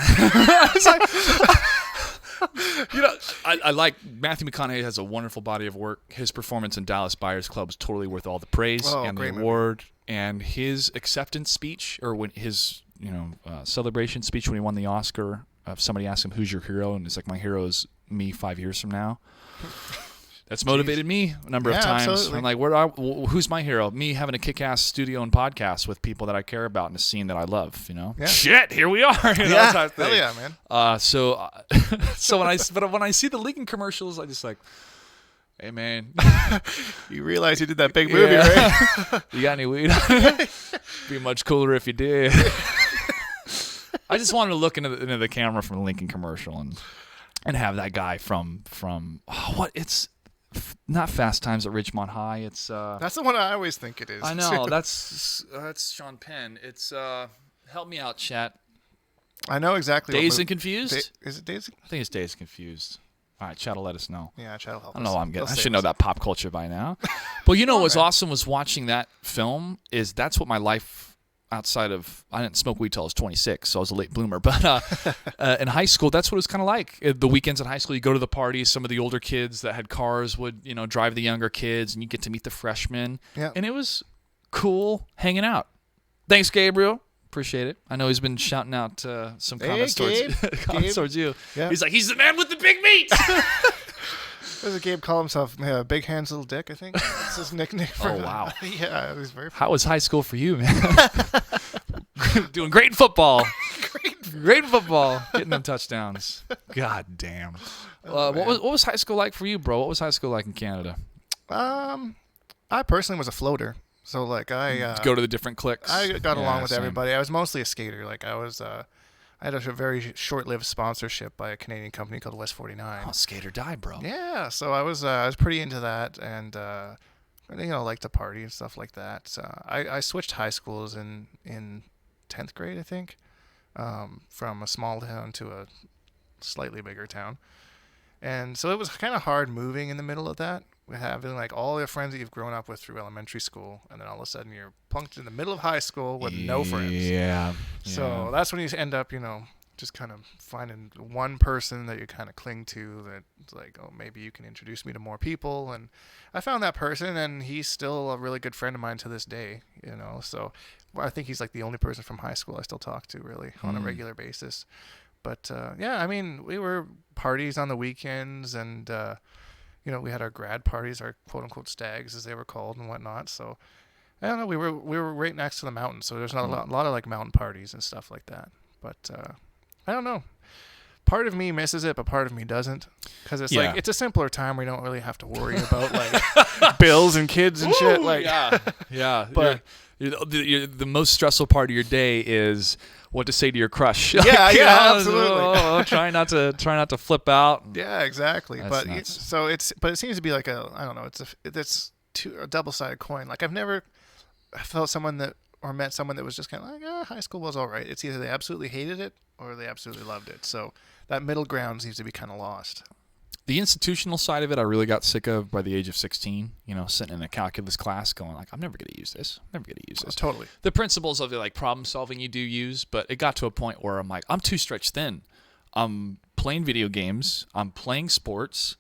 A: I like Matthew McConaughey has a wonderful body of work. His performance in Dallas Buyers Club is totally worth all the praise and the award. Movie. And his acceptance speech, or when his celebration speech when he won the Oscar, somebody asked him, "Who's your hero?" And it's like, "My hero is me 5 years from now." That's motivated me a number of times. Absolutely. I'm like, who's my hero? Me having a kick-ass studio and podcast with people that I care about in a scene that I love, Yeah. Shit, here we are. Type thing.
B: Hell yeah, man.
A: So when I see the Lincoln commercials, I just like, hey, man.
B: You realize you did that big movie, right?
A: You got any weed? Be much cooler if you did. I just wanted to look into the camera from the Lincoln commercial and have that guy from it's not Fast Times at Ridgemont High. It's
B: that's the one I always think it is.
A: I know that's Sean Penn. It's help me out, chat.
B: I know exactly.
A: Dazed and Confused.
B: Is it Dazed?
A: I think it's Dazed and Confused. All right, chat will let us know.
B: Yeah, chat will help us.
A: I don't know what I'm getting. I should know that pop culture by now. But what was awesome was watching that film. That's what my life. Outside of, I didn't smoke weed till I was 26, so I was a late bloomer. But in high school, that's what it was kind of like. The weekends in high school, you go to the parties. Some of the older kids that had cars would, drive the younger kids, and you get to meet the freshmen. Yeah. And it was cool hanging out. Thanks, Gabriel. Appreciate it. I know he's been shouting out some comments towards you. Yeah. He's like, he's the man with the big meat.
B: There's a Gabe call himself Big Hands Little Dick, I think. That's his nickname.
A: Oh, wow.
B: Yeah, it was very
A: funny. How was high school for you, man? Doing great in football. Great in football. Getting them touchdowns. God damn. What was high school like for you, bro? What was high school like in Canada?
B: I personally was a floater. So, like,
A: go to the different cliques.
B: I got along with everybody. I was mostly a skater. Like, I had a very short-lived sponsorship by a Canadian company called West 49.
A: Oh, skate or die, bro.
B: Yeah, so I was pretty into that, and like to party and stuff like that. So I switched high schools in 10th grade, I think, from a small town to a slightly bigger town, and so it was kind of hard moving in the middle of that. Having like all your friends that you've grown up with through elementary school, and then all of a sudden you're plunked in the middle of high school with no friends.
A: Yeah.
B: So that's when you end up, just kind of finding one person that you kind of cling to that's like, oh, maybe you can introduce me to more people. And I found that person, and he's still a really good friend of mine to this day, So I think he's like the only person from high school I still talk to really on a regular basis. But we were parties on the weekends, and we had our grad parties, our quote-unquote stags, as they were called, and whatnot. So, I don't know. We were right next to the mountain, so there's not a lot of like mountain parties and stuff like that. But I don't know. Part of me misses it, but part of me doesn't, because it's like it's a simpler time where you don't really have to worry about like bills and kids and shit. Like,
A: yeah.
B: But
A: the most stressful part of your day is what to say to your crush.
B: Yeah, absolutely.
A: Try not to flip out.
B: Yeah, exactly.
A: That's
B: but
A: nuts.
B: it seems to be like a double-sided coin. Like I've never felt someone that, or met someone that was just kind of like, high school was all right. It's either they absolutely hated it or they absolutely loved it. So that middle ground seems to be kind of lost.
A: The institutional side of it, I really got sick of by the age of 16, sitting in a calculus class going like, I'm never going to use this.
B: Totally.
A: The principles of the like problem solving you do use, but it got to a point where I'm like, I'm too stretched thin. I'm playing video games. I'm playing sports.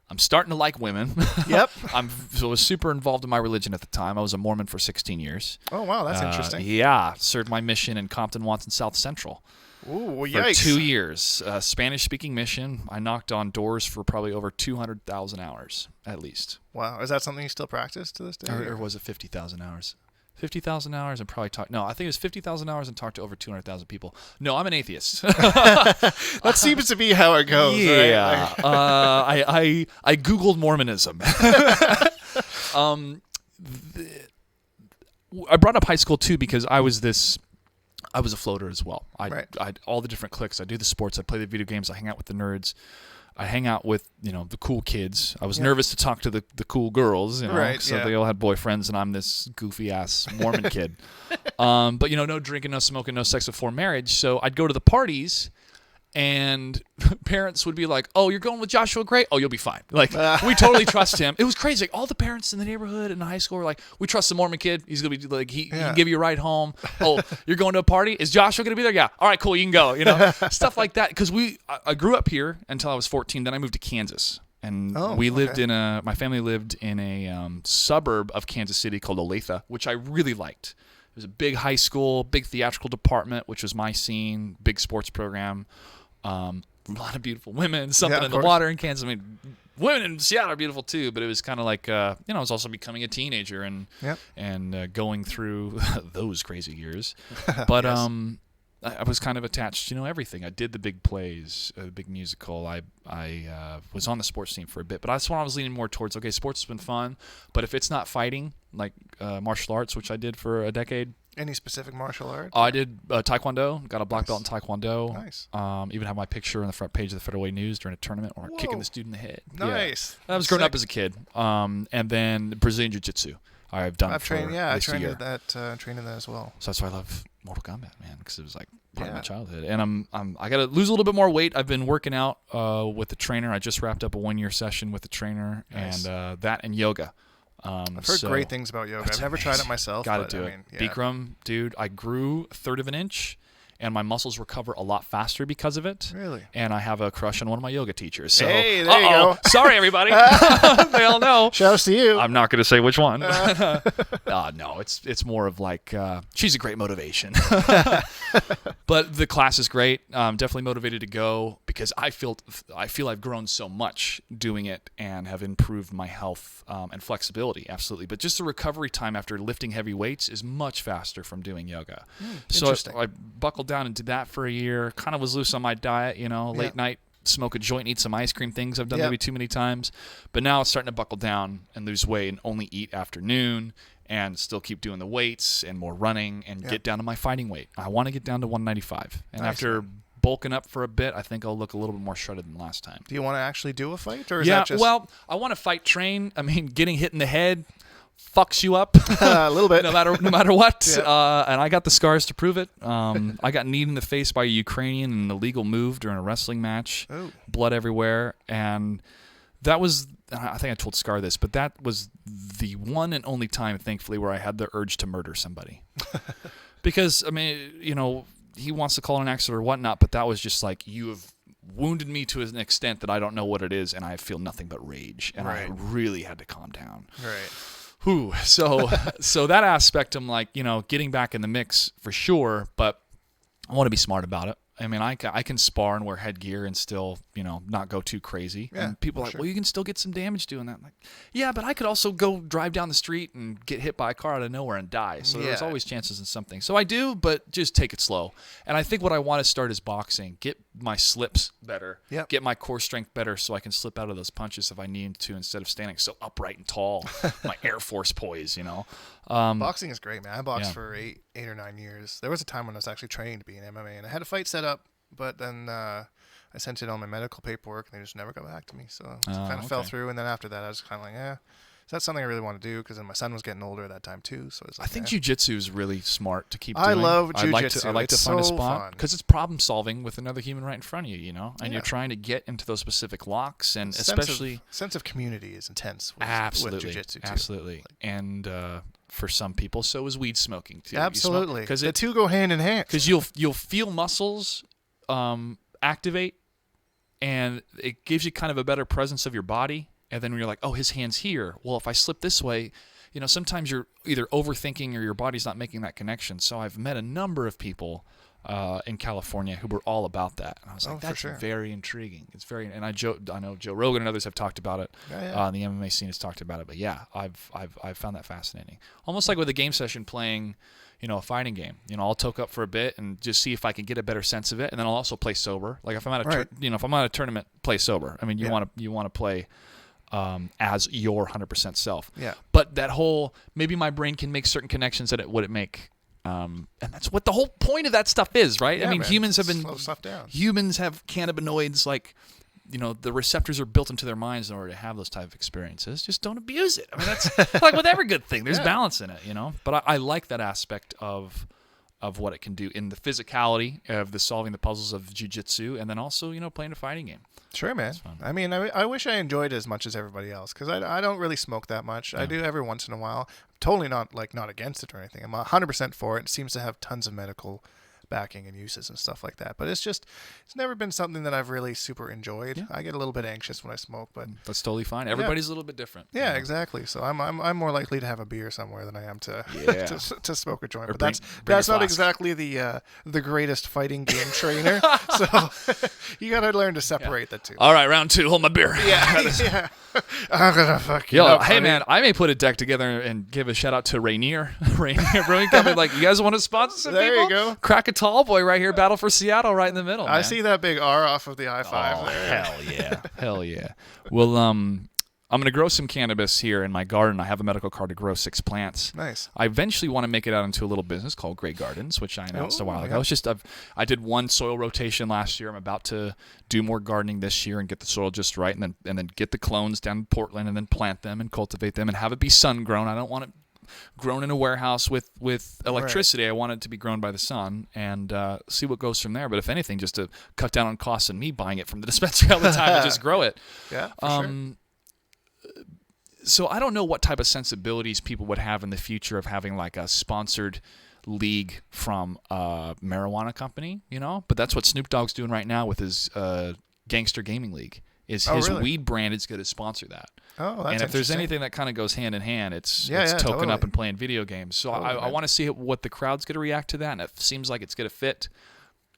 A: I'm starting to like women.
B: Yep.
A: I was super involved in my religion at the time. I was a Mormon for 16 years.
B: Oh, wow. That's interesting.
A: Yeah. Served my mission in Compton, Watson, South Central.
B: Ooh,
A: for
B: yikes.
A: 2 years. Spanish-speaking mission. I knocked on doors for probably over 200,000 hours, at least.
B: Wow. Is that something you still practice to this day?
A: Or was it 50,000 hours? 50,000 hours and probably talk. No, I think it was 50,000 hours and talked to over 200,000 people. No, I'm an atheist.
B: That seems to be how it goes.
A: Yeah.
B: Right?
A: I Googled Mormonism. I brought up high school too because I was a floater as well. I all the different cliques. I do the sports. I play the video games. I hang out with the nerds. I hang out with the cool kids. I was nervous to talk to the cool girls, so they all had boyfriends, and I'm this goofy ass Mormon kid. But no drinking, no smoking, no sex before marriage. So I'd go to the parties, and parents would be like, "Oh, you're going with Joshua Gray? Oh, you'll be fine. Like we totally trust him." It was crazy. Like, all the parents in the neighborhood in high school were like, "We trust the Mormon kid. He's gonna be like he can give you a ride home. Oh, you're going to a party? Is Joshua gonna be there? Yeah. All right, cool. You can go. Stuff like that." Because I grew up here until I was 14. Then I moved to Kansas, and my family lived in a suburb of Kansas City called Olathe, which I really liked. It was a big high school, big theatrical department, which was my scene, big sports program. A lot of beautiful women, something in the water in Kansas. I mean, women in Seattle are beautiful too, but it was kind of like, I was also becoming a teenager and going through those crazy years. But I was kind of attached, everything. I did the big plays, the big musical. I was on the sports team for a bit, but that's when I was leaning more towards, okay, sports has been fun, but if it's not fighting, like martial arts, which I did for a decade.
B: Any specific martial art?
A: I did Taekwondo. Got a black belt in Taekwondo. Nice. Even have my picture on the front page of the Federal Way News during a tournament where I'm kicking the student in the head.
B: Nice.
A: Yeah. I was growing up as a kid. And then Brazilian Jiu-Jitsu. I've done for
B: trained. Yeah, I trained
A: in
B: that as well.
A: So that's why I love Mortal Kombat, man, because it was like part of my childhood. And I got to lose a little bit more weight. I've been working out with the trainer. I just wrapped up a 1-year session with the trainer, and that and yoga.
B: I've heard great things about yoga. I've never tried it myself.
A: Got to do it. Bikram, dude, I grew 1/3 of an inch, and my muscles recover a lot faster because of it.
B: Really?
A: And I have a crush on one of my yoga teachers. So,
B: hey, there you go.
A: Sorry, everybody. They all know.
B: Shouts to you.
A: I'm not going to say which one. No, it's more of like she's a great motivation. But the class is great. Definitely motivated to go because I feel I've grown so much doing it and have improved my health and flexibility. Absolutely. But just the recovery time after lifting heavy weights is much faster from doing yoga. So I buckled down and did that for a year. Kind of was loose on my diet, late night, smoke a joint, eat some ice cream, things I've done maybe too many times. But now it's starting to buckle down and lose weight and only eat afternoon and still keep doing the weights and more running and get down to my fighting weight. I want to get down to 195. And after bulking up for a bit, I think I'll look a little bit more shredded than last time.
B: Do you want to actually do a fight? Or is that just...
A: well, I want to fight train. I mean, getting hit in the head fucks you up
B: a little bit,
A: no matter what. And I got the scars to prove it. I got kneed in the face by a Ukrainian in an illegal move during a wrestling match. Oh. Blood everywhere, and that was. I think I told Scar this, but that was the one and only time, thankfully, where I had the urge to murder somebody. Because I mean, he wants to call it an accident or whatnot, but that was just like, you have wounded me to an extent that I don't know what it is, and I feel nothing but rage, and I really had to calm down.
B: Right.
A: Whew. So that aspect, I'm like, getting back in the mix for sure, but I want to be smart about it. I mean, I can spar and wear headgear and still, not go too crazy. Yeah, and people are like, well, you can still get some damage doing that. I'm like, yeah, but I could also go drive down the street and get hit by a car out of nowhere and die. So there's always chances in something. So I do, but just take it slow. And I think what I want to start is boxing. Get my slips better. Yep. Get my core strength better so I can slip out of those punches if I need to instead of standing so upright and tall. My Air Force poise,
B: Boxing is great, man. I boxed for 8 or 9 years. There was a time when I was actually trained to be in MMA, and I had a fight set up, but then I sent in all my medical paperwork, and they just never got back to me. So it kind of fell through, and then after that, I was kind of like, that's something I really want to do because then my son was getting older at that time too. So it's like,
A: I think jiu-jitsu is really smart to keep doing.
B: I love jiu-jitsu.
A: I like to find a spot because it's problem solving with another human right in front of you, you know, and you're trying to get into those specific locks, and especially
B: sense of community is intense with,
A: absolutely,
B: with jiu-jitsu too.
A: Absolutely. And for some people, so is weed smoking too.
B: Absolutely, because the two go hand in hand.
A: Because you'll feel muscles activate, and it gives you kind of a better presence of your body. And then when you're like, oh, his hand's here. Well, if I slip this way, you know, sometimes you're either overthinking or your body's not making that connection. So I've met a number of people in California who were all about that. And I was like, that's very intriguing. It's very, and I know Joe Rogan and others have talked about it. The MMA scene has talked about it. But yeah, I've found that fascinating. Almost like with a game session playing, you know, a fighting game. You know, I'll toke up for a bit and just see if I can get a better sense of it, and then I'll also play sober. Like if I'm at if I'm at a tournament, play sober. I mean, you want to play as your 100% self.
B: Yeah.
A: But that whole, maybe my brain can make certain connections that it wouldn't make. And that's what the whole point of that stuff is, right?
B: Yeah,
A: I mean, humans have
B: slow stuff down.
A: Humans have cannabinoids, like, you know, the receptors are built into their minds in order to have those type of experiences. Just don't abuse it. I mean, that's like with every good thing. There's balance in it, you know? But I like that aspect of what it can do in the physicality of the solving the puzzles of jiu-jitsu, and then also, you know, playing a fighting game.
B: Sure, man. I mean, I wish I enjoyed it as much as everybody else because I don't really smoke that much. I do every once in a while. I'm totally not against it or anything. I'm 100% for it. It seems to have tons of medical backing and uses and stuff like that. But it's never been something that I've really super enjoyed. Yeah. I get a little bit anxious when I smoke, but
A: that's totally fine. Everybody's a little bit different.
B: Yeah, exactly. So I'm more likely to have a beer somewhere than I am to to smoke a joint.
A: Or
B: but that's not exactly the greatest fighting game trainer. So you got to learn to separate the two.
A: All right, round 2. Hold my beer.
B: Yeah. I'm gonna fuck you up,
A: hey
B: buddy.
A: man, I may put a deck together and give a shout out to Rainier Brewing Company. Like, you guys want to sponsor some people?
B: There you go.
A: Crack a tall boy right here. Battle for Seattle right in the middle.
B: I see that big R off of the I-5 there.
A: Hell yeah. Hell yeah. Well, I'm going to grow some cannabis here in my garden. I have a medical card to grow 6 plants.
B: Nice.
A: I eventually want to make it out into a little business called Gray Gardens, which I announced a while ago.
B: Yeah.
A: I did 1 soil rotation last year. I'm about to do more gardening this year and get the soil just right, and then get the clones down in Portland and then plant them and cultivate them and have it be sun grown. I don't want it grown in a warehouse with electricity. Right. I want it to be grown by the sun and see what goes from there. But if anything, just to cut down on costs and me buying it from the dispensary all the time and just grow it.
B: Yeah, for sure.
A: So I don't know what type of sensibilities people would have in the future of having like a sponsored league from a marijuana company, you know? But that's what Snoop Dogg's doing right now with his Gangster Gaming League. His weed brand is going to sponsor that.
B: Oh, that's
A: and if there's anything that kind of goes hand in hand, it's token
B: totally
A: up and playing video games. So I want to see what the crowd's going to react to that, and if it seems like it's going to fit,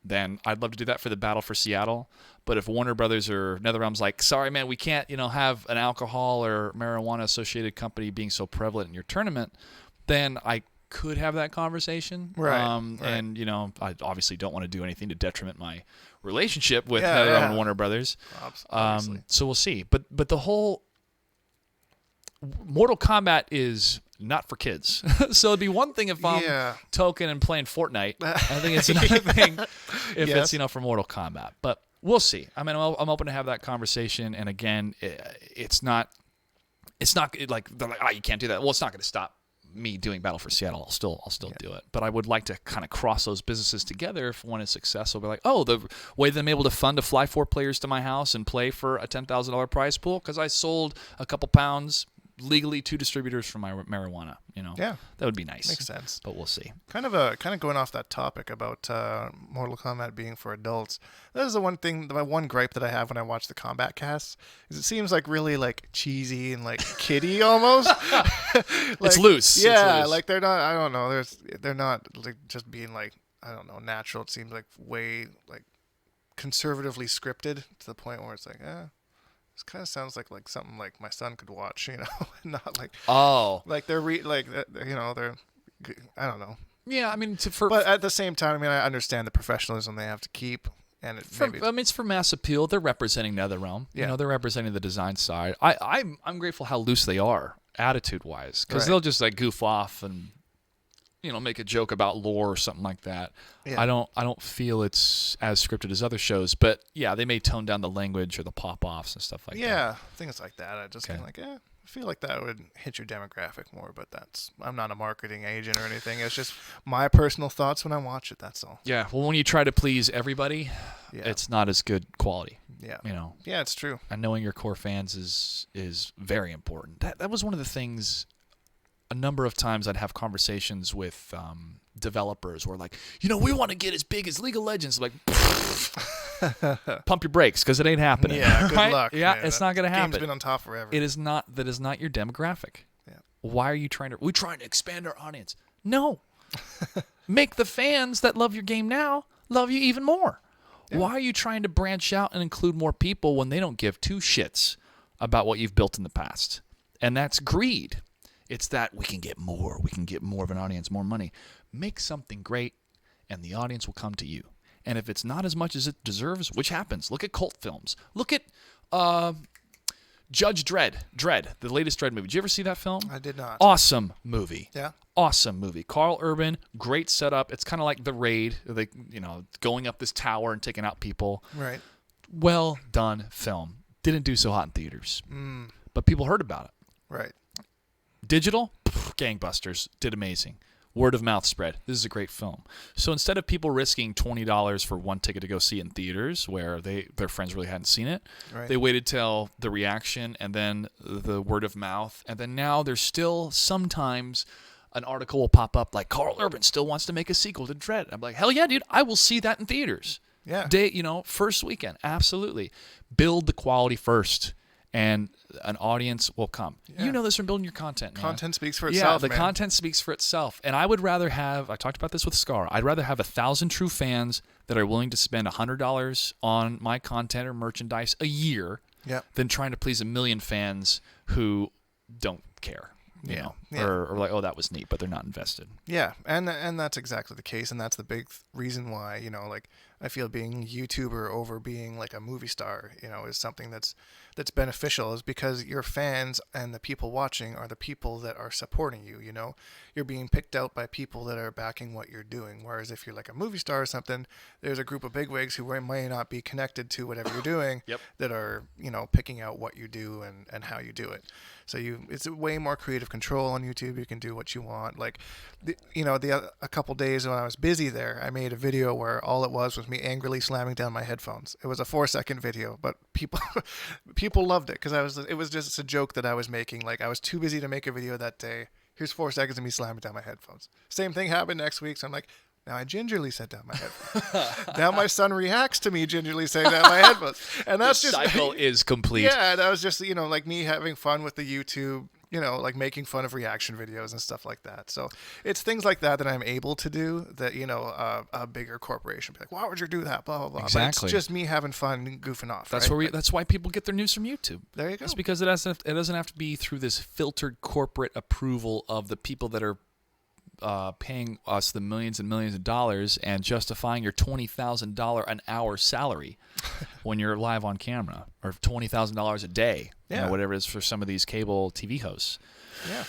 A: then I'd love to do that for the Battle for Seattle. But if Warner Brothers or NetherRealm's like, sorry, man, we can't, have an alcohol or marijuana associated company being so prevalent in your tournament, then I could have that conversation.
B: Right.
A: And, I obviously don't want to do anything to detriment my relationship with NetherRealm and Warner Brothers.
B: Obviously.
A: So we'll see. But the whole Mortal Kombat is not for kids. So it'd be one thing if I'm token and playing Fortnite. I think it's another thing if it's, for Mortal Kombat. But we'll see. I mean, I'm open to have that conversation. And again, it's not like they're like, you can't do that. Well, it's not going to stop me doing Battle for Seattle. I'll still do it. But I would like to kind of cross those businesses together if one is successful. Be like, the way that I'm able to fund to fly 4 players to my house and play for a $10,000 prize pool because I sold a couple pounds legally to distributors for my marijuana. That would be nice.
B: Makes sense.
A: But we'll see.
B: Kind of going off that topic about Mortal Kombat being for adults. That is the one thing, my one gripe that I have when I watch the Kombat casts is it seems like really like cheesy and like kiddie almost.
A: It's loose.
B: Yeah,
A: it's loose.
B: like they're not. I don't know. They're not like just being like natural. It seems like way like conservatively scripted to the point where it's like this kind of sounds like something like my son could watch, not like like they're they're I don't know.
A: Yeah, I mean,
B: but at the same time, I understand the professionalism they have to keep, and
A: it's for mass appeal. They're representing NetherRealm.
B: Yeah.
A: They're representing the design side. I'm grateful how loose they are, attitude wise, because they'll just like goof off and make a joke about lore or something like that. Yeah. I don't feel it's as scripted as other shows, but yeah, they may tone down the language or the pop-offs and stuff like that.
B: Yeah, things like that. I just kind of like, I feel like that would hit your demographic more, but I'm not a marketing agent or anything. It's just my personal thoughts when I watch it. That's all.
A: Yeah. Well, when you try to please everybody, it's not as good quality.
B: Yeah.
A: Yeah,
B: it's true.
A: And knowing your core fans is very important. That was one of the things. A number of times I'd have conversations with developers where like, we want to get as big as League of Legends. Like, pump your brakes because it ain't happening.
B: Yeah, good
A: right?
B: luck.
A: Yeah, it's not going to happen.
B: Game's been on top forever.
A: That is not your demographic.
B: Yeah.
A: Why are you we're trying to expand our audience? No. Make the fans that love your game now love you even more. Yeah. Why are you trying to branch out and include more people when they don't give two shits about what you've built in the past? And that's greed. It's that we can get more of an audience, more money. Make something great, and the audience will come to you. And if it's not as much as it deserves, which happens, look at cult films. Look at Judge Dredd, the latest Dredd movie. Did you ever see that film?
B: I did not.
A: Awesome movie.
B: Yeah.
A: Awesome movie. Carl Urban, great setup. It's kind of like The Raid, going up this tower and taking out people.
B: Right.
A: Well done film. Didn't do so hot in theaters, but people heard about it.
B: Right.
A: Digital, gangbusters, did amazing. Word of mouth spread. This is a great film. So instead of people risking $20 for one ticket to go see it in theaters where their friends really hadn't seen it, they waited till the reaction and then the word of mouth. And then now there's still sometimes an article will pop up like Carl Urban still wants to make a sequel to Dredd. I'm like, hell yeah, dude. I will see that in theaters.
B: Yeah.
A: First weekend. Absolutely. Build the quality first. And an audience will come. Yeah. You know this from building your content, man.
B: Content speaks for itself,
A: the content speaks for itself. And I would rather have, I talked about this with Scar, I'd rather have 1,000 true fans that are willing to spend $100 on my content or merchandise a year than trying to please 1 million fans who don't care. You know, or like, oh, that was neat, but they're not invested.
B: Yeah, and that's exactly the case, and that's the big reason why, like, I feel being a YouTuber over being like a movie star, is something that's beneficial, is because your fans and the people watching are the people that are supporting you, You're being picked out by people that are backing what you're doing, whereas if you're like a movie star or something, there's a group of bigwigs who may not be connected to whatever you're doing that are, picking out what you do and how you do it. So it's way more creative control on YouTube. You can do what you want. Like, a couple days when I was busy there, I made a video where all it was me angrily slamming down my headphones. It was a 4-second video, but people loved it because it was just a joke that I was making. Like, I was too busy to make a video that day. Here's 4 seconds of me slamming down my headphones. Same thing happened next week. So I'm like, now I gingerly set down my headphones. Now my son reacts to me gingerly setting down my headphones. And that's
A: the cycle is complete.
B: Yeah, that was just, like me having fun with the YouTube, like making fun of reaction videos and stuff like that. So it's things like that I'm able to do that, a bigger corporation be like, why would you do that? Blah, blah, blah.
A: Exactly.
B: But it's just me having fun and goofing off.
A: That's why people get their news from YouTube.
B: There you go.
A: It's because it doesn't have to be through this filtered corporate approval of the people that are paying us the millions and millions of dollars and justifying your $20,000 an hour salary when you're live on camera, or $20,000 a day, whatever it is for some of these cable TV hosts.
B: Yeah.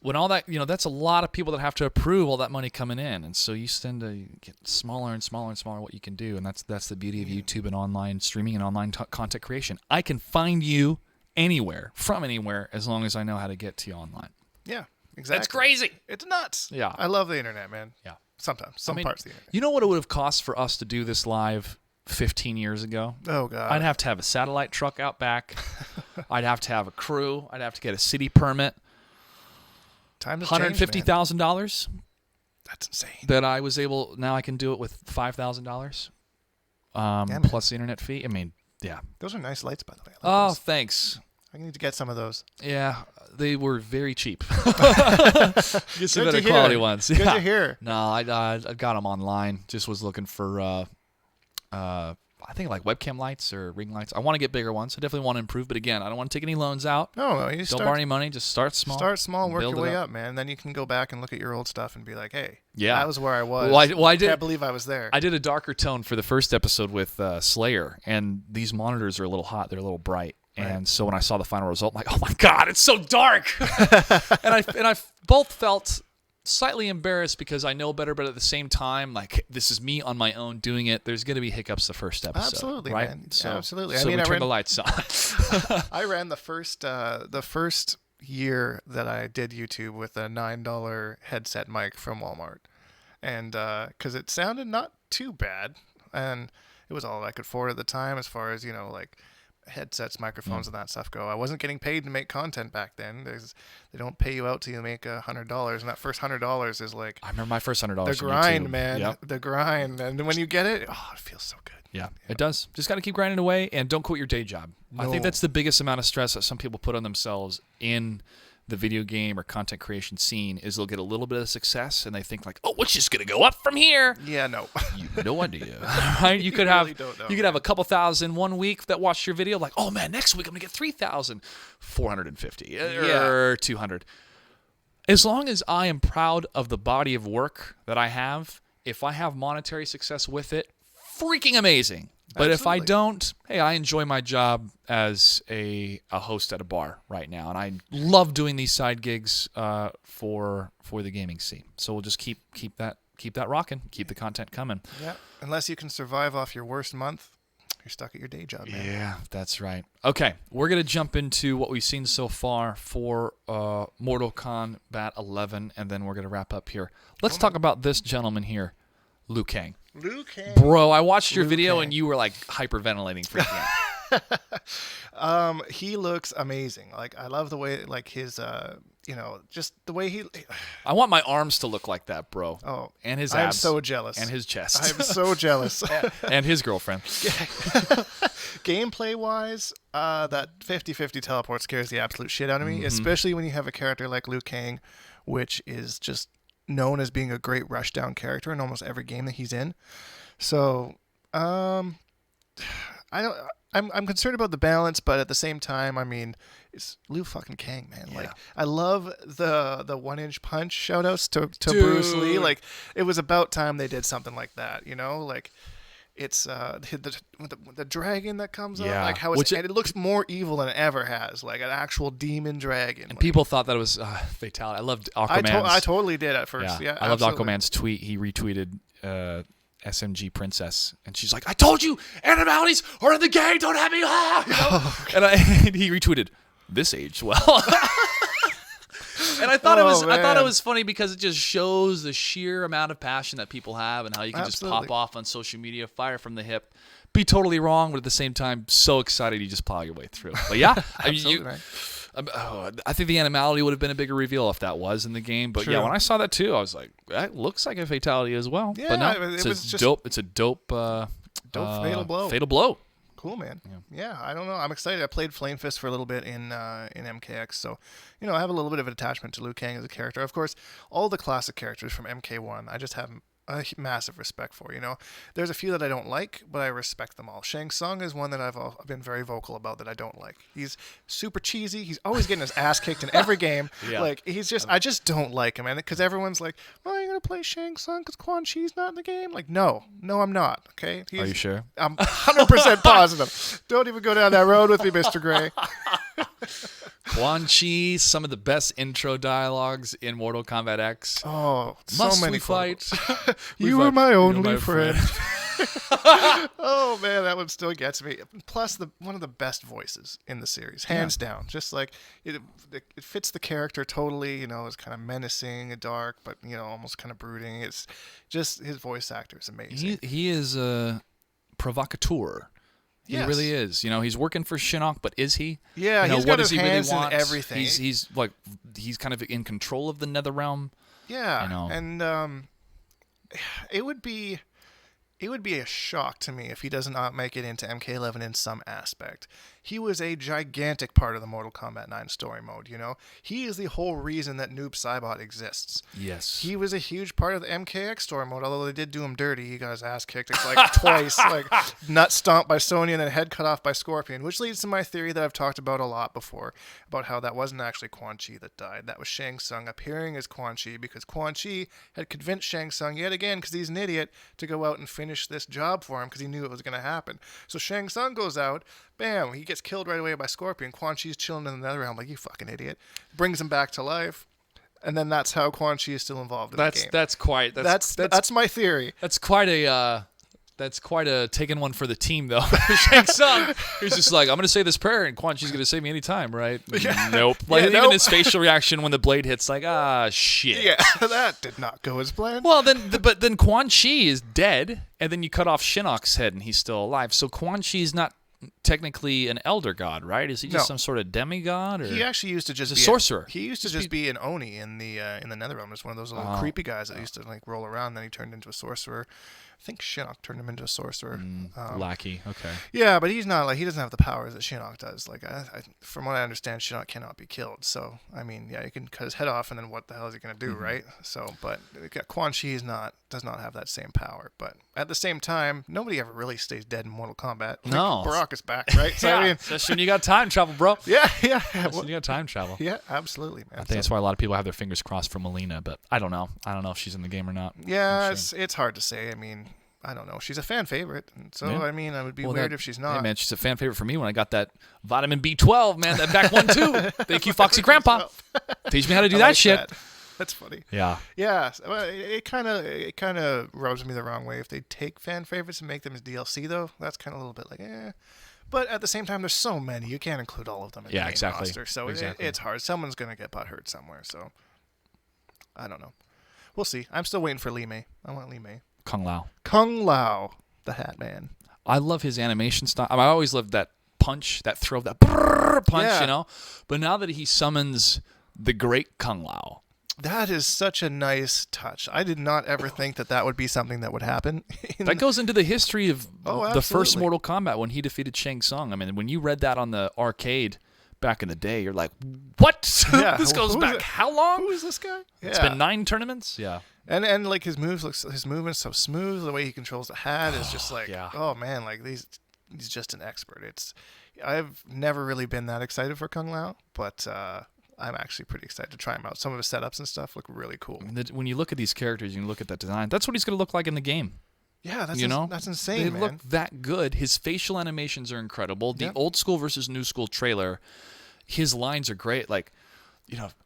A: When all that, that's a lot of people that have to approve all that money coming in, and so you tend to get smaller and smaller and smaller what you can do, and that's the beauty of YouTube and online streaming and online content creation. I can find you anywhere, from anywhere, as long as I know how to get to you online.
B: Yeah. Exactly.
A: It's crazy.
B: It's nuts.
A: Yeah.
B: I love the internet, man.
A: Yeah.
B: Sometimes. Some parts of the internet.
A: You know what it would have cost for us to do this live 15 years ago?
B: Oh, God.
A: I'd have to have a satellite truck out back. I'd have to have a crew. I'd have to get a city permit.
B: Time to
A: $150,000.
B: That's insane.
A: That I was able, now I can do it with $5,000 plus the internet fee. I mean, yeah.
B: Those are nice lights, by the way.
A: Those. Thanks.
B: I need to get some of those.
A: Yeah, they were very cheap. Get some better quality ones.
B: Good to hear.
A: No, I got them online. Just was looking for, I think like webcam lights or ring lights. I want to get bigger ones. I definitely want to improve, but again, I don't want to take any loans out.
B: No,
A: don't borrow any money. Just start small.
B: Start small, work your way up, man. Then you can go back and look at your old stuff and be like, hey,
A: yeah,
B: that was where I was.
A: I
B: can't believe I was there.
A: I did a darker tone for the first episode with Slayer, and these monitors are a little hot. They're a little bright. And so when I saw the final result, I'm like, oh my God, it's so dark. and I both felt slightly embarrassed because I know better, but at the same time, like, this is me on my own doing it. There's going to be hiccups the first episode.
B: Absolutely,
A: right?
B: man.
A: So,
B: Absolutely.
A: So we turn the lights on.
B: I ran the first year that I did YouTube with a $9 headset mic from Walmart. And because it sounded not too bad. And it was all I could afford at the time as far as, like headsets, microphones, and that stuff go. I wasn't getting paid to make content back then. They don't pay you out till you make $100, and that first $100 is like,
A: I remember my first $100.
B: The grind,
A: YouTube.
B: man.
A: Yep.
B: The grind, and when you get it, it feels so good.
A: Yeah, it does. Just got to keep grinding away, and don't quit your day job. I think that's the biggest amount of stress that some people put on themselves in the video game or content creation scene is they'll get a little bit of success and they think like, oh, it's just gonna go up from here.
B: Yeah, no.
A: You have no idea, right? You could have a couple thousand one week that watched your video, like, oh man, next week I'm gonna get 3,450 or 200. As long as I am proud of the body of work that I have, if I have monetary success with it, freaking amazing. But if I don't, hey, I enjoy my job as a host at a bar right now, and I love doing these side gigs for the gaming scene. So we'll just keep that rocking, keep the content coming.
B: Yeah, unless you can survive off your worst month, you're stuck at your day job, man.
A: Yeah, that's right. Okay, we're gonna jump into what we've seen so far for Mortal Kombat 11, and then we're gonna wrap up here. Let's talk about this gentleman here, Liu Kang.
B: Liu Kang.
A: Bro, I watched your video and you were like hyperventilating freaking
B: out. He looks amazing. Like, I love the way, like, his, just the way he...
A: I want my arms to look like that, bro.
B: Oh.
A: And his
B: abs.
A: I'm
B: so jealous.
A: And his chest.
B: I'm so jealous.
A: And his girlfriend.
B: Gameplay-wise, that 50-50 teleport scares the absolute shit out of me, especially when you have a character like Liu Kang, which is just known as being a great rushdown character in almost every game that he's in. So, I'm concerned about the balance, but at the same time, I mean, it's Liu fucking Kang, man. Yeah. Like, I love the 1-inch punch shoutouts to Bruce Lee. Like, it was about time they did something like that, Like, it's the dragon that comes up, like how and it looks more evil than it ever has, like an actual demon dragon.
A: And people thought that it was fatality. I loved Aquaman's.
B: I totally did at first. Yeah,
A: I loved Aquaman's tweet. He retweeted SMG Princess, and she's like, "I told you, animalities are in the game. Don't have me." And he retweeted, "This aged well." And I thought it was funny because it just shows the sheer amount of passion that people have and how you can just pop off on social media, fire from the hip, be totally wrong, but at the same time so excited you just plow your way through. But yeah, I think the animality would have been a bigger reveal if that was in the game. But yeah, when I saw that too, I was like, that looks like a fatality as well. Yeah, but no, it's a dope fatal blow. Fatal blow.
B: Cool, man. Yeah, I don't know. I'm excited. I played Flame Fist for a little bit in MKX, so I have a little bit of an attachment to Liu Kang as a character. Of course, all the classic characters from MK1, I just have a massive respect for. There's a few that I don't like, but I respect them all. Shang Tsung is one that I've been very vocal about that I don't like. He's super cheesy. He's always getting his ass kicked in every game. Yeah. Like, I just don't like him, and because everyone's like, "Well, are you gonna play Shang Tsung because Quan Chi's not in the game?" Like, no, I'm not. Okay,
A: are you sure?
B: I'm 100% positive. Don't even go down that road with me, Mr. Gray.
A: Quan Chi, some of the best intro dialogues in Mortal Kombat X.
B: Oh,
A: Must
B: so many
A: we fight?
B: You were my only friend. Oh man, that one still gets me. Plus, one of the best voices in the series, hands down. Just like it fits the character totally. It's kind of menacing and dark, but almost kind of brooding. It's just his voice actor is amazing.
A: He is a provocateur. He really is. He's working for Shinnok, but is he?
B: Yeah, he's got his hands in everything.
A: He's kind of in control of the Netherrealm.
B: Yeah, and it would be a shock to me if he does not make it into MK11 in some aspect. He was a gigantic part of the Mortal Kombat 9 story mode, He is the whole reason that Noob Saibot exists.
A: Yes.
B: He was a huge part of the MKX story mode, although they did do him dirty. He got his ass kicked like twice, like nut stomped by Sonya and then head cut off by Scorpion, which leads to my theory that I've talked about a lot before, about how that wasn't actually Quan Chi that died. That was Shang Tsung appearing as Quan Chi because Quan Chi had convinced Shang Tsung yet again, because he's an idiot, to go out and finish this job for him because he knew it was going to happen. So Shang Tsung goes out, bam, he gets killed right away by Scorpion. Quan Chi's chilling in the Netherrealm like, you fucking idiot. Brings him back to life. And then that's how Quan Chi is still involved in the game. That's my theory.
A: That's quite a taking one for the team, though. Shang Tsung, he's just like, I'm going to say this prayer, and Quan Chi's going to save me anytime, right?
B: Yeah.
A: Nope. Like, even his facial reaction when the blade hits, like, shit.
B: Yeah, that did not go as planned.
A: Well, then Quan Chi is dead, and then you cut off Shinnok's head, and he's still alive. So Quan Chi's not technically an elder god, right? Is he just some sort of demigod? Or?
B: He actually used to just be
A: a sorcerer.
B: He used to just be an Oni in the Netherrealm. Just one of those little creepy guys that used to like roll around. Then he turned into a sorcerer. I think Shinnok turned him into a sorcerer.
A: Lackey, okay.
B: Yeah, but he's not like he doesn't have the powers that Shinnok does. Like, from what I understand, Shinnok cannot be killed. So, I mean, yeah, you can cut his head off, and then what the hell is he gonna do, right? So, but Quan Chi does not have that same power. But at the same time, nobody ever really stays dead in Mortal Kombat. Like,
A: no,
B: Baraka is back, right? So,
A: yeah,
B: I mean,
A: especially when you got time travel, bro.
B: Yeah.
A: When you got time travel.
B: Yeah, absolutely, man.
A: I think that's why a lot of people have their fingers crossed for Melina, but I don't know. I don't know if she's in the game or not.
B: Yeah, it's hard to say. I mean, I don't know. She's a fan favorite, so I mean, it would be weird if she's not.
A: Hey man, she's a fan favorite for me when I got that vitamin B12, man. That back one too. Thank you, Foxy Grandpa. Teach me how to do that shit.
B: That's funny.
A: Yeah.
B: Yeah. It kind of rubs me the wrong way if they take fan favorites and make them as DLC though. That's kind of a little bit like But at the same time, there's so many you can't include all of them in the main roster. So it's hard. Someone's gonna get butthurt somewhere. So I don't know. We'll see. I'm still waiting for Li Mei. I want Li Mei.
A: Kung
B: Lao, the Hat Man.
A: I love his animation style. I always loved that punch, that throw, that punch, you know? But now that he summons the great Kung Lao.
B: That is such a nice touch. I did not ever think that would be something that would happen.
A: That goes into the history of the first Mortal Kombat when he defeated Shang Tsung. I mean, when you read that on the arcade back in the day, you're like, what? Yeah, this goes back how long?
B: Who is this guy? Yeah.
A: It's been 9 tournaments? Yeah.
B: And like his movement's so smooth. The way he controls the hat is just like, oh man, like he's just an expert. I've never really been that excited for Kung Lao, but I'm actually pretty excited to try him out. Some of his setups and stuff look really cool.
A: When you look at these characters, you can look at that design. That's what he's going to look like in the game.
B: Yeah, that's insane.
A: They look that good. His facial animations are incredible. The old school versus new school trailer, his lines are great. Like,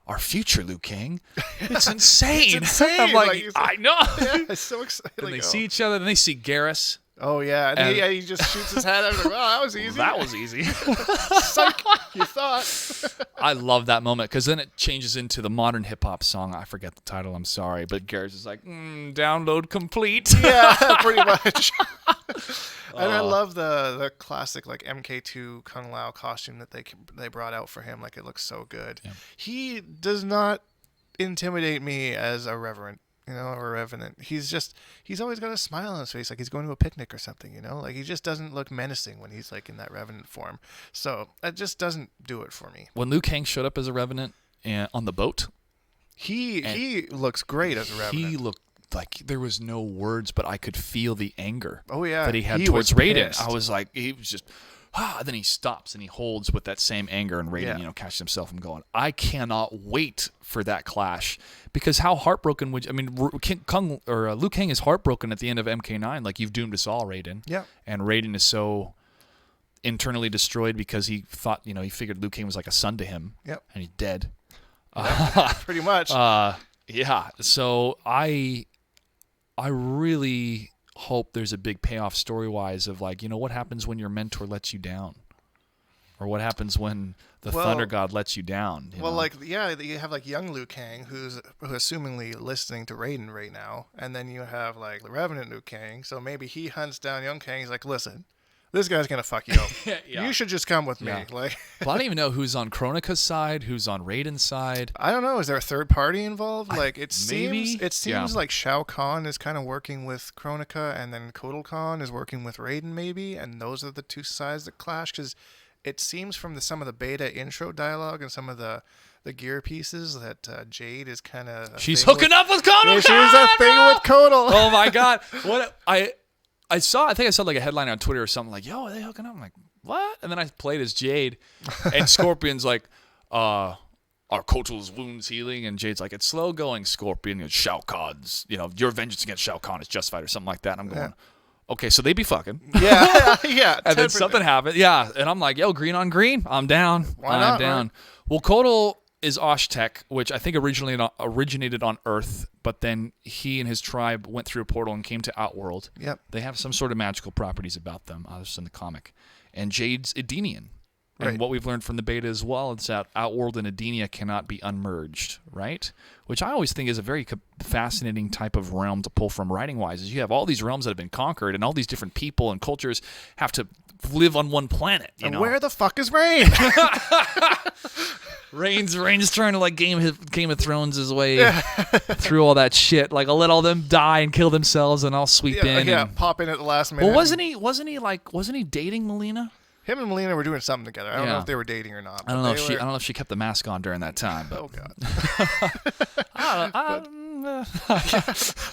A: our future Liu Kang. It's insane.
B: It's insane.
A: I'm like I know.
B: Yeah, it's so exciting.
A: And they see each other, then they see Garrus.
B: Oh, yeah. And he just shoots his hat out. Like, that was easy.
A: That was easy.
B: Psych, you thought.
A: I love that moment because then it changes into the modern hip-hop song. I forget the title. I'm sorry. But Garrus is like, download complete.
B: Yeah, pretty much. And I love the classic like MK2 Kung Lao costume that they brought out for him. Like, it looks so good. Yeah. He does not intimidate me as a reverend. Or revenant. He's always got a smile on his face, like he's going to a picnic or something, Like, he just doesn't look menacing when he's like in that revenant form. So that just doesn't do it for me.
A: When Liu Kang showed up as a revenant on the boat,
B: he looks great as a revenant.
A: He looked like there was no words, but I could feel the anger.
B: Oh yeah,
A: that he had towards Raiden. I was like, he was just. Then he stops and he holds with that same anger, and Raiden, catches himself and going, I cannot wait for that clash, because how heartbroken would you? I mean, Liu Kang is heartbroken at the end of MK9, like, you've doomed us all, Raiden.
B: Yeah. And
A: Raiden is so internally destroyed because he thought, he figured Liu Kang was like a son to him.
B: Yep.
A: And he's dead.
B: Pretty much.
A: Yeah. So I really hope there's a big payoff story-wise of, like, what happens when your mentor lets you down, or what happens when the Thunder God lets you down. You
B: have like young Liu Kang who's assumingly listening to Raiden right now, and then you have like the Revenant Liu Kang. So maybe he hunts down young Kang. He's like, listen, this guy's gonna fuck you up. Yeah. You should just come with me. Like,
A: well, I don't even know who's on Kronika's side, who's on Raiden's side.
B: I don't know. Is there a third party involved? Like, it seems like Shao Kahn is kind of working with Kronika, and then Kotal Kahn is working with Raiden, maybe, and those are the two sides that clash. Because it seems from some of the beta intro dialogue and some of the gear pieces that Jade is kind of
A: she's hooking up with Kotal.
B: Yeah, she's a thing with Kotal.
A: Oh my god! What I think I saw like a headline on Twitter or something like, yo, are they hooking up? I'm like, what? And then I played as Jade, and Scorpion's like, are Kotal's wounds healing? And Jade's like, it's slow going, Scorpion. Shao Kahn's, your vengeance against Shao Kahn is justified, or something like that. And I'm going, okay, so they be fucking.
B: Yeah, yeah.
A: And then something happened. Yeah, and I'm like, yo, green on green, I'm down.
B: Why not,
A: down.
B: Right?
A: Well, Kotal, is Oshtek, which I think originally originated on Earth, but then he and his tribe went through a portal and came to Outworld.
B: Yep.
A: They have some sort of magical properties about them, others in the comic. And Jade's Edenian. And what we've learned from the beta as well is that Outworld and Edenia cannot be unmerged, right? Which I always think is a very fascinating type of realm to pull from writing-wise, is you have all these realms that have been conquered, and all these different people and cultures have to live on one planet. You know?
B: Where the fuck is Rain?
A: Rain's trying to like Game of Thrones his way through all that shit. Like, I'll let all them die and kill themselves, and I'll sweep in.
B: Yeah,
A: and
B: pop in at the last minute.
A: Well, wasn't he dating Melina?
B: Him and Melina were doing something together. I don't know if they were dating or not.
A: I don't know if she kept the mask on during that time. But.
B: Oh God.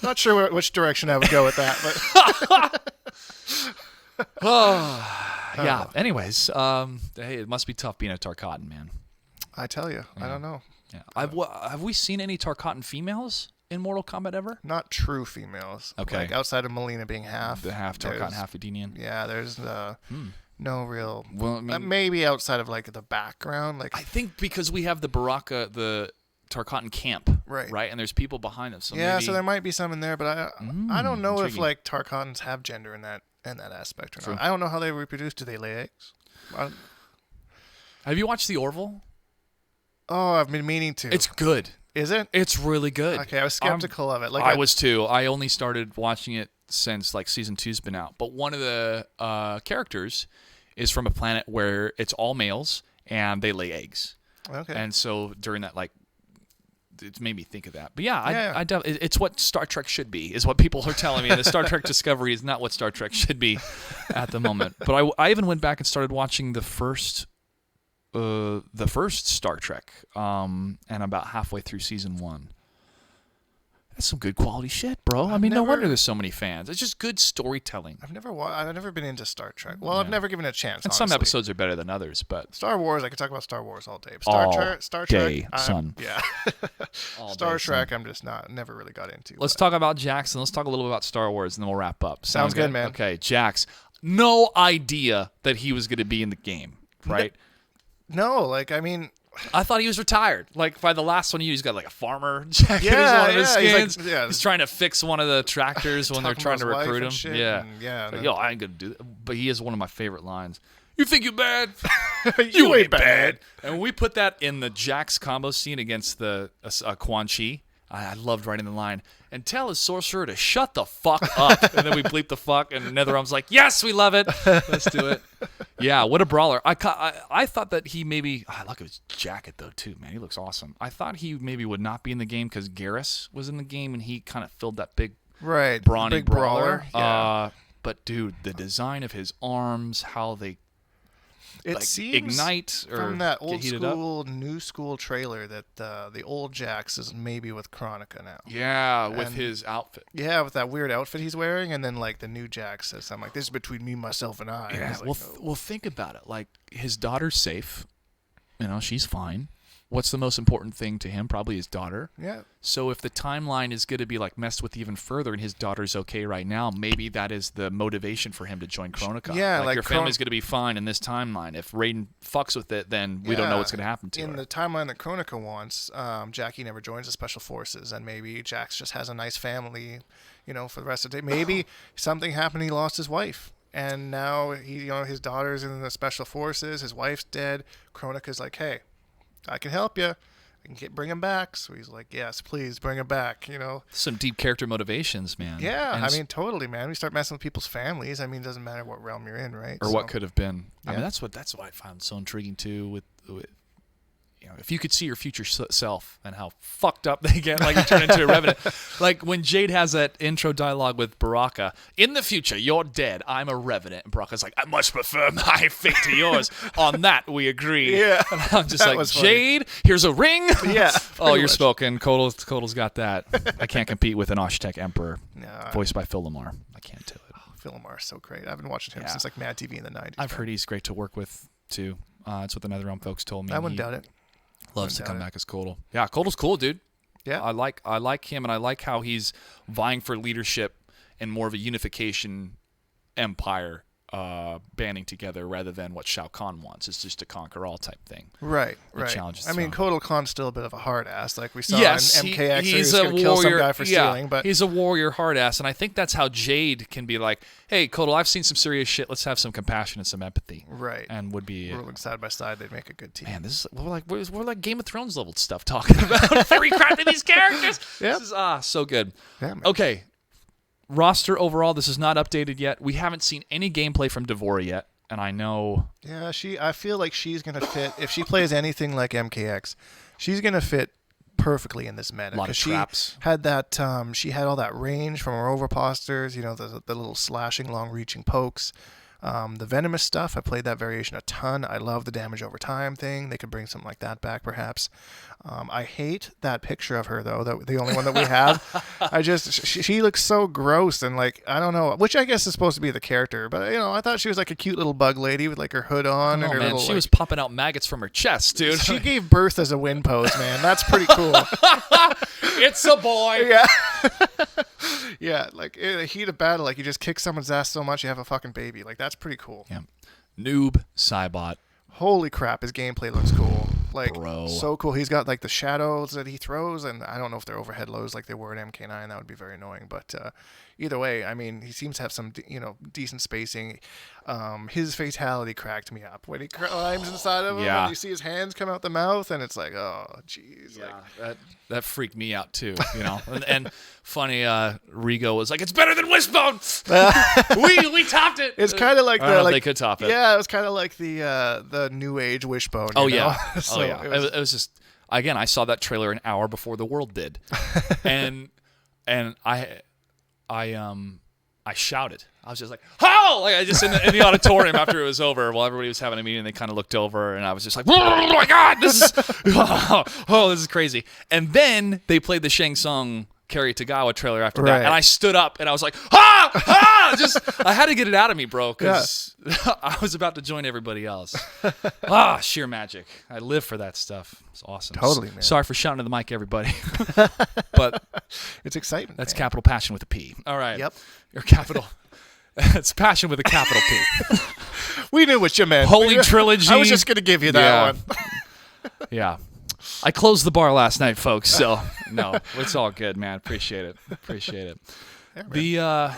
B: Not sure which direction I would go with that, but.
A: Yeah. Anyways, hey, it must be tough being a Tarkatan, man.
B: I tell you, I don't know.
A: Yeah. Have we seen any Tarkatan females in Mortal Kombat ever?
B: Not true females.
A: Okay.
B: Like outside of Melina being half.
A: The half Tarkatan, half Edenian.
B: Yeah, there's no real.
A: Well, I mean,
B: maybe outside of like the background, like
A: I think because we have the Baraka, the Tarkatan camp,
B: right,
A: and there's people behind them. So
B: maybe, so there might be some in there, but I don't know
A: intriguing.
B: if like Tarkatans have gender in that aspect or not. I don't know how they reproduce. Do they lay eggs?
A: Have you watched the Orville?
B: Oh, I've been meaning to.
A: It's good.
B: Is it?
A: It's really good.
B: Okay, I was skeptical of it. Like
A: I was too. I only started watching it since like season 2's been out. But one of the characters is from a planet where it's all males and they lay eggs.
B: Okay.
A: And so during that, like, it made me think of that. But yeah, it's what Star Trek should be, is what people are telling me. And the Star Trek Discovery is not what Star Trek should be at the moment. But I even went back and started watching the first Star Trek, and about halfway through season 1. That's some good quality shit, bro. No wonder there's so many fans. It's just good storytelling.
B: I've never been into Star Trek. Well, I've never given it a chance.
A: And
B: honestly.
A: some episodes are better than others, but
B: Star Wars, I could talk about Star Wars all day.
A: Star Trek, son.
B: Yeah. Star Trek, I'm just never really got into.
A: Let's talk about Jackson. Let's talk a little bit about Star Wars, and then we'll wrap up.
B: Sounds good, man.
A: Okay, Jax. No idea that he was going to be in the game, right?
B: No, like, I mean,
A: I thought he was retired. Like, by the last one, he's got like a farmer jacket as one of his skins. He's trying to fix one of the tractors when they're trying to recruit him. Like, yo, I ain't going to do that. But he has one of my favorite lines. You think you're bad?
B: you ain't bad.
A: And when we put that in the Jax combo scene against the Quan Chi, I loved writing the line, and tell his sorcerer to shut the fuck up. And then we bleep the fuck, and NetherRealm's like, yes, we love it. Let's do it. Yeah, what a brawler. I thought that he maybe, I like his jacket, though, too, man. He looks awesome. I thought he maybe would not be in the game because Garrus was in the game, and he kind of filled that big, brawny
B: big
A: brawler.
B: Yeah.
A: But, dude, the design of his arms, how they
B: seems
A: ignite or
B: from that
A: get
B: old
A: heated
B: school, new school trailer that the old Jax is maybe with Chronica now.
A: Yeah, with his outfit.
B: Yeah, with that weird outfit he's wearing, and then like the new Jax says something like, "This is between me, myself, and I."
A: Yeah,
B: and
A: well, think about it. Like, his daughter's safe. She's fine. What's the most important thing to him? Probably his daughter.
B: Yeah.
A: So if the timeline is going to be like messed with even further, and his daughter's okay right now, maybe that is the motivation for him to join Chronica.
B: Yeah, like
A: your family's going to be fine in this timeline. If Raiden fucks with it, then we don't know what's going to happen to her.
B: In the timeline that Chronica wants, Jackie never joins the Special Forces, and maybe Jax just has a nice family, for the rest of the day. Maybe something happened. He lost his wife. And now his daughter's in the Special Forces. His wife's dead. Chronica's like, hey, I can help you. I can bring him back. So he's like, yes, please bring him back.
A: Some deep character motivations, man.
B: Yeah, totally, man. We start messing with people's families. It doesn't matter what realm you're in, right?
A: Or what could have been.
B: Yeah.
A: That's what I found so intriguing too. With if you could see your future self and how fucked up they get, like you turn into a revenant. Like when Jade has that intro dialogue with Baraka, in the future, you're dead, I'm a revenant. And Baraka's like, I much prefer my fate to yours. On that, we agree.
B: Yeah.
A: And I'm just like, Jade, here's a ring.
B: Yeah.
A: Oh, you're spoken. Kotal's got that. I can't compete with an Oshtek Emperor, voiced by Phil Lamar. I can't do it.
B: Phil Lamar is so great. I've been watching him since like Mad TV in the 90s.
A: I've heard he's great to work with, too. It's what the NetherRealm folks told me.
B: I wouldn't doubt it.
A: Loves to come back as Kotal. Yeah, Kotal's cool, dude.
B: Yeah.
A: I like him, and I like how he's vying for leadership and more of a unification empire banding together rather than what Shao Kahn wants. It's just a conquer all type thing.
B: Right.
A: Challenge is
B: I mean,
A: thrown.
B: Kotal Khan's still a bit of a hard ass, like we saw
A: Yes,
B: in MKX.
A: he's
B: going to kill some
A: warrior.
B: guy for stealing, but
A: he's a warrior hard ass, and I think that's how Jade can be like, "Hey, Kotal, I've seen some serious shit. Let's have some compassion and some empathy."
B: right.
A: And would be
B: Rolling side by side, they'd make a good team.
A: man. This is we're like Game of Thrones level stuff talking about theory crafting these characters.
B: Yep.
A: This is so good.
B: Yeah, man.
A: Okay, roster overall. This is not updated yet. We haven't seen any gameplay from Devora yet, and I know.
B: Yeah, I feel like she's going to fit, if she plays anything like MKX, she's going to fit perfectly in this meta.
A: A lot of traps.
B: She had that, she had all that range from her overposters, the little slashing, long-reaching pokes. The venomous stuff, I played that variation a ton. I love the damage over time thing. They could bring something like that back, perhaps. I hate that picture of her, though, the only one that we have. She looks so gross and, like, I don't know, which I guess is supposed to be the character. But, I thought she was like a cute little bug lady with, like, her hood on. And her little,
A: she was popping out maggots from her chest, dude.
B: She gave birth as a wind pose, man. That's pretty cool.
A: It's a boy.
B: Yeah. Yeah, like, in the heat of battle, like, you just kick someone's ass so much you have a fucking baby. Like, that's pretty cool.
A: Yeah. Noob Cybot.
B: Holy crap, his gameplay looks cool. Like,
A: Bro.
B: so cool. He's got, like, the shadows that he throws, and I don't know if they're overhead lows like they were in MK9. That would be very annoying. But either way, I mean, he seems to have some, decent spacing. His fatality cracked me up. When he climbs inside of him,
A: Yeah.
B: and you see his hands come out the mouth, and it's like, oh, jeez.
A: Yeah,
B: Like,
A: that freaked me out too, and funny, Rigo was like, "It's better than Wishbone. we topped it."
B: it's kind of like
A: I don't know if
B: like
A: they could top it.
B: Yeah, it was kind of like the new age Wishbone.
A: Oh
B: you know?
A: yeah.
B: So
A: Oh yeah. It was just again. I saw that trailer an hour before the world did, and I shouted. I was just like, "Oh!" Like I just in the auditorium after it was over, while everybody was having a meeting. They kind of looked over, and I was just like, "Oh my god, this is this is crazy." And then they played the Shang Tsung Carry Tagawa trailer after that,
B: Right.
A: and I stood up and I was like, "Ah, ah!" Just I had to get it out of me, bro, because I was about to join everybody else. Sheer magic. I live for that stuff. It's awesome.
B: Totally, man.
A: Sorry for shouting to the mic, everybody, but
B: it's exciting.
A: that's
B: man.
A: capital passion with a P. All right.
B: Yep.
A: Your capital. It's passion with a capital P.
B: We knew what you meant.
A: Holy Trilogy.
B: I was just gonna give you that one.
A: Yeah. I closed the bar last night, folks. So no, it's all good, man. Appreciate it.
B: Yeah, man.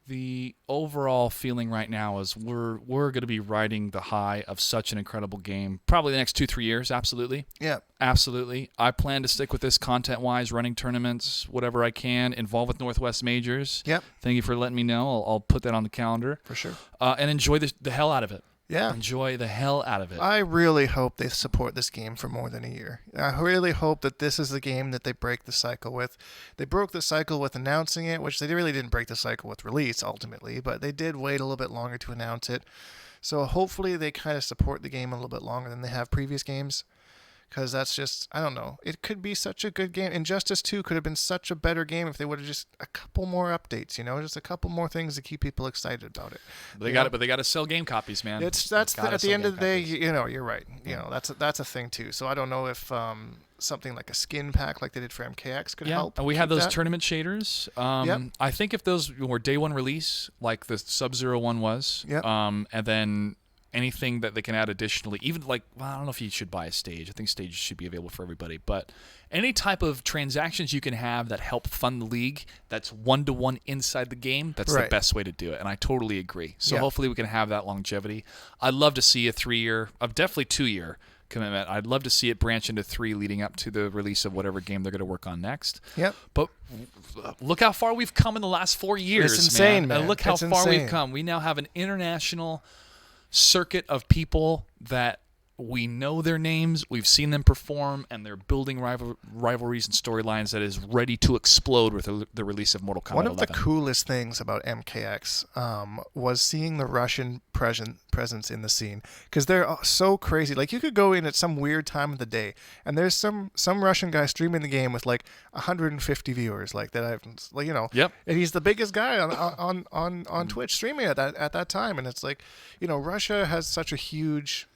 A: The overall feeling right now is we're going to be riding the high of such an incredible game. Probably the next 2-3 years. Absolutely.
B: Yeah.
A: Absolutely. I plan to stick with this content-wise, running tournaments, whatever I can, involved with Northwest Majors.
B: Yep.
A: Thank you for letting me know. I'll put that on the calendar.
B: For sure.
A: And enjoy the hell out of it.
B: Yeah.
A: Enjoy the hell out of it.
B: I really hope they support this game for more than a year. I really hope that this is the game that they break the cycle with. They broke the cycle with announcing it, which they really didn't break the cycle with release ultimately, but they did wait a little bit longer to announce it. So hopefully they kind of support the game a little bit longer than they have previous games. Because that's just, I don't know. It could be such a good game. Injustice 2 could have been such a better game if they would have just a couple more updates, just a couple more things to keep people excited about it.
A: But they got to sell game copies, man.
B: At the end of the day, you're right. That's a thing too. So I don't know if something like a skin pack like they did for MKX could help.
A: And we had
B: keep
A: those
B: that.
A: tournament shaders.
B: Yep.
A: I think if those were day one release, like the Sub-Zero one was,
B: Yep.
A: and then anything that they can add additionally, even like, well, I don't know if you should buy a stage. I think stages should be available for everybody. But any type of transactions you can have that help fund the league, that's one-to-one inside the game, that's the
B: Right.
A: best way to do it. And I totally agree. So
B: Yeah.
A: hopefully we can have that longevity. I'd love to see a 3-year, definitely 2-year commitment. I'd love to see it branch into 3 leading up to the release of whatever game they're going to work on next.
B: Yep.
A: But look how far we've come in the last 4 years.
B: It's insane, man.
A: And look how
B: It's
A: far we've
B: insane.
A: come. We now have an international circuit of people that we know their names, we've seen them perform, and they're building rivalries and storylines that is ready to explode with the release of Mortal Kombat
B: One of
A: 11.
B: the coolest things about MKX was seeing the Russian presence in the scene, because they're so crazy. Like, you could go in at some weird time of the day, and there's some Russian guy streaming the game with like 150 viewers, like that.
A: Yep.
B: And he's the biggest guy on Twitch streaming at that time, and it's like, Russia has such a huge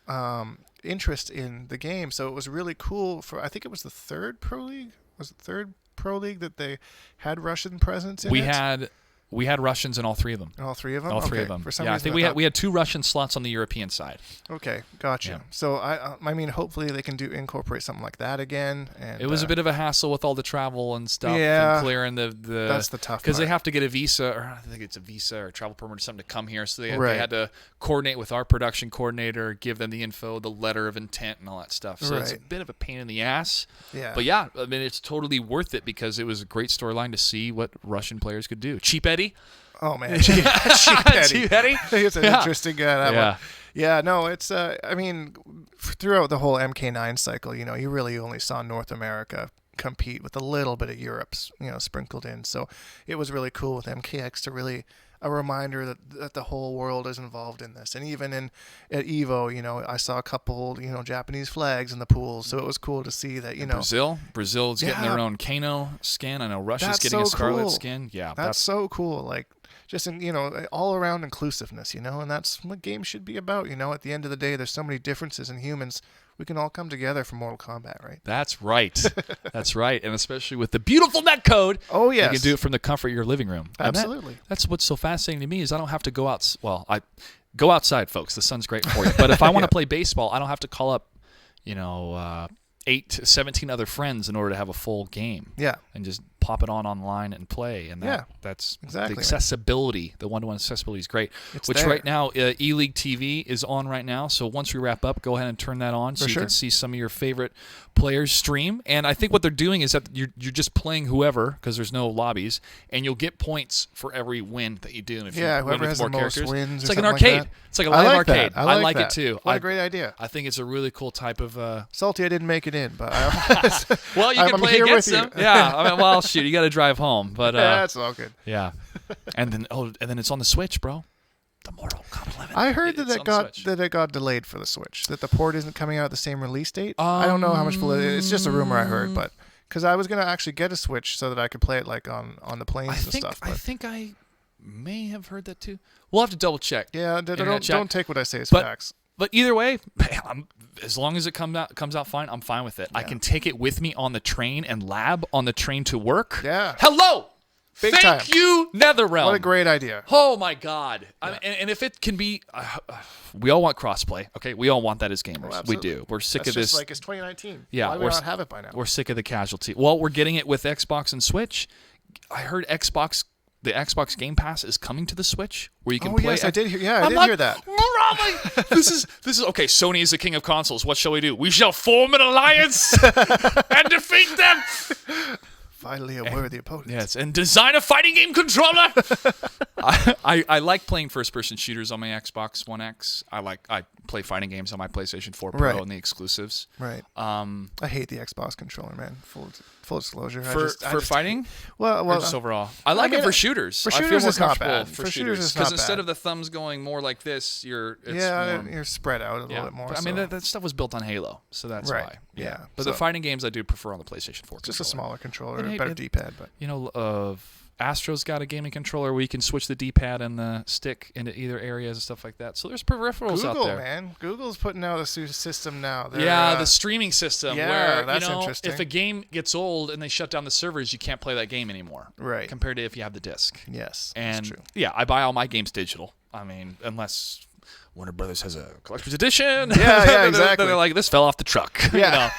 B: interest in the game, so it was really cool. I think it was the third Pro League. Was it third Pro League that they had Russian presence in?
A: We had We had Russians in all 3 of them.
B: All 3 of them?
A: All 3
B: okay.
A: of them.
B: For some
A: I
B: reason,
A: think we had 2 Russian slots on the European side.
B: Okay, gotcha.
A: Yeah.
B: So I mean, hopefully they can incorporate something like that again. And
A: it was a bit of a hassle with all the travel and stuff.
B: Yeah,
A: and clearing the
B: that's the tough part.
A: Because they have to get a visa, or I think it's a visa or a travel permit or something to come here. So they had to coordinate with our production coordinator, give them the info, the letter of intent, and all that stuff. So it's a bit of a pain in the ass.
B: Yeah.
A: But yeah, I mean, it's totally worth it because it was a great storyline to see what Russian players could do. Cheap Eddie.
B: Oh man, Cheap Eddie.
A: Cheap Eddie.
B: It's an interesting that
A: yeah.
B: one. Yeah, no, it's I mean, throughout the whole MK9 cycle, you really only saw North America compete with a little bit of Europe's, sprinkled in. So it was really cool with MKX to really a reminder that the whole world is involved in this. And even at Evo, I saw a couple, Japanese flags in the pools. So it was cool to see that,
A: Brazil's getting their own Kano skin. I know Russia's getting a Scarlet skin. Yeah,
B: that's so cool. Like, just in, all around inclusiveness, and that's what games should be about. At the end of the day, there's so many differences in humans. We can all come together for Mortal Kombat, right?
A: That's right. That's right. And especially with the beautiful net code.
B: Oh, yes.
A: You can do it from the comfort of your living room.
B: Absolutely.
A: That's what's so fascinating to me is I don't have to go out. Well, I go outside, folks. The sun's great for you. But if I want to play baseball, I don't have to call up, 8 to 17 other friends in order to have a full game.
B: Yeah.
A: And just pop it online and play. And that's
B: exactly
A: the accessibility. The one-to-one accessibility is great.
B: It's
A: which
B: there.
A: Right now, E-League TV is on right now. So once we wrap up, go ahead and turn that on so you can see some of your favorite players stream. And I think what they're doing is that you're just playing whoever because there's no lobbies, and you'll get points for every win that you do. And if you
B: whoever
A: win with
B: has
A: more
B: the most
A: characters,
B: wins.
A: It's like an arcade. It's like a live arcade.
B: I like
A: it too.
B: What a great idea.
A: I think it's a really cool type of.
B: Salty, I didn't make it in, but
A: well, you can play against them. Yeah, I mean, well, shoot, you got to drive home, but
B: that's all good.
A: Yeah, and then it's on the Switch, bro. The Mortal Kombat 11.
B: I heard that it got delayed for the Switch. That the port isn't coming out at the same release date. I don't know how much validity. It's just a rumor I heard, but because I was gonna actually get a Switch so that I could play it like on the planes and stuff. But
A: I think I may have heard that too. We'll have to double check.
B: Yeah, don't take what I say as facts.
A: But either way, as long as it comes out fine, I'm fine with it. Yeah. I can take it with me on the train and lab on the train to work.
B: Yeah.
A: Hello.
B: Thank
A: you, NetherRealm.
B: What a great idea.
A: Oh my God.
B: Yeah.
A: And if it can be, we all want crossplay. Okay, we all want that as gamers.
B: Oh,
A: we do. We're sick of this.
B: Just like it's 2019.
A: Yeah.
B: Why do we not have it by now?
A: We're sick of the casualty. Well, we're getting it with Xbox and Switch. I heard the Xbox Game Pass is coming to the Switch, where you can play.
B: Yes, I did hear. Yeah, I did hear that.
A: This is okay. Sony is the king of consoles. What shall we do? We shall form an alliance and defeat them.
B: Finally, a worthy opponent.
A: Yes, and design a fighting game controller. I like playing first-person shooters on my Xbox One X. I play fighting games on my PlayStation 4 Pro and the exclusives.
B: Right. I hate the Xbox controller, man. Full disclosure.
A: For fighting?
B: Well,
A: just overall. I like it for shooters.
B: For shooters, it's not bad.
A: For shooters, it's not bad. Because instead of the thumbs going more like this, you're
B: spread out a little bit more.
A: But, I mean, that stuff was built on Halo, so that's why.
B: Yeah.
A: But the fighting games I do prefer on the PlayStation 4.
B: Just a smaller controller, better D-pad. But
A: Astro's got a gaming controller where you can switch the D-pad and the stick into either areas and stuff like that. So there's peripherals out there.
B: Man. Google's putting out a system now.
A: The streaming system.
B: Yeah,
A: where,
B: that's interesting.
A: If a game gets old and they shut down the servers, you can't play that game anymore.
B: Right.
A: Compared to if you have the disc.
B: Yes,
A: and
B: that's true.
A: Yeah, I buy all my games digital. I mean, unless Warner Brothers has a collector's edition.
B: Yeah, exactly.
A: They're like, this fell off the truck.
B: Yeah.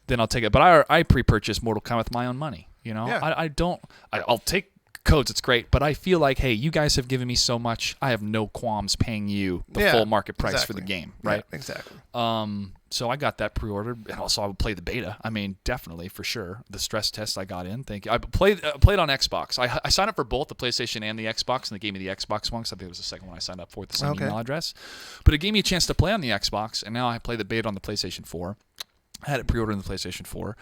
A: Then I'll take it. But I pre-purchased Mortal Kombat with my own money. I'll take codes, it's great, but I feel like, hey, you guys have given me so much, I have no qualms paying you the full market price for the game, right?
B: Yeah, exactly.
A: So I got that pre-ordered, and also I would play the beta. I mean, definitely, for sure. The stress test I got in, thank you. I played on Xbox. I signed up for both the PlayStation and the Xbox, and they gave me the Xbox one, because I think it was the second one I signed up for with the same email address. But it gave me a chance to play on the Xbox, and now I play the beta on the PlayStation 4. I had it pre-ordered on the PlayStation 4.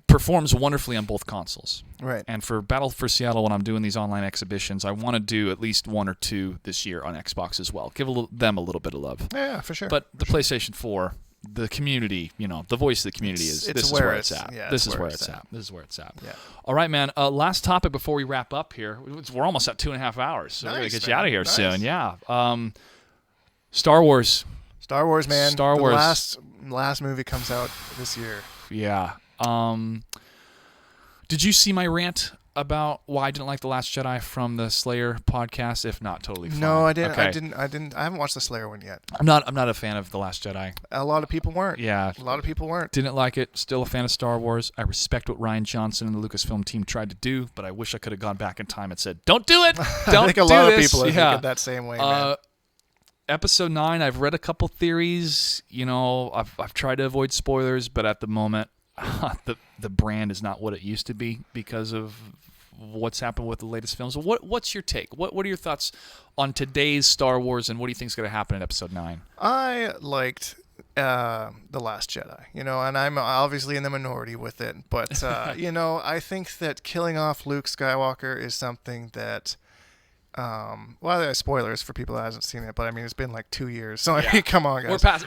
A: Performs wonderfully on both consoles.
B: Right.
A: And for Battle for Seattle, when I'm doing these online exhibitions, I want to do at least one or two this year on Xbox as well. Give them a little bit of love.
B: Yeah, for sure.
A: But the PlayStation 4, the community, the voice of the community this is where it's at. This is where it's at. This is where it's at.
B: Yeah.
A: All right, man. Last topic before we wrap up here. We're almost at 2.5 hours, so we're going to get you out of here soon. Yeah. Star Wars.
B: Star Wars, man.
A: Star Wars.
B: The last movie comes out this year.
A: Yeah. Did you see my rant about why I didn't like The Last Jedi from the Slayer podcast? If not, totally fine.
B: No, I didn't.
A: Okay.
B: I haven't watched the Slayer one yet.
A: I'm not a fan of The Last Jedi.
B: A lot of people weren't.
A: Yeah.
B: A lot of people weren't.
A: Didn't like it. Still a fan of Star Wars. I respect what Rian Johnson and the Lucasfilm team tried to do, but I wish I could have gone back in time and said, "Don't do it. Don't
B: I think a
A: do
B: lot
A: this."
B: of people are thinking that same way, man.
A: Episode 9, I've read a couple theories. I've tried to avoid spoilers, but at the moment, the brand is not what it used to be because of what's happened with the latest films. What's your take? What are your thoughts on today's Star Wars, and what do you think is going to happen in Episode 9?
B: I liked The Last Jedi, and I'm obviously in the minority with it, but I think that killing off Luke Skywalker is something that there's spoilers for people that hasn't seen it, but I mean it's been like 2 years, so I mean, come on, guys.
A: We're past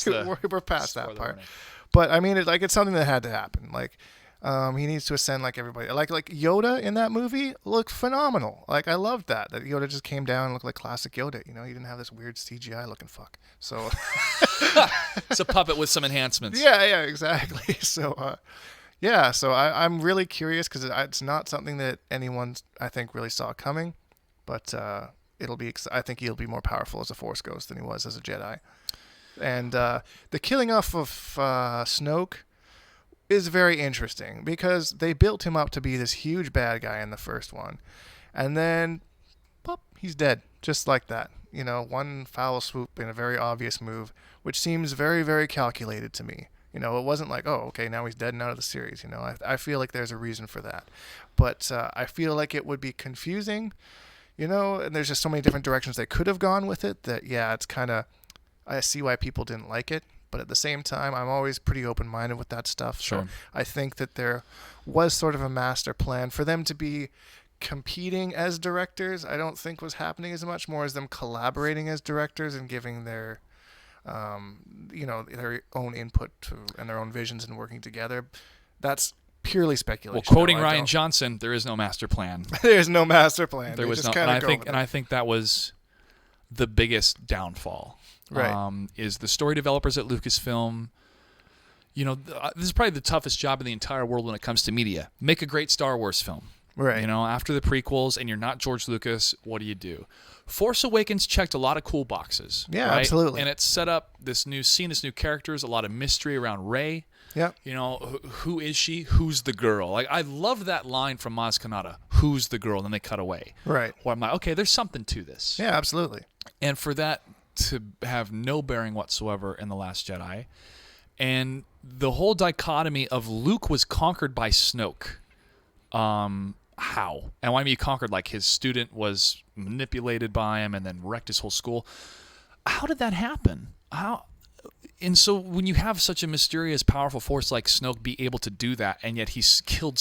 A: the
B: we're past that part.
A: warning.
B: But I mean, it's something that had to happen. Like, he needs to ascend like everybody. Like Yoda in that movie looked phenomenal. Like, I loved that Yoda just came down and looked like classic Yoda. He didn't have this weird CGI looking fuck. So
A: it's a puppet with some enhancements.
B: Yeah, exactly. So so I'm really curious because it's not something that anyone I think really saw coming. But I think he'll be more powerful as a Force ghost than he was as a Jedi. And the killing off of Snoke is very interesting because they built him up to be this huge bad guy in the first one. And then, pop, he's dead. Just like that. One foul swoop in a very obvious move, which seems very, very calculated to me. It wasn't like, oh, okay, now he's dead and out of the series. I feel like there's a reason for that. But I feel like it would be confusing. And there's just so many different directions they could have gone with it that, it's kind of, I see why people didn't like it. But at the same time, I'm always pretty open-minded with that stuff.
A: Sure.
B: So I think that there was sort of a master plan for them to be competing as directors. I don't think was happening as much, more as them collaborating as directors and giving their, their own input and their own visions and working together. That's purely speculation.
A: Well, quoting Rian Johnson, there is no master plan.
B: There's no master plan.
A: There was no, and I think that was the biggest downfall.
B: Right.
A: Is the story developers at Lucasfilm. This is probably the toughest job in the entire world when it comes to media. Make a great Star Wars film.
B: Right.
A: After the prequels, and you're not George Lucas, what do? Force Awakens checked a lot of cool boxes.
B: Yeah,
A: right?
B: absolutely.
A: And it set up this new scene, this new characters, a lot of mystery around Rey.
B: Yeah.
A: Who is she? Who's the girl? Like, I love that line from Maz Kanata. Who's the girl? And then they cut away.
B: Right.
A: Where I'm like, okay, there's something to this.
B: Yeah, absolutely.
A: And for that to have no bearing whatsoever in The Last Jedi, and the whole dichotomy of Luke was conquered by Snoke. How? And when I mean conquered, like his student was manipulated by him and then wrecked his whole school. How did that happen? How? And so when you have such a mysterious, powerful force like Snoke be able to do that, and yet he's killed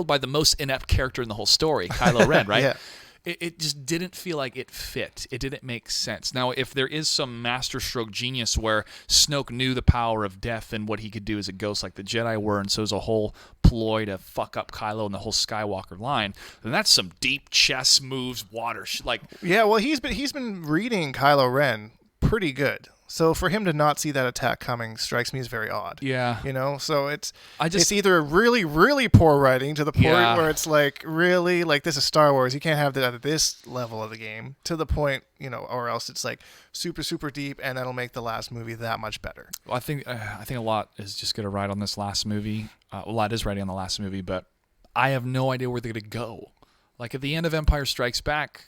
A: by the most inept character in the whole story, Kylo Ren, right?
B: Yeah.
A: It just didn't feel like it fit. It didn't make sense. Now, if there is some masterstroke genius where Snoke knew the power of death and what he could do as a ghost like the Jedi were, and so it's a whole ploy to fuck up Kylo and the whole Skywalker line, then that's some deep chess moves,
B: Yeah, well, he's been reading Kylo Ren pretty good. So for him to not see that attack coming strikes me as very odd.
A: Yeah.
B: So it's either really, really poor writing to the point where it's like, really, like, this is Star Wars. You can't have that at this level of the game, to the point, or else it's like super, super deep, and that'll make the last movie that much better.
A: Well, I think a lot is just going to ride on this last movie. A lot is riding on the last movie, but I have no idea where they're going to go. Like, at the end of Empire Strikes Back,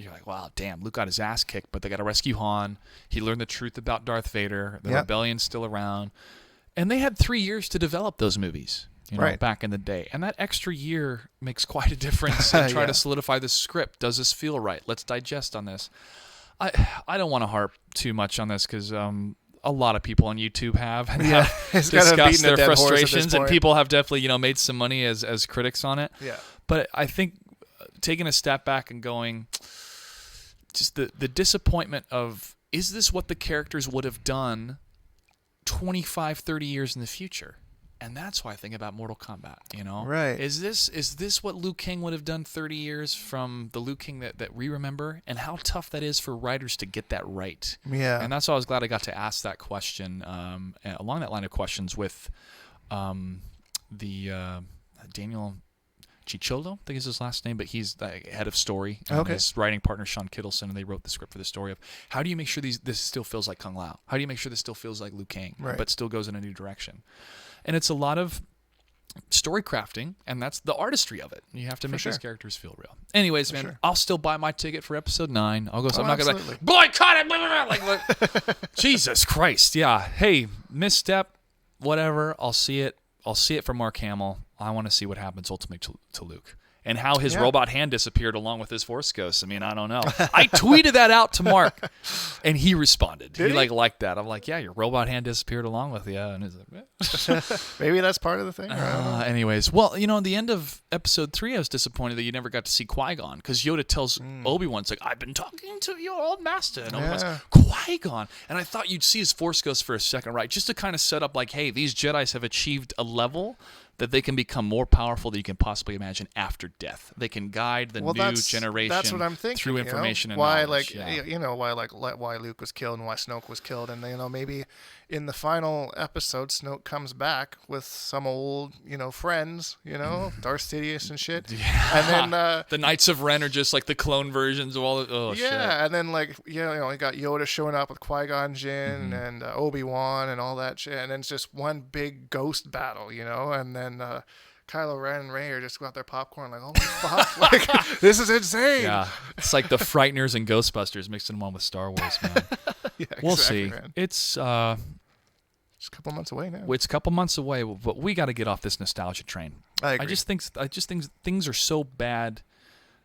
A: you're like, wow, damn, Luke got his ass kicked, but they got to rescue Han. He learned the truth about Darth Vader. The rebellion's still around. And they had 3 years to develop those movies, back in the day. And that extra year makes quite a difference in trying to solidify the script. Does this feel right? Let's digest on this. I don't want to harp too much on this because a lot of people on YouTube have discussed their frustrations, and people have definitely, made some money as critics on it.
B: Yeah.
A: But I think taking a step back and going, just the disappointment of, is this what the characters would have done 25, 30 years in the future? And that's why I think about Mortal Kombat,
B: Right.
A: Is this what Liu Kang would have done 30 years from the Liu Kang that we remember? And how tough that is for writers to get that right.
B: Yeah.
A: And that's why I was glad I got to ask that question, along that line of questions with the Daniel Cicciolo, I think is his last name, but he's the head of story.
B: Okay.
A: His writing partner, Sean Kittleson, and they wrote the script for the story of how do you make sure this still feels like Kung Lao? How do you make sure this still feels like Liu Kang, but still goes in a new direction? And it's a lot of story crafting, and that's the artistry of it. You have to make these characters feel real. Anyways, man, I'll still buy my ticket for episode 9. I'll go. I'm not gonna like boycott it. Like, Jesus Christ, yeah. Hey, misstep, whatever. I'll see it. I'll see it from Mark Hamill. I want to see what happens ultimately to Luke. And how his robot hand disappeared along with his Force Ghost. I mean, I don't know. I tweeted that out to Mark, and he responded. He liked that. I'm like, yeah, your robot hand disappeared along with you. And he's like,
B: maybe that's part of the thing.
A: Anyways, well, at the end of episode 3, I was disappointed that you never got to see Qui-Gon, because Yoda tells Obi-Wan, it's like, I've been talking to your old master. And Obi-Wan's Qui-Gon. And I thought you'd see his Force Ghost for a second, right? Just to kind of set up like, hey, these Jedis have achieved a level that they can become more powerful than you can possibly imagine after death. They can guide the new generation
B: that's what I'm thinking,
A: through information and
B: why,
A: knowledge.
B: why Luke was killed and why Snoke was killed, and maybe in the final episode, Snoke comes back with some old friends, Darth Sidious and shit, and then
A: the Knights of Ren are just like the clone versions of all the shit.
B: And then you got Yoda showing up with Qui-Gon Jinn and Obi-Wan and all that shit, and then it's just one big ghost battle, and then Kylo Ren and Rey are just got their popcorn like, oh fuck, like this is insane.
A: Yeah, it's like the Frighteners and Ghostbusters mixed in one with Star Wars, man. We'll see. Man. It's a
B: couple months away now.
A: It's a couple months away, but we got to get off this nostalgia train.
B: I agree.
A: I just think things are so bad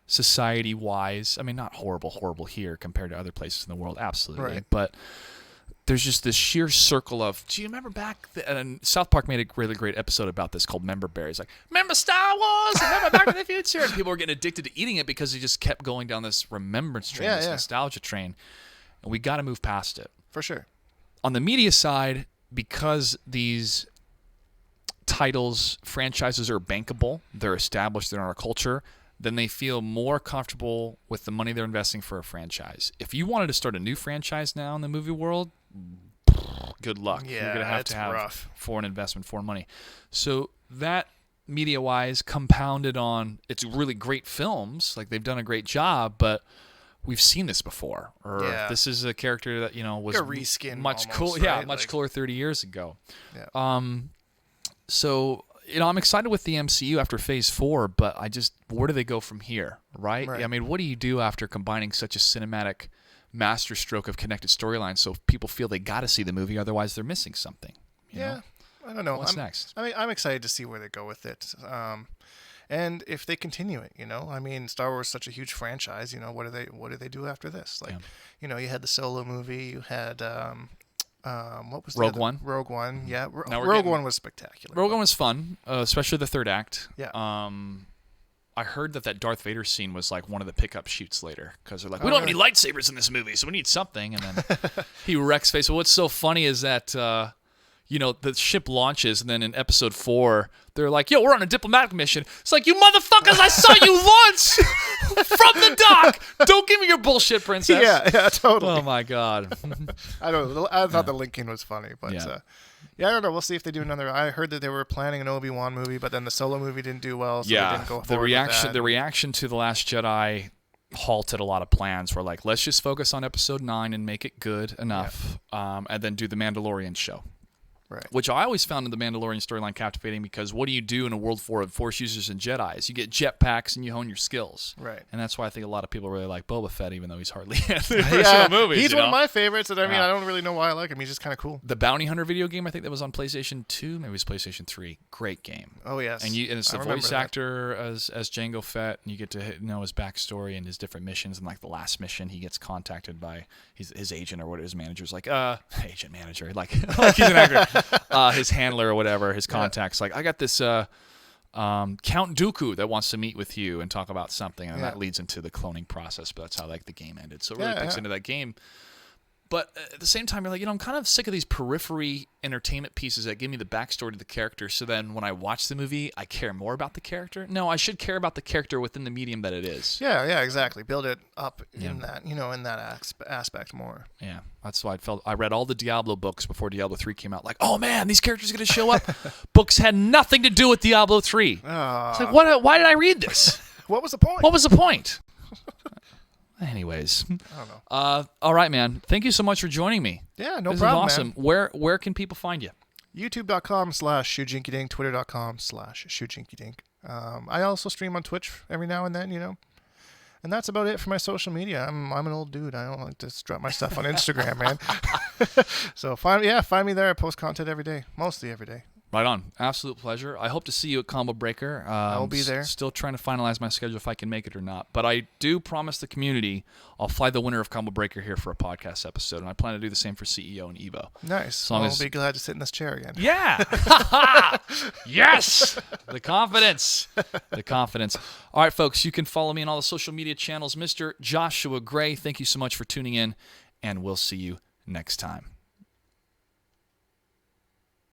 A: society-wise. I mean, not horrible here compared to other places in the world, absolutely, but there's just this sheer circle of. Do you remember back? And South Park made a really great episode about this called Member Berries. Like, remember Star Wars? Remember Back to the Future? And people were getting addicted to eating it because they just kept going down this remembrance train, this nostalgia train. And we got to move past it.
B: For sure.
A: On the media side, because these titles, franchises are bankable, they're established, they're in our culture, then they feel more comfortable with the money they're investing for a franchise. If you wanted to start a new franchise now in the movie world, good luck.
B: Yeah,
A: you're going to have
B: rough.
A: Foreign investment, foreign money. So that, media-wise, compounded on it's really great films. Like, they've done a great job, but we've seen this before. Or this is a character that, was
B: like a reskin
A: much
B: almost,
A: cool.
B: right?
A: Yeah, much cooler 30 years ago.
B: Yeah.
A: So, I'm excited with the MCU after Phase 4, but where do they go from here, right? I mean, what do you do after combining such a cinematic masterstroke of connected storylines so people feel they got to see the movie, otherwise they're missing something? You know?
B: I don't know.
A: What's next?
B: I mean, I'm excited to see where they go with it. And if they continue it, I mean, Star Wars is such a huge franchise. What do they do after this? Like, you had the Solo movie, you had what was
A: Rogue One?
B: Rogue One, yeah. Rogue One was spectacular.
A: Rogue One was fun, especially the third act.
B: Yeah.
A: I heard that Darth Vader scene was like one of the pickup shoots later because they're like, we don't have any lightsabers in this movie, so we need something. And then he wrecks face. But what's so funny is that the ship launches, and then in episode 4, they're like, yo, we're on a diplomatic mission. It's like, you motherfuckers, I saw you launch from the dock. Don't give me your bullshit, princess.
B: Yeah, totally.
A: Oh, my God.
B: I don't know. I thought the linking was funny, but I don't know. We'll see if they do another. I heard that they were planning an Obi-Wan movie, but then the Solo movie didn't do well, so they didn't go forward with that.
A: The reaction to The Last Jedi halted a lot of plans. We're like, let's just focus on episode 9 and make it good enough, and then do the Mandalorian show.
B: Right.
A: Which I always found in the Mandalorian storyline captivating, because what do you do in a world full of Force users and Jedis? You get jetpacks and you hone your skills.
B: Right.
A: And that's why I think a lot of people really like Boba Fett, even though he's hardly in the original movies.
B: He's one of my favorites, and I mean, I don't really know why I like him. He's just kind of cool.
A: The Bounty Hunter video game, I think that was on PlayStation 2, maybe it was PlayStation 3. Great game.
B: Oh, yes.
A: And it's the voice actor as Jango Fett, and you get to know his backstory and his different missions. And like the last mission, he gets contacted by his agent or what his manager's like, agent manager, like he's an actor. His handler or whatever, his contacts, like, I got this Count Dooku that wants to meet with you and talk about something, and that leads into the cloning process. But that's how the game ended. So it really picks into that game. But at the same time, you're like, I'm kind of sick of these periphery entertainment pieces that give me the backstory to the character. So then when I watch the movie, I care more about the character. No, I should care about the character within the medium that it is.
B: Yeah, exactly. Build it up in that, in that aspect more.
A: Yeah, that's why I read all the Diablo books before Diablo 3 came out. Like, oh man, these characters are going to show up. Books had nothing to do with Diablo 3. It's like, why did I read this?
B: What was the point?
A: What was the point? Anyways,
B: I don't know.
A: All right, man. Thank you so much for joining me.
B: Yeah, no
A: this
B: problem.
A: This is awesome.
B: Man.
A: Where can people find you?
B: YouTube.com/ShootJinkyDink, Twitter.com/ShootJinkyDink. I also stream on Twitch every now and then, And that's about it for my social media. I'm an old dude. I don't like to strut my stuff on Instagram, man. So find me there. I post content every day, mostly every day.
A: Right on. Absolute pleasure. I hope to see you at Combo Breaker.
B: I will be there.
A: Still trying to finalize my schedule if I can make it or not. But I do promise the community I'll fly the winner of Combo Breaker here for a podcast episode. And I plan to do the same for CEO and Evo.
B: Nice. I'll be glad to sit in this chair again.
A: Yeah. Yes. The confidence. The confidence. All right, folks. You can follow me on all the social media channels. Mr. Joshua Gray, thank you so much for tuning in. And we'll see you next time.